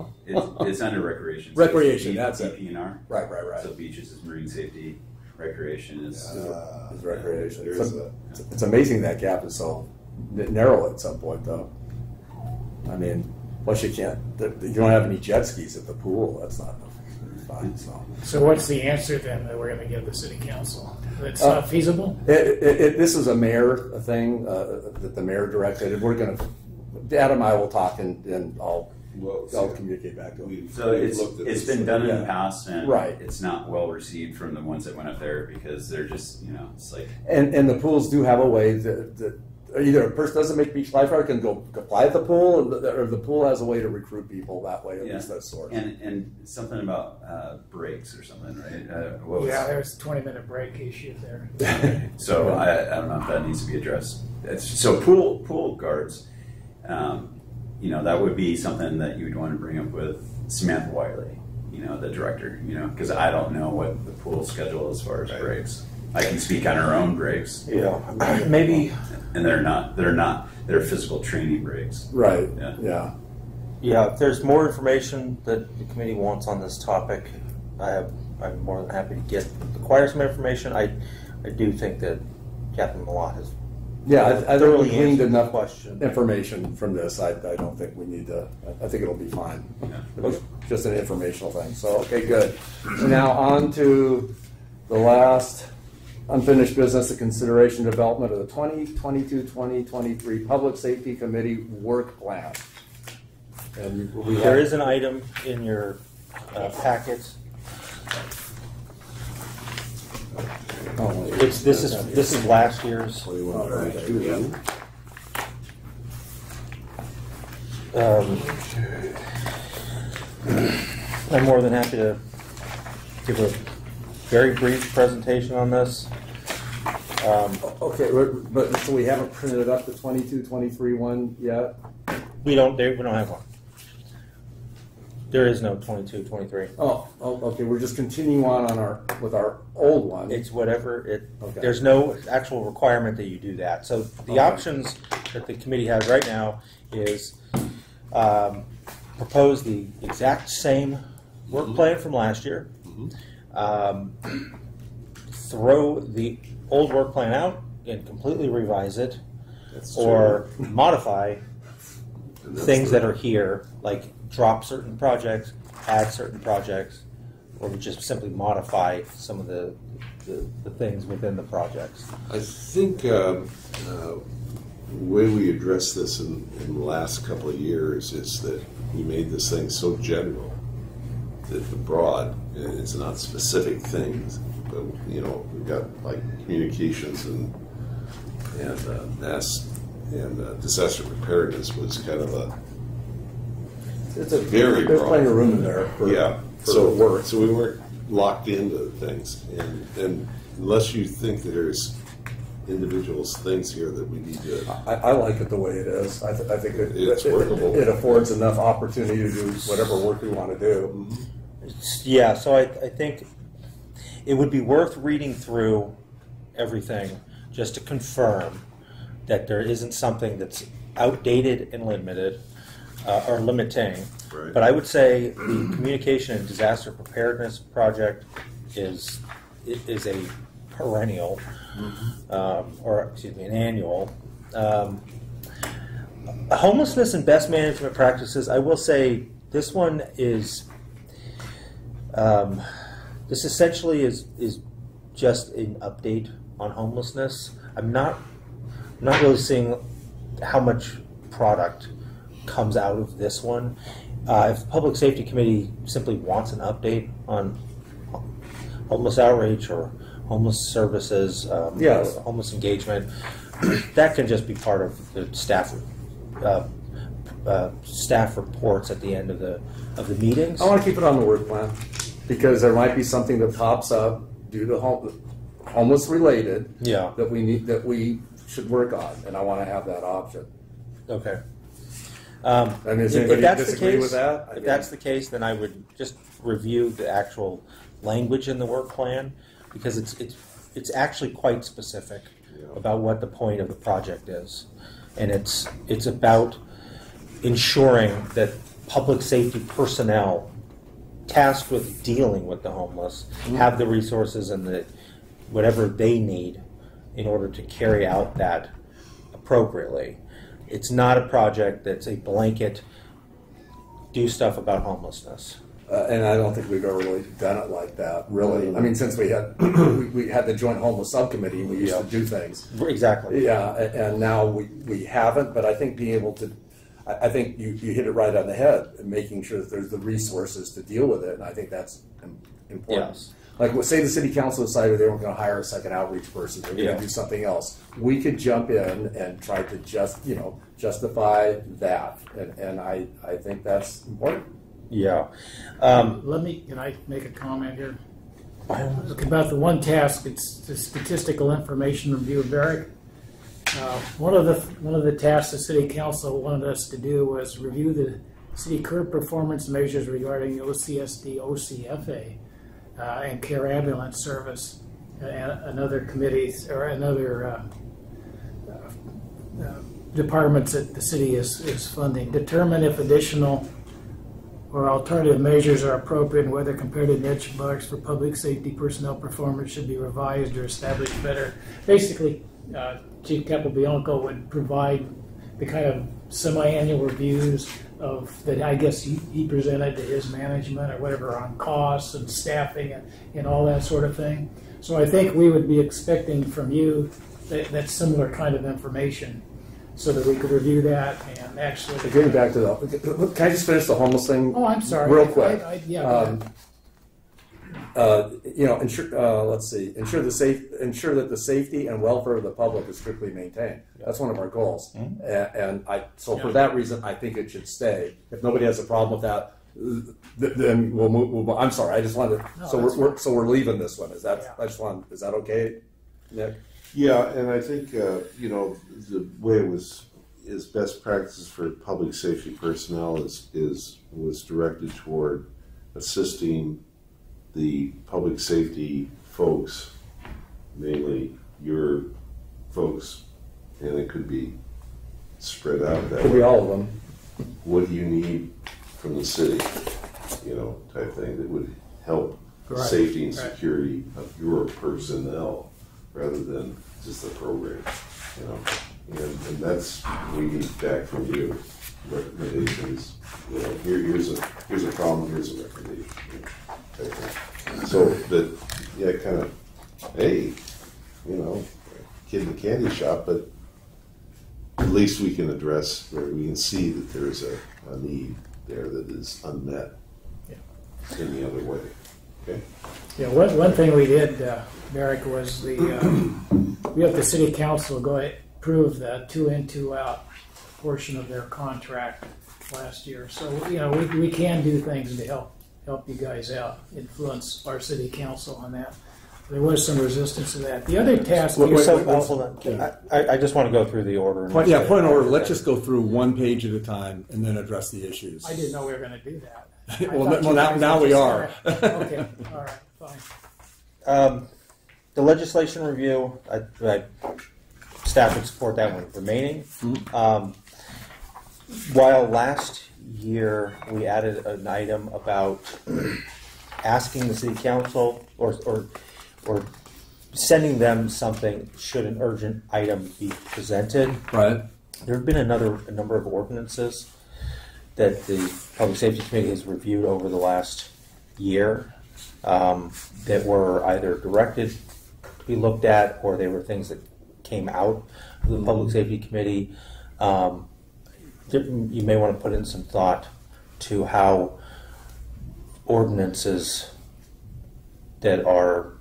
It's under recreation. Recreation, So that's it. DPNR. Right. So beaches is marine safety, recreation is. It's recreation. There's It's amazing that gap is so narrow at some point, though. I mean, plus you can't. You don't have any jet skis at the pool. That's not fine. So what's the answer then that we're going to give the city council? It's not feasible? This is a mayor thing that the mayor directed. We're going to. Adam and I will talk, and I'll communicate back to him. So it's been done in the past, and Right. it's not well received from the ones that went up there because they're just, it's like. And the pools do have a way that either a person doesn't make beach lifeguard can go apply at the pool, or the pool has a way to recruit people that way. At least that's sort. And something about breaks or something, right? There's a 20-minute break issue there. So I don't know if that needs to be addressed. So pool guards, that would be something that you would want to bring up with Samantha Wiley, the director, because I don't know what the pool schedule as far as breaks. I can speak on her own breaks. Yeah, maybe. And they're physical training breaks. Right. Yeah. Yeah, if there's more information that the committee wants on this topic, I'm more than happy to acquire some information. I do think that Captain Malott has. Yeah, I think we gleaned enough question. information from this. I don't think we need to. I think it'll be fine. Yeah. It was just an informational thing. So okay, good. So now on to the last unfinished business, the consideration development of the 2022-2023 Public Safety Committee work plan. And There is an item in your packets. This is last year's. I'm more than happy to give a very brief presentation on this. Okay, but so we haven't printed up the 22-23 one yet? We don't have one. There is no 22-23. Oh, okay. We're just continuing on with our old one. It's whatever it. Okay. There's no actual requirement that you do that. So the options that the committee has right now is propose the exact same work plan from last year, throw the old work plan out and completely revise it, or modify things that are here, like drop certain projects, add certain projects, or just simply modify some of the things within the projects. I think the way we addressed this in the last couple of years is that we made this thing so general that the broad, it's not specific things, but we've got like communications and mass and disaster preparedness was kind of It's a very there's broad. plenty of room in there. So we weren't locked into things, and unless you think that there's individual things here that we need to. I like it the way it is. I think It's workable. It affords enough opportunity to do whatever work we want to do. Yeah, so I think it would be worth reading through everything just to confirm that there isn't something that's outdated and limited or limiting. Right. But I would say the communication and disaster preparedness project is a perennial, an annual. Homelessness and best management practices. I will say this one is. This essentially is just an update on homelessness. I'm not really seeing how much product comes out of this one. If the Public Safety Committee simply wants an update on homeless outreach or homeless services, Yes. homeless engagement, that can just be part of the staff reports at the end of the meetings. I want to keep it on the work plan because there might be something that pops up due to homeless related that we should work on, and I want to have that option. Okay. And is If anybody that's the disagree case, with that? if that's the case, then I would just review the actual language in the work plan, because it's actually quite specific about what the point of the project is, and it's about ensuring that public safety personnel tasked with dealing with the homeless have the resources and the whatever they need in order to carry out that appropriately. It's not a project that's a blanket do stuff about homelessness. And I don't think we've ever really done it like that, really. I mean, since we had we had the joint homeless subcommittee, we used to do things. Exactly. Yeah, and now we haven't. But I think being able to, I think you hit it right on the head, and making sure that there's the resources to deal with it. And I think that's important. Yes. Like, say the city council decided they weren't going to hire a second outreach person, they're going to do something else. We could jump in and try to justify that, and I think that's important. Yeah. Can I make a comment here? About the one task, it's the statistical information review. Barrick. One of the tasks the city council wanted us to do was review the city current performance measures regarding OCSD, OCFA, and care ambulance service, and another committees or another departments that the city is funding. Determine if additional or alternative measures are appropriate and whether comparative benchmarks for public safety personnel performance should be revised or established better. Basically, Chief Capobianco would provide the kind of semi-annual reviews of that I guess he presented to his management or whatever on costs and staffing and all that sort of thing. So I think we would be expecting from you that similar kind of information, so that we could review that and actually. Getting back to the, can I just finish the homeless thing? Oh, I'm sorry. Real quick. Let's see. Ensure that the safety and welfare of the public is strictly maintained. That's one of our goals. For that reason, I think it should stay. If nobody has a problem with that, then we'll move on. I'm sorry. I just wanted to. So we're leaving this one. Is that? Yeah. Is that okay, Nick? Yeah, and I think the way it is best practices for public safety personnel was directed toward assisting the public safety folks, mainly your folks, and it could be spread out that way. Could be all of them. What do you need from the city, type thing that would help safety and security of your personnel, rather than just the program, and that's we need back from you recommendations. Here's a problem. Here's a recommendation. So that kind of hey, kid in the candy shop, but at least we can address where we can see that there's a need there that is unmet in the other way. Okay. Yeah, one thing we did, Merrick, was we have the city council go ahead approve the 2-in, 2-out portion of their contract last year. So we can do things to help you guys out, influence our city council on that. There was some resistance to that. The other task. Hold on. I just want to go through the order. Point in order. Let's just go through one page at a time and then address the issues. I didn't know we were going to do that. Now we are. Okay. All right. Fine. The legislation review, staff would support that one remaining. While last year we added an item about asking the city council or sending them something should an urgent item be presented. Right. There have been a number of ordinances that the Public Safety Committee has reviewed over the last year that were either directed to be looked at, or they were things that came out of the Public Safety Committee. You may want to put in some thought to how ordinances that are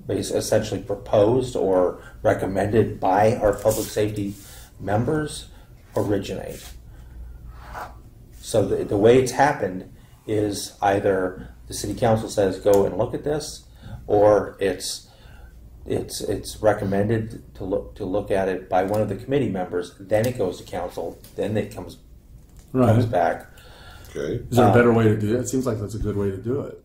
essentially proposed or recommended by our public safety members originate. So the way it's happened is either the city council says go and look at this, or it's recommended to look at it by one of the committee members. Then it goes to council. Then it comes comes back. Okay. Is there a better way to do it? It seems like that's a good way to do it.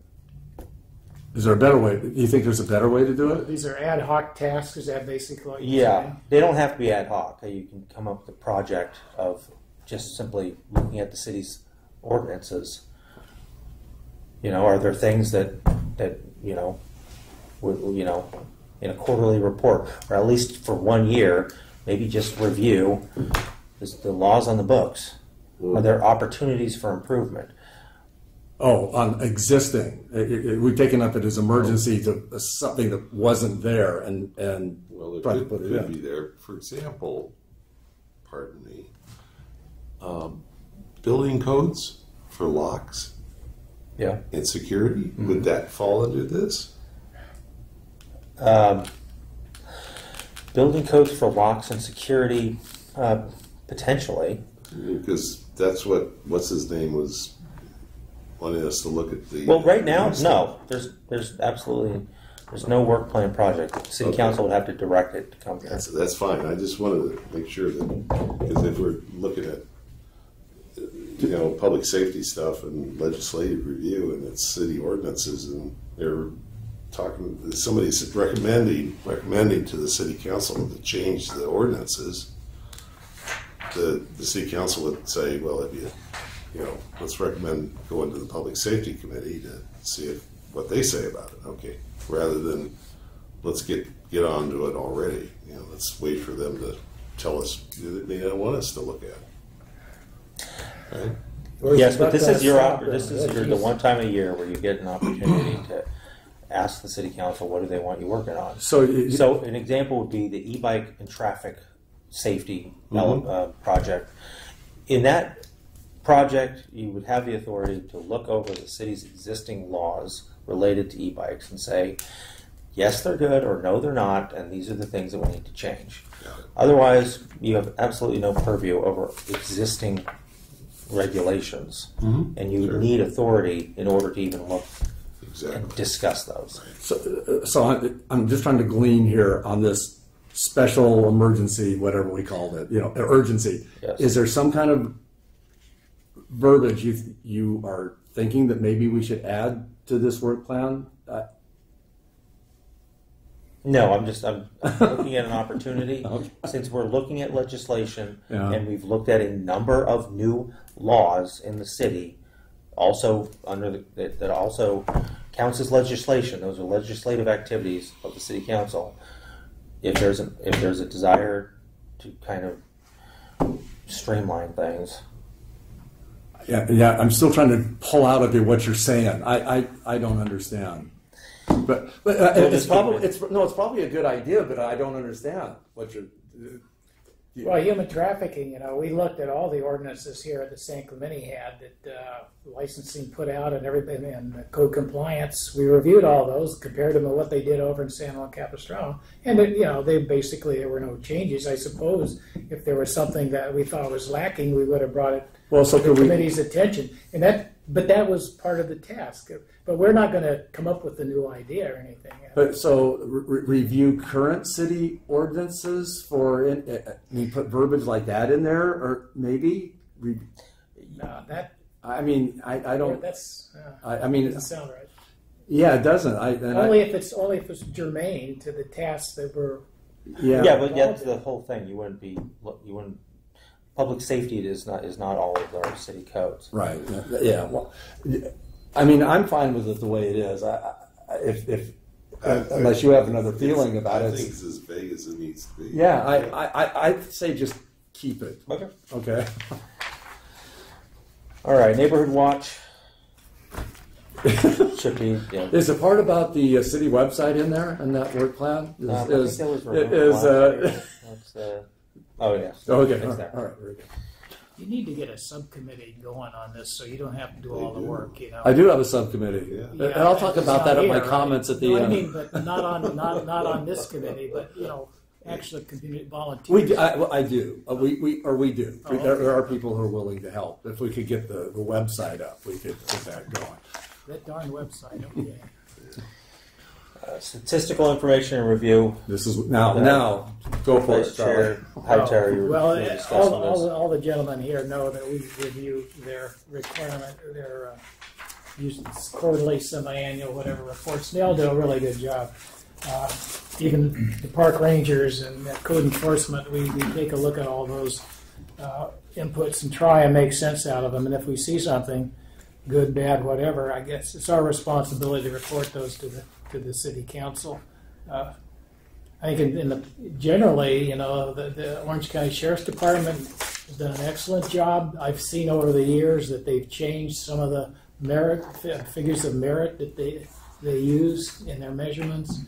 Is there a better way? Do you think there's a better way to do it? These are ad hoc tasks. Is that basically what you're saying? They don't have to be ad hoc. You can come up with a project of just simply looking at the city's ordinances. Are there things that in a quarterly report, or at least for 1 year, maybe just review the laws on the books? Are there opportunities for improvement? Oh, on existing. We've taken up it as emergency to something that wasn't there and well, it try to could, put it could in. be there. For example, pardon me, building codes for locks and security. Would that fall under this? Building codes for locks and security, potentially. Because that's what's his name was wanting us to look at the. Well, right now, no. There's absolutely no work plan project. The city council would have to direct it to come here. That's fine. I just wanted to make sure that, because if we're looking at public safety stuff and legislative review and it's city ordinances and they're talking, somebody's recommending to the city council to change the ordinances. The city council would say, well, if let's recommend going to the public safety committee to see what they say about it. Okay, rather than let's get on to it already. Let's wait for them to tell us they don't want us to look at it. Right? Yes, but this is the one time a year where you get an opportunity to ask the city council what do they want you working on. So an example would be the e-bike and traffic safety project. In that project, you would have the authority to look over the city's existing laws related to e-bikes and say, yes, they're good, or no, they're not, and these are the things that we need to change. Otherwise, you have absolutely no purview over existing regulations, and you need authority in order to even look and discuss those. So I'm just trying to glean here on this special emergency, whatever we called it, urgency. Yes. Is there some kind of verbiage you are thinking that maybe we should add to this work plan? No, I'm looking at an opportunity. Since we're looking at legislation and we've looked at a number of new laws in the city, also that also counts as legislation. Those are legislative activities of the city council. If there's a desire to kind of streamline things. Yeah. I'm still trying to pull out of you what you're saying. I don't understand. But it's probably a good idea, but I don't understand what you're. Well, human trafficking, we looked at all the ordinances here that San Clemente had that licensing put out and everything, and code compliance. We reviewed all those, compared them to what they did over in San Juan Capistrano, and there were no changes. I suppose if there was something that we thought was lacking, we would have brought it to the committee's attention, but that was part of the task. But we're not going to come up with a new idea or anything. But so review current city ordinances we put verbiage like that in there, or maybe. No, that. I mean, I don't. That's. I mean, it doesn't sound right. Yeah, it doesn't. If it's germane to the tasks that were. Yeah, but that's the whole thing. You wouldn't. Public safety is not all of our city codes. Right. Yeah. Well, I mean, I'm fine with it the way it is. Unless you have another feeling about it. I think it's as vague as it needs to be. Yeah, I'd say just keep it. Okay. All right, neighborhood watch. Should be. Yeah. Is the part about the city website in there in that work plan? Oh yes. Okay. All right. Very good. You need to get a subcommittee going on this, so you don't have to do all the work. I do have a subcommittee, and I'll talk about that at my comments at the end. I mean, but not on this committee, but actually community volunteers. I do. We do. Oh, okay. There are people who are willing to help. If we could get the website up, we could get that going. That darn website. Okay. Statistical information and review. This is now go for it, Charlie. All the gentlemen here know that we review their requirement, their quarterly, semi-annual, whatever reports. They all do a really good job. Even the park rangers and code enforcement, we take a look at all those inputs and try and make sense out of them. And if we see something, good, bad, whatever, I guess it's our responsibility to report those to the city council. I think generally, the Orange County Sheriff's Department has done an excellent job. I've seen over the years that they've changed some of the figures of merit that they use in their measurements.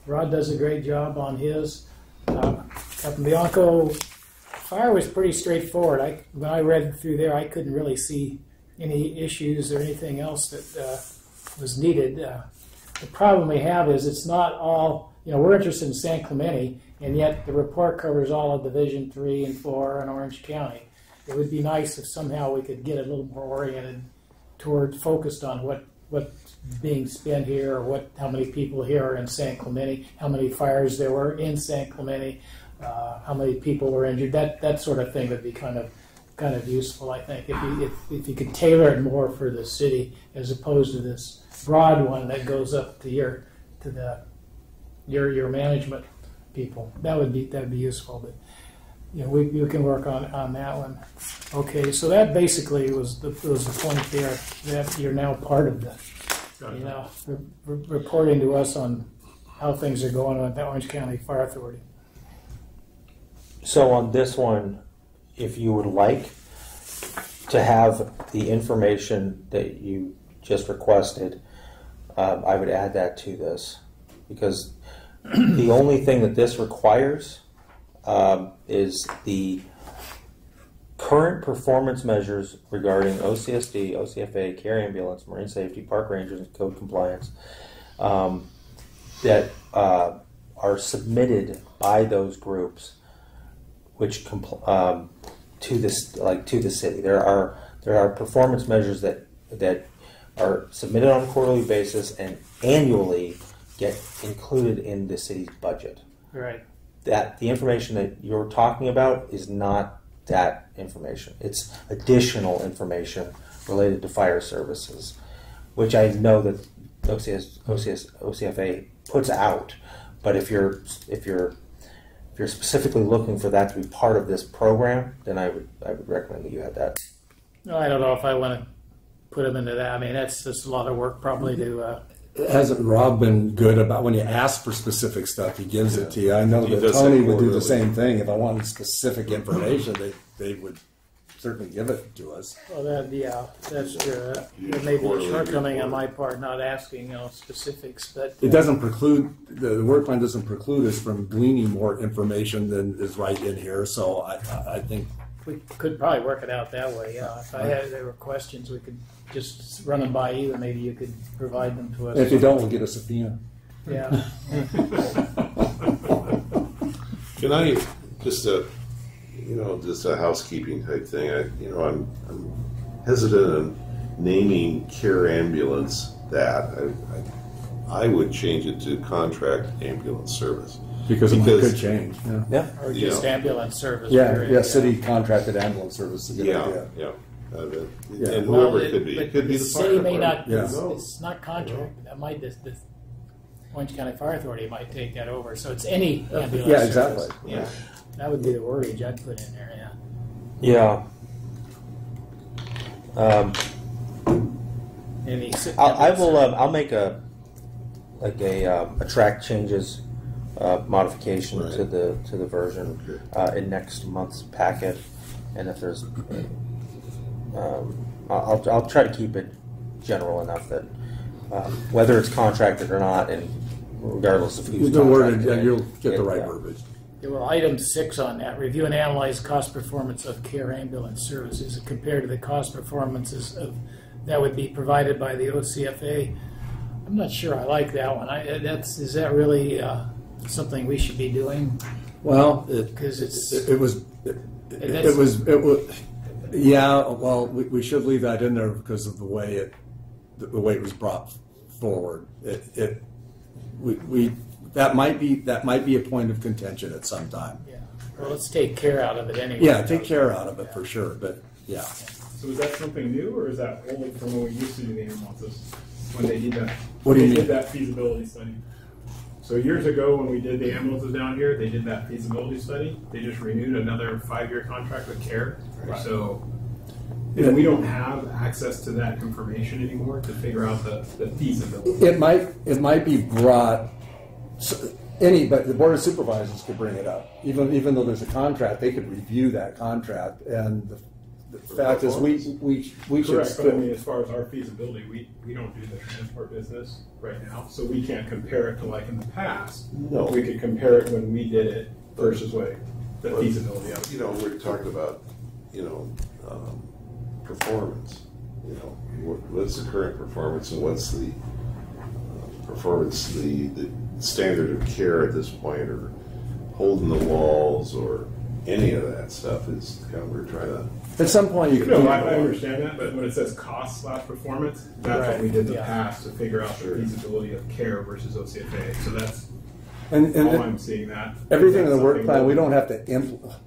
Rod does a great job on his. Captain Bianco, fire was pretty straightforward. When I read through there, I couldn't really see any issues or anything else that was needed. The problem we have is it's not all, we're interested in San Clemente, and yet the report covers all of Division 3 and 4 in Orange County. It would be nice if somehow we could get a little more oriented focused on what's being spent here, or how many people here are in San Clemente, how many fires there were in San Clemente, how many people were injured. That sort of thing would be kind of useful, I think, if you could tailor it more for the city as opposed to this broad one that goes up to your management people. That'd be useful, but we can work on that one. Okay, so that basically was the point there, that you're now part of reporting to us on how things are going on at the Orange County Fire Authority. So on this one, if you would like to have the information that you just requested, I would add that to this, because the only thing that this requires is the current performance measures regarding OCSD, OCFA, care ambulance, marine safety, park rangers, and code compliance that are submitted by those groups, which to the city. There are performance measures that are submitted on a quarterly basis and annually get included in the city's budget. Right. That the information that you're talking about is not that information. It's additional information related to fire services, which I know that OCFA puts out. But if you're specifically looking for that to be part of this program, then I would recommend that you have that. No, I don't know if I want to put them into that. I mean, that's just a lot of work probably to. Hasn't Rob been good about when you ask for specific stuff, he gives it to you? I know that Tony would do the same thing. If I wanted specific information, they would certainly give it to us. Well, that's true. There may be a shortcoming on my part not asking specifics, but it doesn't preclude the work plan doesn't preclude us from gleaning more information than is right in here. So I think we could probably work it out that way. Yeah, if there were questions, we could just run them by you, and maybe you could provide them to us. If you don't, we'll get a subpoena. Yeah. Can I just a housekeeping type thing? I'm hesitant on naming care ambulance that. I would change it to contract ambulance service. Because it could change. Yeah. Or just ambulance service. Yeah, city contracted ambulance service is a good idea. Yeah. And whoever it could be. It could be the city may not. It's not contracted. That might the Orange County Fire Authority might take that over. So it's any ambulance. Yeah, exactly. Service. Yeah. That would be the wordage I'd put in there. Yeah. I'll make a track changes modification to the version in next month's packet, and if there's, I'll try to keep it general enough that whether it's contracted or not, and regardless of who's contracted, you'll get the right verbiage. There were item 6 on that. Review and analyze cost performance of care ambulance services compared to the cost performances that would be provided by the OCFA. I'm not sure I like that one. Is that really something we should be doing? Well, because it was. Yeah. Well, we should leave that in there because of the way it was brought forward. that might be a point of contention at some time. Yeah. Well, let's take care out of it anyway. Yeah, take care out of it for sure. But yeah. So is that something new, or is that old from when we used to do the ambulances when they did that? What do you they mean? Did that feasibility study? So years ago, when we did the ambulances down here, they did that feasibility study. They just renewed another 5-year contract with CARE. Right. So we don't have access to that information anymore to figure out the feasibility. It might be brought. But the Board of Supervisors could bring it up, even though there's a contract. They could review that contract, and the fact is, we should. Correct, but I mean, as far as our feasibility, we don't do the transport business right now, so we can't compare it to like in the past. No, we could compare it when we did it versus the feasibility of it. You know, we're talking about performance. You know, what's the current performance and what's the performance, the standard of care at this point, or holding the walls, or any of that stuff is kind of we're trying to. At some point, you can. No, I understand that, but when it says cost/performance, that's what we did in the past to figure out the feasibility of care versus OCFA. So that's. And I'm seeing that. Everything in the work plan, we don't have to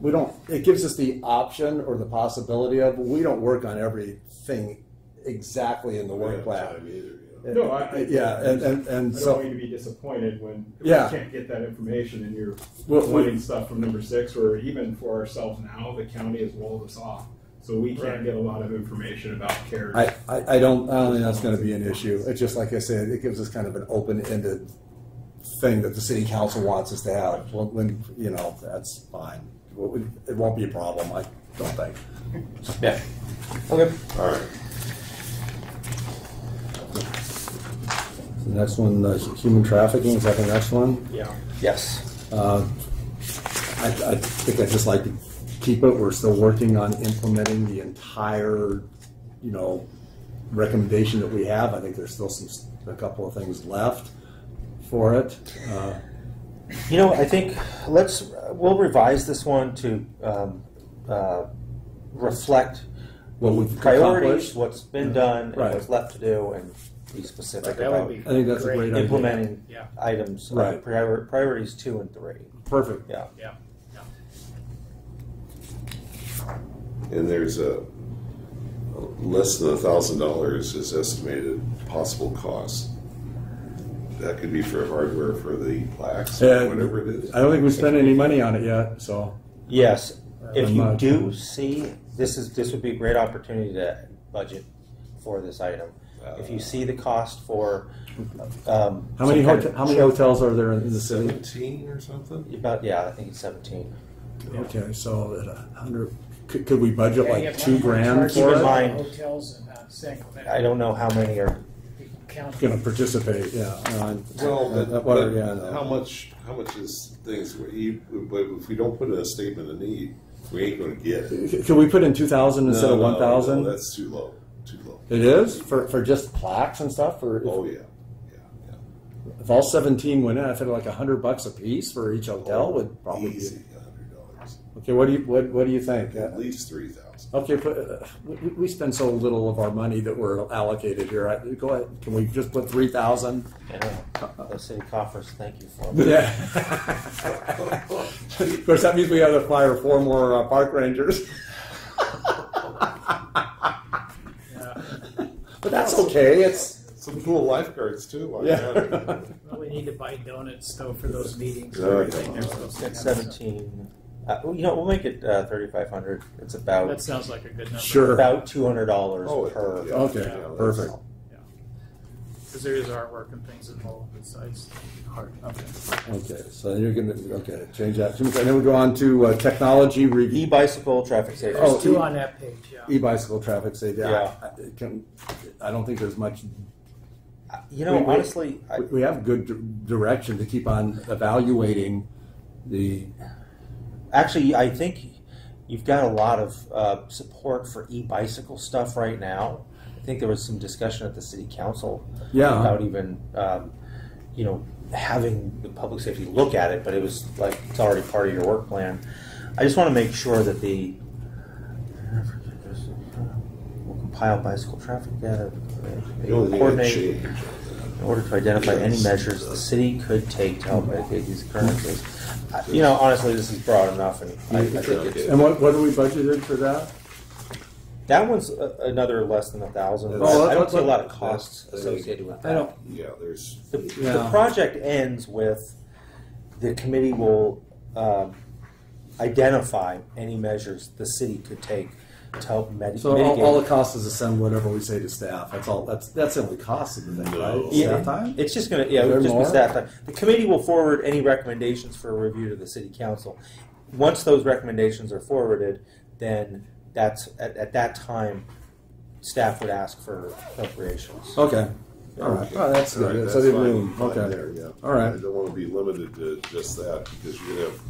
we don't. It gives us the option or the possibility of. We don't work on everything exactly in the work plan. No, and I don't so want you to be disappointed when we Yeah. can't get that information and you're wanting stuff from number 6, or even for ourselves now, the county has walled us off. So we can't get a lot of information about care. I don't think that's going to be an issue. It's just like I said, it gives us kind of an open-ended thing that the city council wants us to have. When that's fine. It won't be a problem. I don't think. Yeah. Okay. All right. The next one, human trafficking. Is that the next one? Yeah. Yes. I think I'd just like to keep it. We're still working on implementing the entire, recommendation that we have. I think there's still a couple of things left for it. I think we'll revise this one to reflect what we've priorities, accomplished. what's been done, and Right. what's left to do, and be specific about I think that's a great idea. implementing Yeah. items, Right. priorities 2 and 3. Perfect. Yeah. Yeah. And there's a less than $1,000 is estimated possible cost. That could be for hardware for the plaques, or whatever it is. I don't think we spent any money on it yet. So Yes, if you much. do see this would be a great opportunity to budget for this item. If you see the cost for how many hotels are there in the city? 17 or something? I think it's 17. Okay, so at 100, could we budget Yeah, you like have $2,000 Keep for in it? mind- hotels in San Clemente. I don't know how many are. Going to participate? Yeah. But how much is things? But if we don't put in a statement of need, we ain't going to get it. Can we put in 2,000 instead of 1,000? No, that's too low. Too low. It is for just plaques and stuff. Oh yeah. If all 17 went in, I think like $100 a piece for each hotel would probably Easy, be. $100. Okay, what do you think? At least 3,000. Okay, we spend so little of our money that we're allocated here. Go ahead. Can we just put 3,000? The city coffers, thank you for it. Yeah. Of course, that means we have to fire 4 more park rangers. But that's okay. It's some cool lifeguards too. Well, we need to buy donuts though for those meetings. It's 17. We'll make it 3,500. It's about. That sounds like a good number. Sure. About $200 per. Okay, perfect. Because there is artwork and things involved besides art. Okay, so you're going to change that. And then we go on to technology review. E-bicycle traffic safety. There's 2 on that page. Yeah. E-bicycle traffic safety. Yeah. I don't think there's much. Honestly, we have good direction to keep on evaluating the. Actually, I think you've got a lot of support for e-bicycle stuff right now. I think there was some discussion at the city council about even, having the public safety look at it, but it was like it's already part of your work plan. I just want to make sure that we'll compile bicycle traffic data, The only thing that changed in order to identify any measures the city could take to help mitigate these occurrences. Honestly, this is broad enough, and I think it's... And what are we budgeted for that? That one's another less than 1,000. Oh, I don't see a lot of costs associated with that. I don't. Yeah, there's. The project ends with the committee will identify any measures the city could take to help mitigate. So all the cost is to send whatever we say to staff. That's all. That's the only cost of the thing, right? Yeah, staff time. It's just going to it would just be staff time. The committee will forward any recommendations for a review to the city council. Once those recommendations are forwarded, then that's at that time staff would ask for appropriations. Okay. All right. Oh, that's good. Right, So they fine, room. fine Okay. there, yeah. All right. I don't want to be limited to just that because you're gonna have,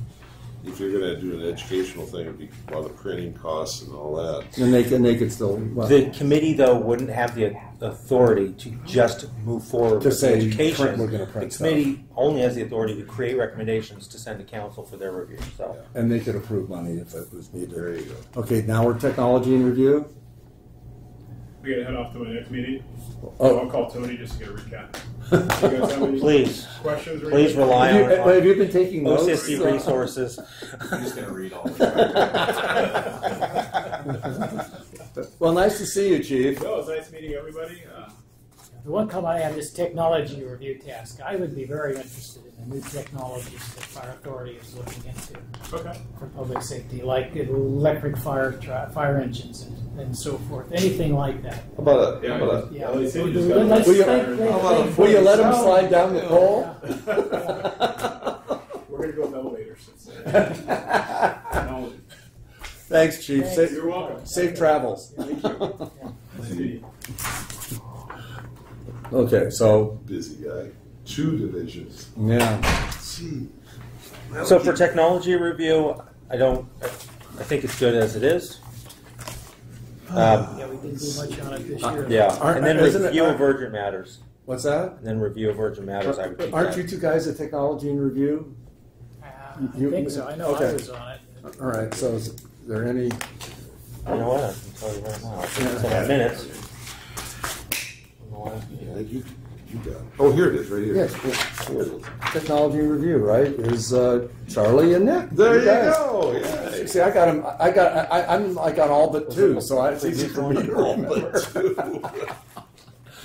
if you're gonna do an educational thing, it'd be a lot of printing costs and all that. And they could still. Well, The committee, though, wouldn't have the authority to just move forward To with say, education. we're gonna print the committee only has the authority to create recommendations to send to council for their review. So, and they could approve money if it was needed. There you go. Okay. Now we're technology and review. We gotta head off to my next meeting. Oh. I'll call Tony just to get a recap. You guys have any please questions? please rely Have you been taking notes? OCSD resources. I'm just going to read all of it. Well, nice to see you, Chief. No, it's nice meeting everybody. The one comment I have is technology review task. I would be very interested in the new technologies that Fire Authority is looking into for public safety, like electric fire engines and so forth. Anything like that. How about Yeah. Will you let him slide down the pole? We're going to go with elevators. Thanks, Chief. You're welcome. Safe travels. Thank you. Okay, so Busy guy. 2 divisions. yeah. Gee. So for technology review, I think it's good as it is. Yeah, we didn't do much on it this year. Yeah, and then Isn't it- review of urgent matters. What's that? And then review of urgent matters. I would keep Aren't that. you two guys at technology and review? I think so. I know Okay. I was on it. All right. So is there any? You know what? I can tell you right now. It's in my minutes. Yeah, you got it. Oh, here it is, right here. Yes. Here it is. Technology and review, right? Is Charlie and Nick? There you guys. go. Yeah. See, I got him. I'm like on all but 2, so it's easy for me to remember.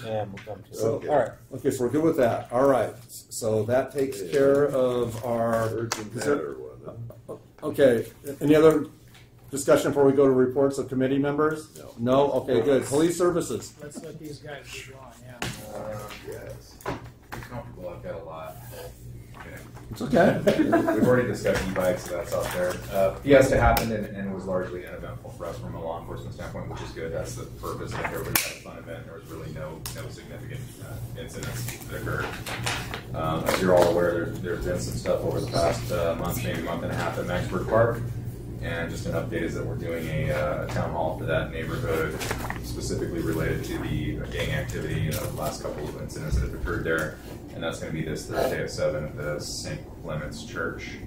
Yeah, we'll come to it. Okay. All right. Okay, so we're good with that. All right. So that takes care of our Urgent matter one. Okay. Any other discussion before we go to reports of committee members? No. Okay, good. Police services. Let's let these guys be going. Yeah. Yes. Be comfortable. I've got a lot. It's okay. We've already discussed e-bikes, so that's out there. Fiesta happened and was largely uneventful for us from a law enforcement standpoint, which is good. That's the purpose. I think everybody had a fun event. There was really no significant incidents that occurred. As you're all aware, there's been some stuff over the past month, maybe month and a half at Maxburg Park. And just an update is that we're doing a town hall for that neighborhood, specifically related to the gang activity, the last couple of incidents that have occurred there. And that's going to be this Thursday at 7 at the St. Clement's Church.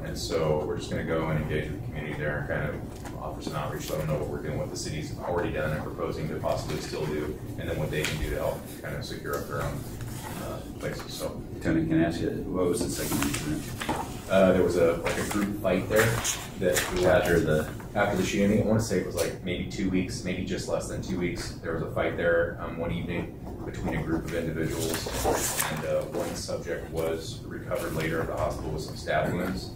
And so we're just going to go and engage with the community there and kind of offer some outreach, let them know what we're doing, what the city's already done and proposing to possibly still do, and then what they can do to help kind of secure up their own places. So, Tony, can I ask you, what was the second incident? there was a group fight there that after the shooting. I want to say it was like maybe 2 weeks, maybe just less than 2 weeks. There was a fight there one evening between a group of individuals, and one subject was recovered later at the hospital with some stab wounds.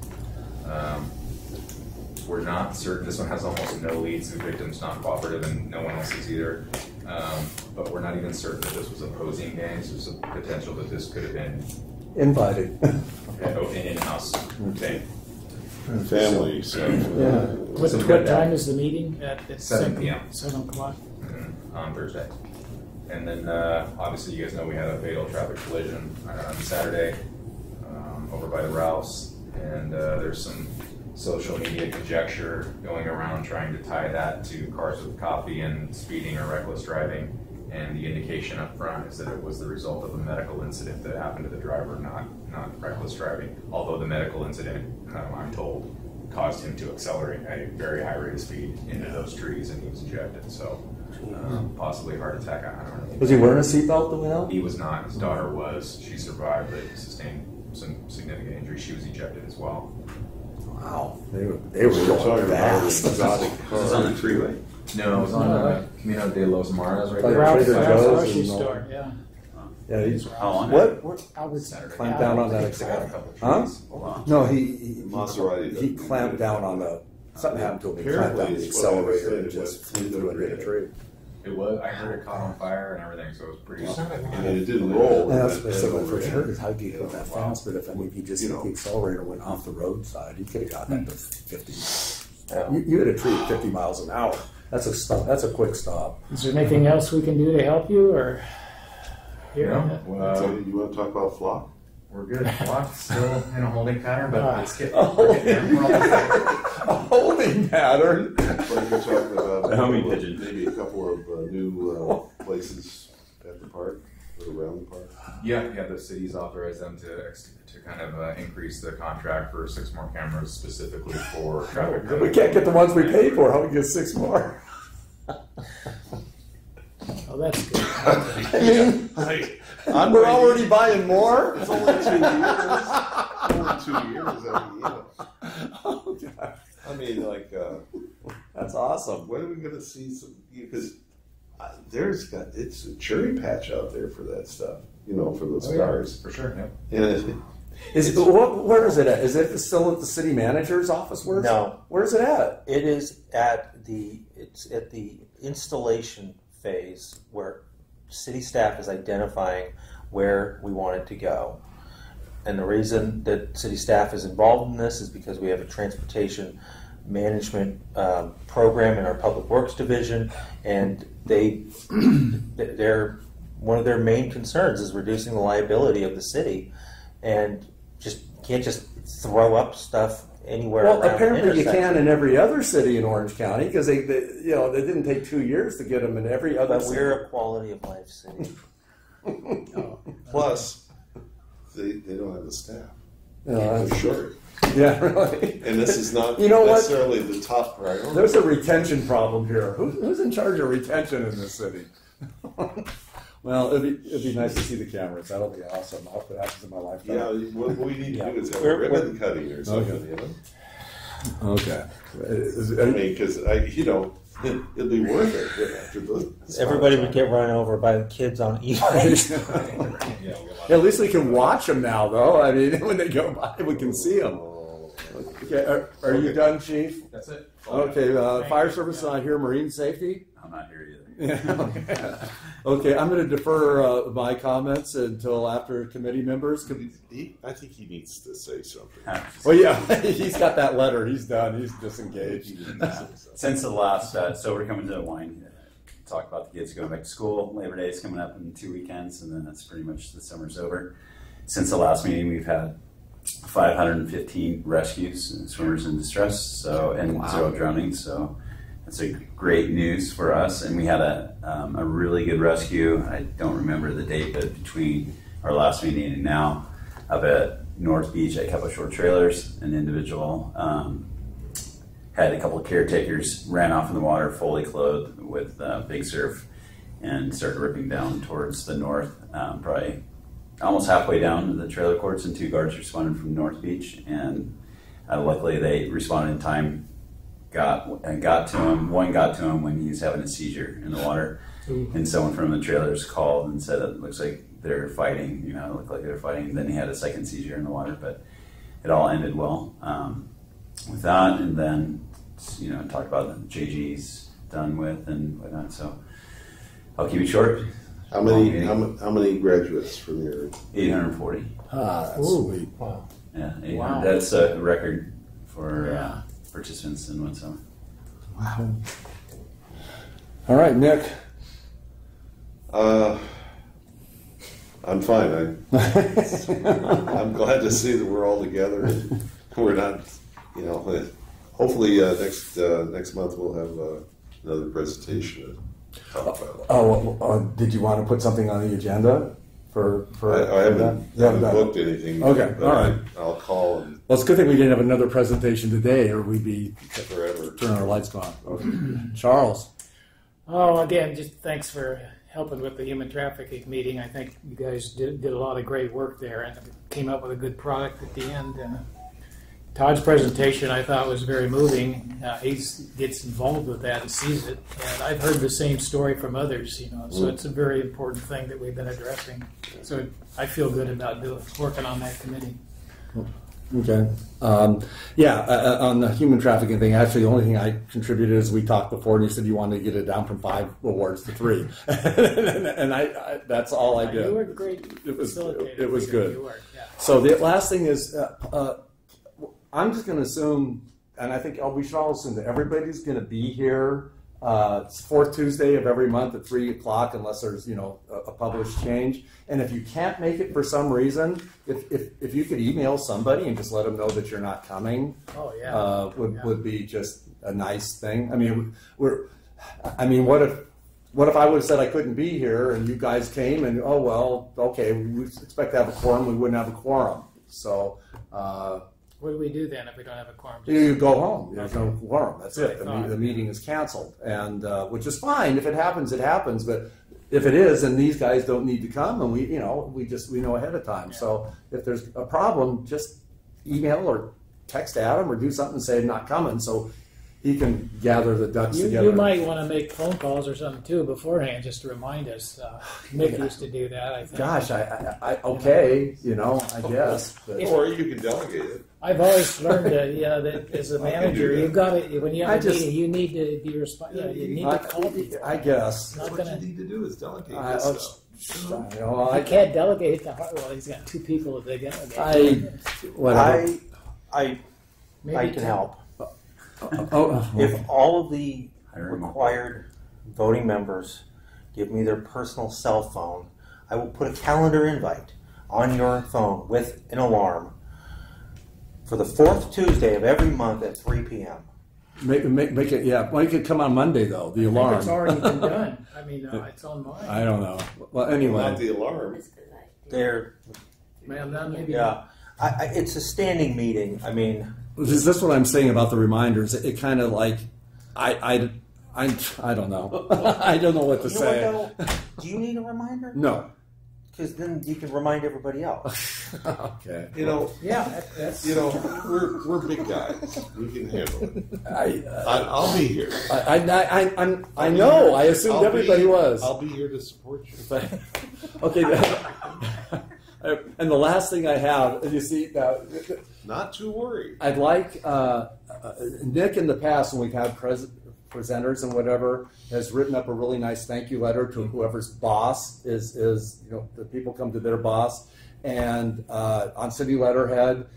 We're not certain. This one has almost no leads. The victim's not cooperative, and no one else is either. But we're not even certain that this was opposing gangs. There's a potential that this could have been Invited. an in-house thing. Family. So, Yeah. What time is the meeting? At 7 p.m. 7 o'clock. On Thursday. And then, obviously, you guys know we had a fatal traffic collision on Saturday over by the Ralphs. And there's some social media conjecture going around trying to tie that to cars with coffee and speeding or reckless driving. And the indication up front is that it was the result of a medical incident that happened to the driver, not reckless driving. Although the medical incident, I'm told, caused him to accelerate at a very high rate of speed into those trees, and he was ejected. So possibly a heart attack. I don't know. Was he wearing a seatbelt, do we know? He was not. His daughter was. She survived, but sustained some significant injury. She was ejected as well. Wow, they were going fast. Exotic This is on the freeway. No, it was on Camino de los Maras right Like there. Ralph's grocery and all. store, yeah. Yeah, he's How long? what? I would Clamped down on that. They got a couple of Huh? trees. No, he Maserati. clamped down on the something happened to him. He clamped Apparently, down the it's what I accelerator and understand, just it flew was through and hit a tree. It was. I heard it caught on fire and everything, so it was pretty. And it didn't roll. And that's what I And said when I it first went heard over. it. How could he go that fast? But if he just hit the accelerator and went off the roadside, he could have got that to 50. You hit a tree at 50 miles an hour. That's a stop. That's a quick stop. Is there anything else we can do to help you, or here? So you want to talk about flock? We're good. Flock's still in a holding pattern, but it's getting. A holding pattern. Like you're talking about The homing pigeon. maybe a couple of new places at the park or around the park. Yeah. The city's authorized them to kind of increase the contract for 6 more cameras specifically for traffic. We can't get the ones we paid for. How do we get 6 more? Oh, that's good. I mean, we're already buying more. It's only 2 years. Only 2 years. Oh, God. I mean, like, That's awesome. when are we going to see some? Because it's a cherry patch out there for that stuff. For those cars. For sure. Yeah. And Where is it at? Is it still at the city manager's office? No. Where is it at? It is at the installation phase where city staff is identifying where we want it to go. And the reason that city staff is involved in this is because we have a transportation management program in our public works division, and they're one of their main concerns is reducing the liability of the city, and just can't just throw up stuff anywhere. Well, around apparently you can in every other city in Orange County because they didn't take 2 years to get them in every other But city. we're a quality of life city. plus, they don't have the staff. No, They're short. Yeah, really. And this is not what? necessarily the top priority. There's a retention problem here. Who's in charge of retention in this city? Well, it'd be nice to see the cameras. That'll be awesome. I hope that happens in my lifetime. Yeah, what we need to do is have a We're- ribbon cutting or something, Okay. I mean, because it'll be worth it after those. Everybody would get run over by the kids on e-bikes. At least we can watch them now, though. I mean, when they go by, we can see them. Okay, are you done, Chief? That's it. Okay, fire service not here, marine safety? I'm not here either. Yeah. Okay, I'm going to defer my comments until after committee members. I think he needs to say something. Well, yeah, he's got that letter. He's done. He's disengaged. Since the last, so we're coming to wine. Talk about the kids going back to school. Labor Day is coming up in 2 weekends, and then that's pretty much the summer's over. Since the last meeting, we've had 515 rescues and swimmers in distress, and 0 drownings. So that's a great news for us. And we had a really good rescue. I don't remember the date, but between our last meeting and now, up at North Beach at Couple Short Trailers, an individual had a couple of caretakers, ran off in the water fully clothed with big surf, and started ripping down towards the north, probably almost halfway down to the trailer courts, and 2 guards responded from North Beach, and luckily they responded in time, got to him. One got to him when he was having a seizure in the water, and someone from the trailers called and said it looks like they're fighting, it looked like they were fighting, and then he had a second seizure in the water, but it all ended well with that, and then talk about the JG's done with and whatnot, so I'll keep it short. How many graduates from your 840. That's sweet. Wow. Yeah, 800. Wow. That's a record for participants in one summer. Wow. All right, Nick. I'm fine. I'm glad to see that we're all together. And we're not, hopefully next month we'll have another presentation to talk about. Did you want to put something on the agenda for? I haven't booked anything. Okay, but all right. I'll call and Well, it's a good thing we didn't have another presentation today, or we'd be forever turning our lights on. Okay. Charles. Oh, again, just thanks for helping with the human trafficking meeting. I think you guys did a lot of great work there and came up with a good product at the end. And Todd's presentation I thought was very moving. He gets involved with that and sees it. And I've heard the same story from others, so it's a very important thing that we've been addressing. So I feel good about working on that committee. Okay. On the human trafficking thing, actually the only thing I contributed is we talked before and you said you wanted to get it down from 5 awards to 3. and I that's all I did. You were great. It was facilitator. good. You were, yeah. So the last thing is, I'm just going to assume, and I think we should all assume that everybody's going to be here. It's 4th Tuesday of every month at 3 o'clock, unless there's a published change. And if you can't make it for some reason, if you could email somebody and just let them know that you're not coming, would be just a nice thing. I mean, what if I would have said I couldn't be here and you guys came and we expect to have a quorum, we wouldn't have a quorum. So. What do we do then if we don't have a quorum? You go home. There's no quorum. That's it. The meeting is canceled, and which is fine. If it happens, it happens. But if it is, and these guys don't need to come, and we know ahead of time. Yeah. So if there's a problem, just email or text Adam or do something and say I'm not coming, so he can gather the ducks together. You might want to make phone calls or something too beforehand, just to remind us. Nick used to do that. I think. Gosh, I guess. But. Or you can delegate it. I've always learned that as a manager, you've got to, when you have a meeting, you need to be responsible. You need to call people. I guess. That's what you need to do is delegate this stuff. I can't delegate it to Hart. Well, he's got 2 people that they delegate. I can help. If all of the required voting members give me their personal cell phone, I will put a calendar invite on your phone with an alarm for the 4th Tuesday of every month at 3 p.m. Make it, yeah. Well, you could come on Monday, though, the alarm. It's already been done. I mean, it's on mine. I don't know. Well, anyway. Not the alarm. Maybe. Yeah. It's a standing meeting. I mean... Is this what I'm saying about the reminders? It kind of like... I don't know. I don't know what to say. Do you need a reminder? No. Because then you can remind everybody else. Okay. That's we're big guys. We can handle it. I'll be here. I know. I assumed everybody was. I'll be here to support you. Okay. And the last thing I have, you see, not too worried. I'd like Nick in the past when we've had presenters and whatever has written up a really nice thank you letter to whoever's boss is the people come to their boss and on city letterhead,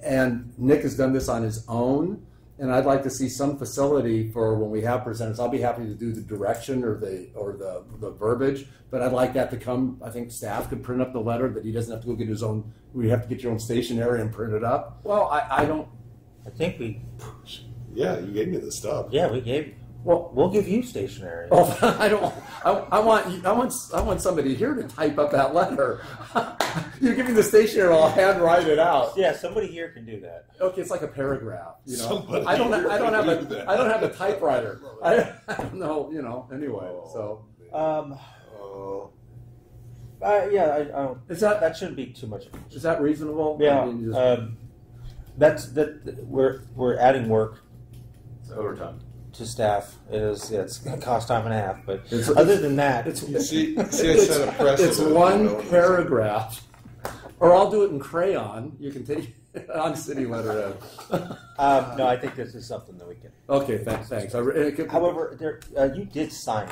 and Nick has done this on his own, and I'd like to see some facility for when we have presenters. I'll be happy to do the direction or the verbiage, but I'd like that to come. I think staff could print up the letter that he doesn't have to go get his own. We have to get your own stationery and print it up. Well, I don't. I think we. Yeah, you gave me the stuff. Yeah, we gave. Well, we'll give you stationery. Oh, I don't. I want somebody here to type up that letter. You give me the stationery, I'll handwrite it out. Yeah, somebody here can do that. Okay, it's like a paragraph. Somebody I don't have a typewriter. I don't know. Anyway, so. That shouldn't be too much. Is that reasonable? Yeah. I mean, we're adding work. It's overtime. To staff, it's going to cost time and a half. But other than that, I set a precedent. It's one paragraph, or I'll do it in crayon. You can take it on city letterhead. No, I think this is something that we can. Okay, thanks. However, you did sign.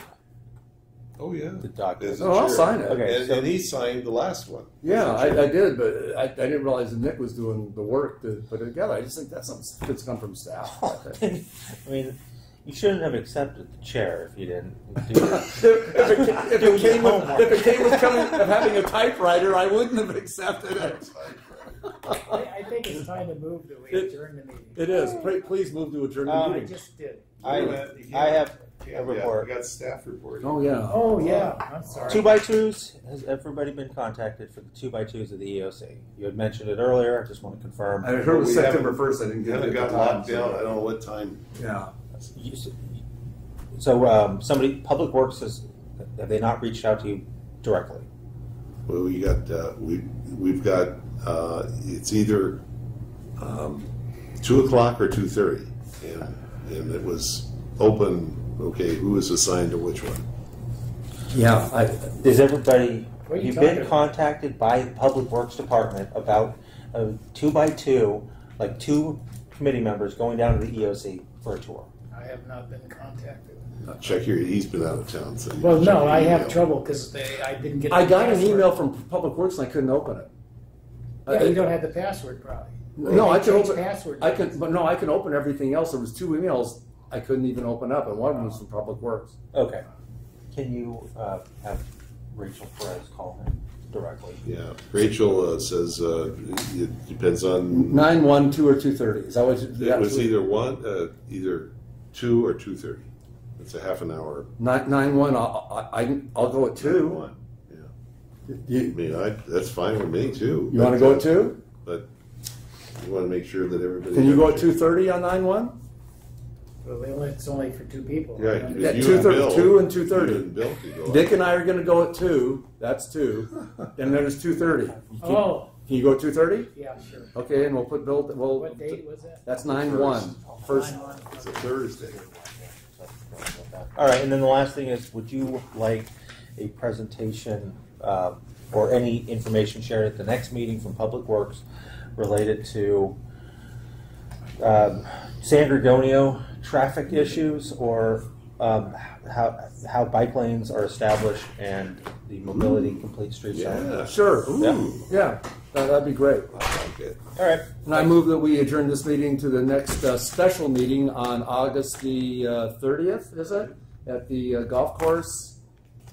Oh yeah, the document. I'll sign it. Okay, and he signed the last one. Yeah, I did, but I didn't realize that Nick was doing the work to put it together. I just think that's something that's come from staff. I mean. You shouldn't have accepted the chair if you didn't do that. if it came with having a typewriter, I wouldn't have accepted it. I think it's time to move to adjourn the meeting. It is. Please move to adjourn the meeting. I just did. I have a report. We got staff report. Oh yeah. Oh yeah. I'm sorry. 2x2s. Has everybody been contacted for the 2x2s of the EOC? You had mentioned it earlier. I just want to confirm. I heard it was September 1st. I didn't get it. Got locked down. I don't know what time. Yeah. So somebody, Public Works have they not reached out to you directly? Well, we've got it's either 2:00 or 2:30, and it was open. Okay, who is assigned to which one? Yeah. Is everybody? What are you You've talking been about? contacted by the Public Works Department about a 2x2, like 2 committee members going down to the EOC for a tour. I have not been contacted. Check here. He's been out of town. So Well, check no, your I have email. trouble because I didn't get. I the got an password. email from Public Works and I couldn't open it. Yeah, you don't have the password, probably. No, I can Change open. password. I can, but no, I can open everything else. There was 2 emails I couldn't even open up, and one of them was from Public Works. Okay. Can you have Rachel Perez call him directly? Yeah, Rachel says it depends on. 9, 1, 2, or 2:30. Is that what? It was either 2 or 2:30. It's a half an hour. 9, 1. I'll go at 2. 1. Yeah. You, I mean, that's fine with me too. you want to go at 2? But you want to make sure that everybody. Can you go at 2:30 on 9, 1? Well, it's only for 2 people. Right. Right? Yeah, If you 2:30, and Bill- 2 and you 2:30. and Bill could go Dick up. and I are going to go at 2. That's 2. And then it's 2:30. Oh, Can you go at 2:30? yeah, sure. Okay, and we'll put Bill. What date was that? That's 9/1. First. 9/1. It's a Thursday. All right, and then the last thing is, would you like a presentation or any information shared at the next meeting from Public Works related to San Gregonio traffic issues, or how bike lanes are established and the mobility complete street zone? Yeah. Sure. Ooh, yeah. That'd be great. I like it. All right. And I move that we adjourn this meeting to the next special meeting on August the 30th, is it? At the golf course,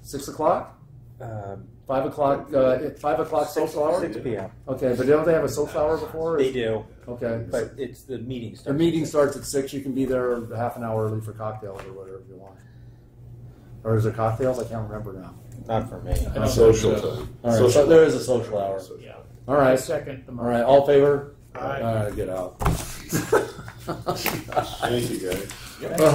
6 o'clock? 5 o'clock, 5 o'clock social hour? 6 p.m. Okay, but don't they have a social hour before? They do, Okay. but it's the meeting The starts. meeting starts at 6. You can be there half an hour early for cocktails or whatever you want. Or is there cocktails? I can't remember now. Not for me. Social time. All right, Social so there is a social hour. Yeah. All I right. second the All right, all in favor? Aye. All right, get out. Thank you, guys.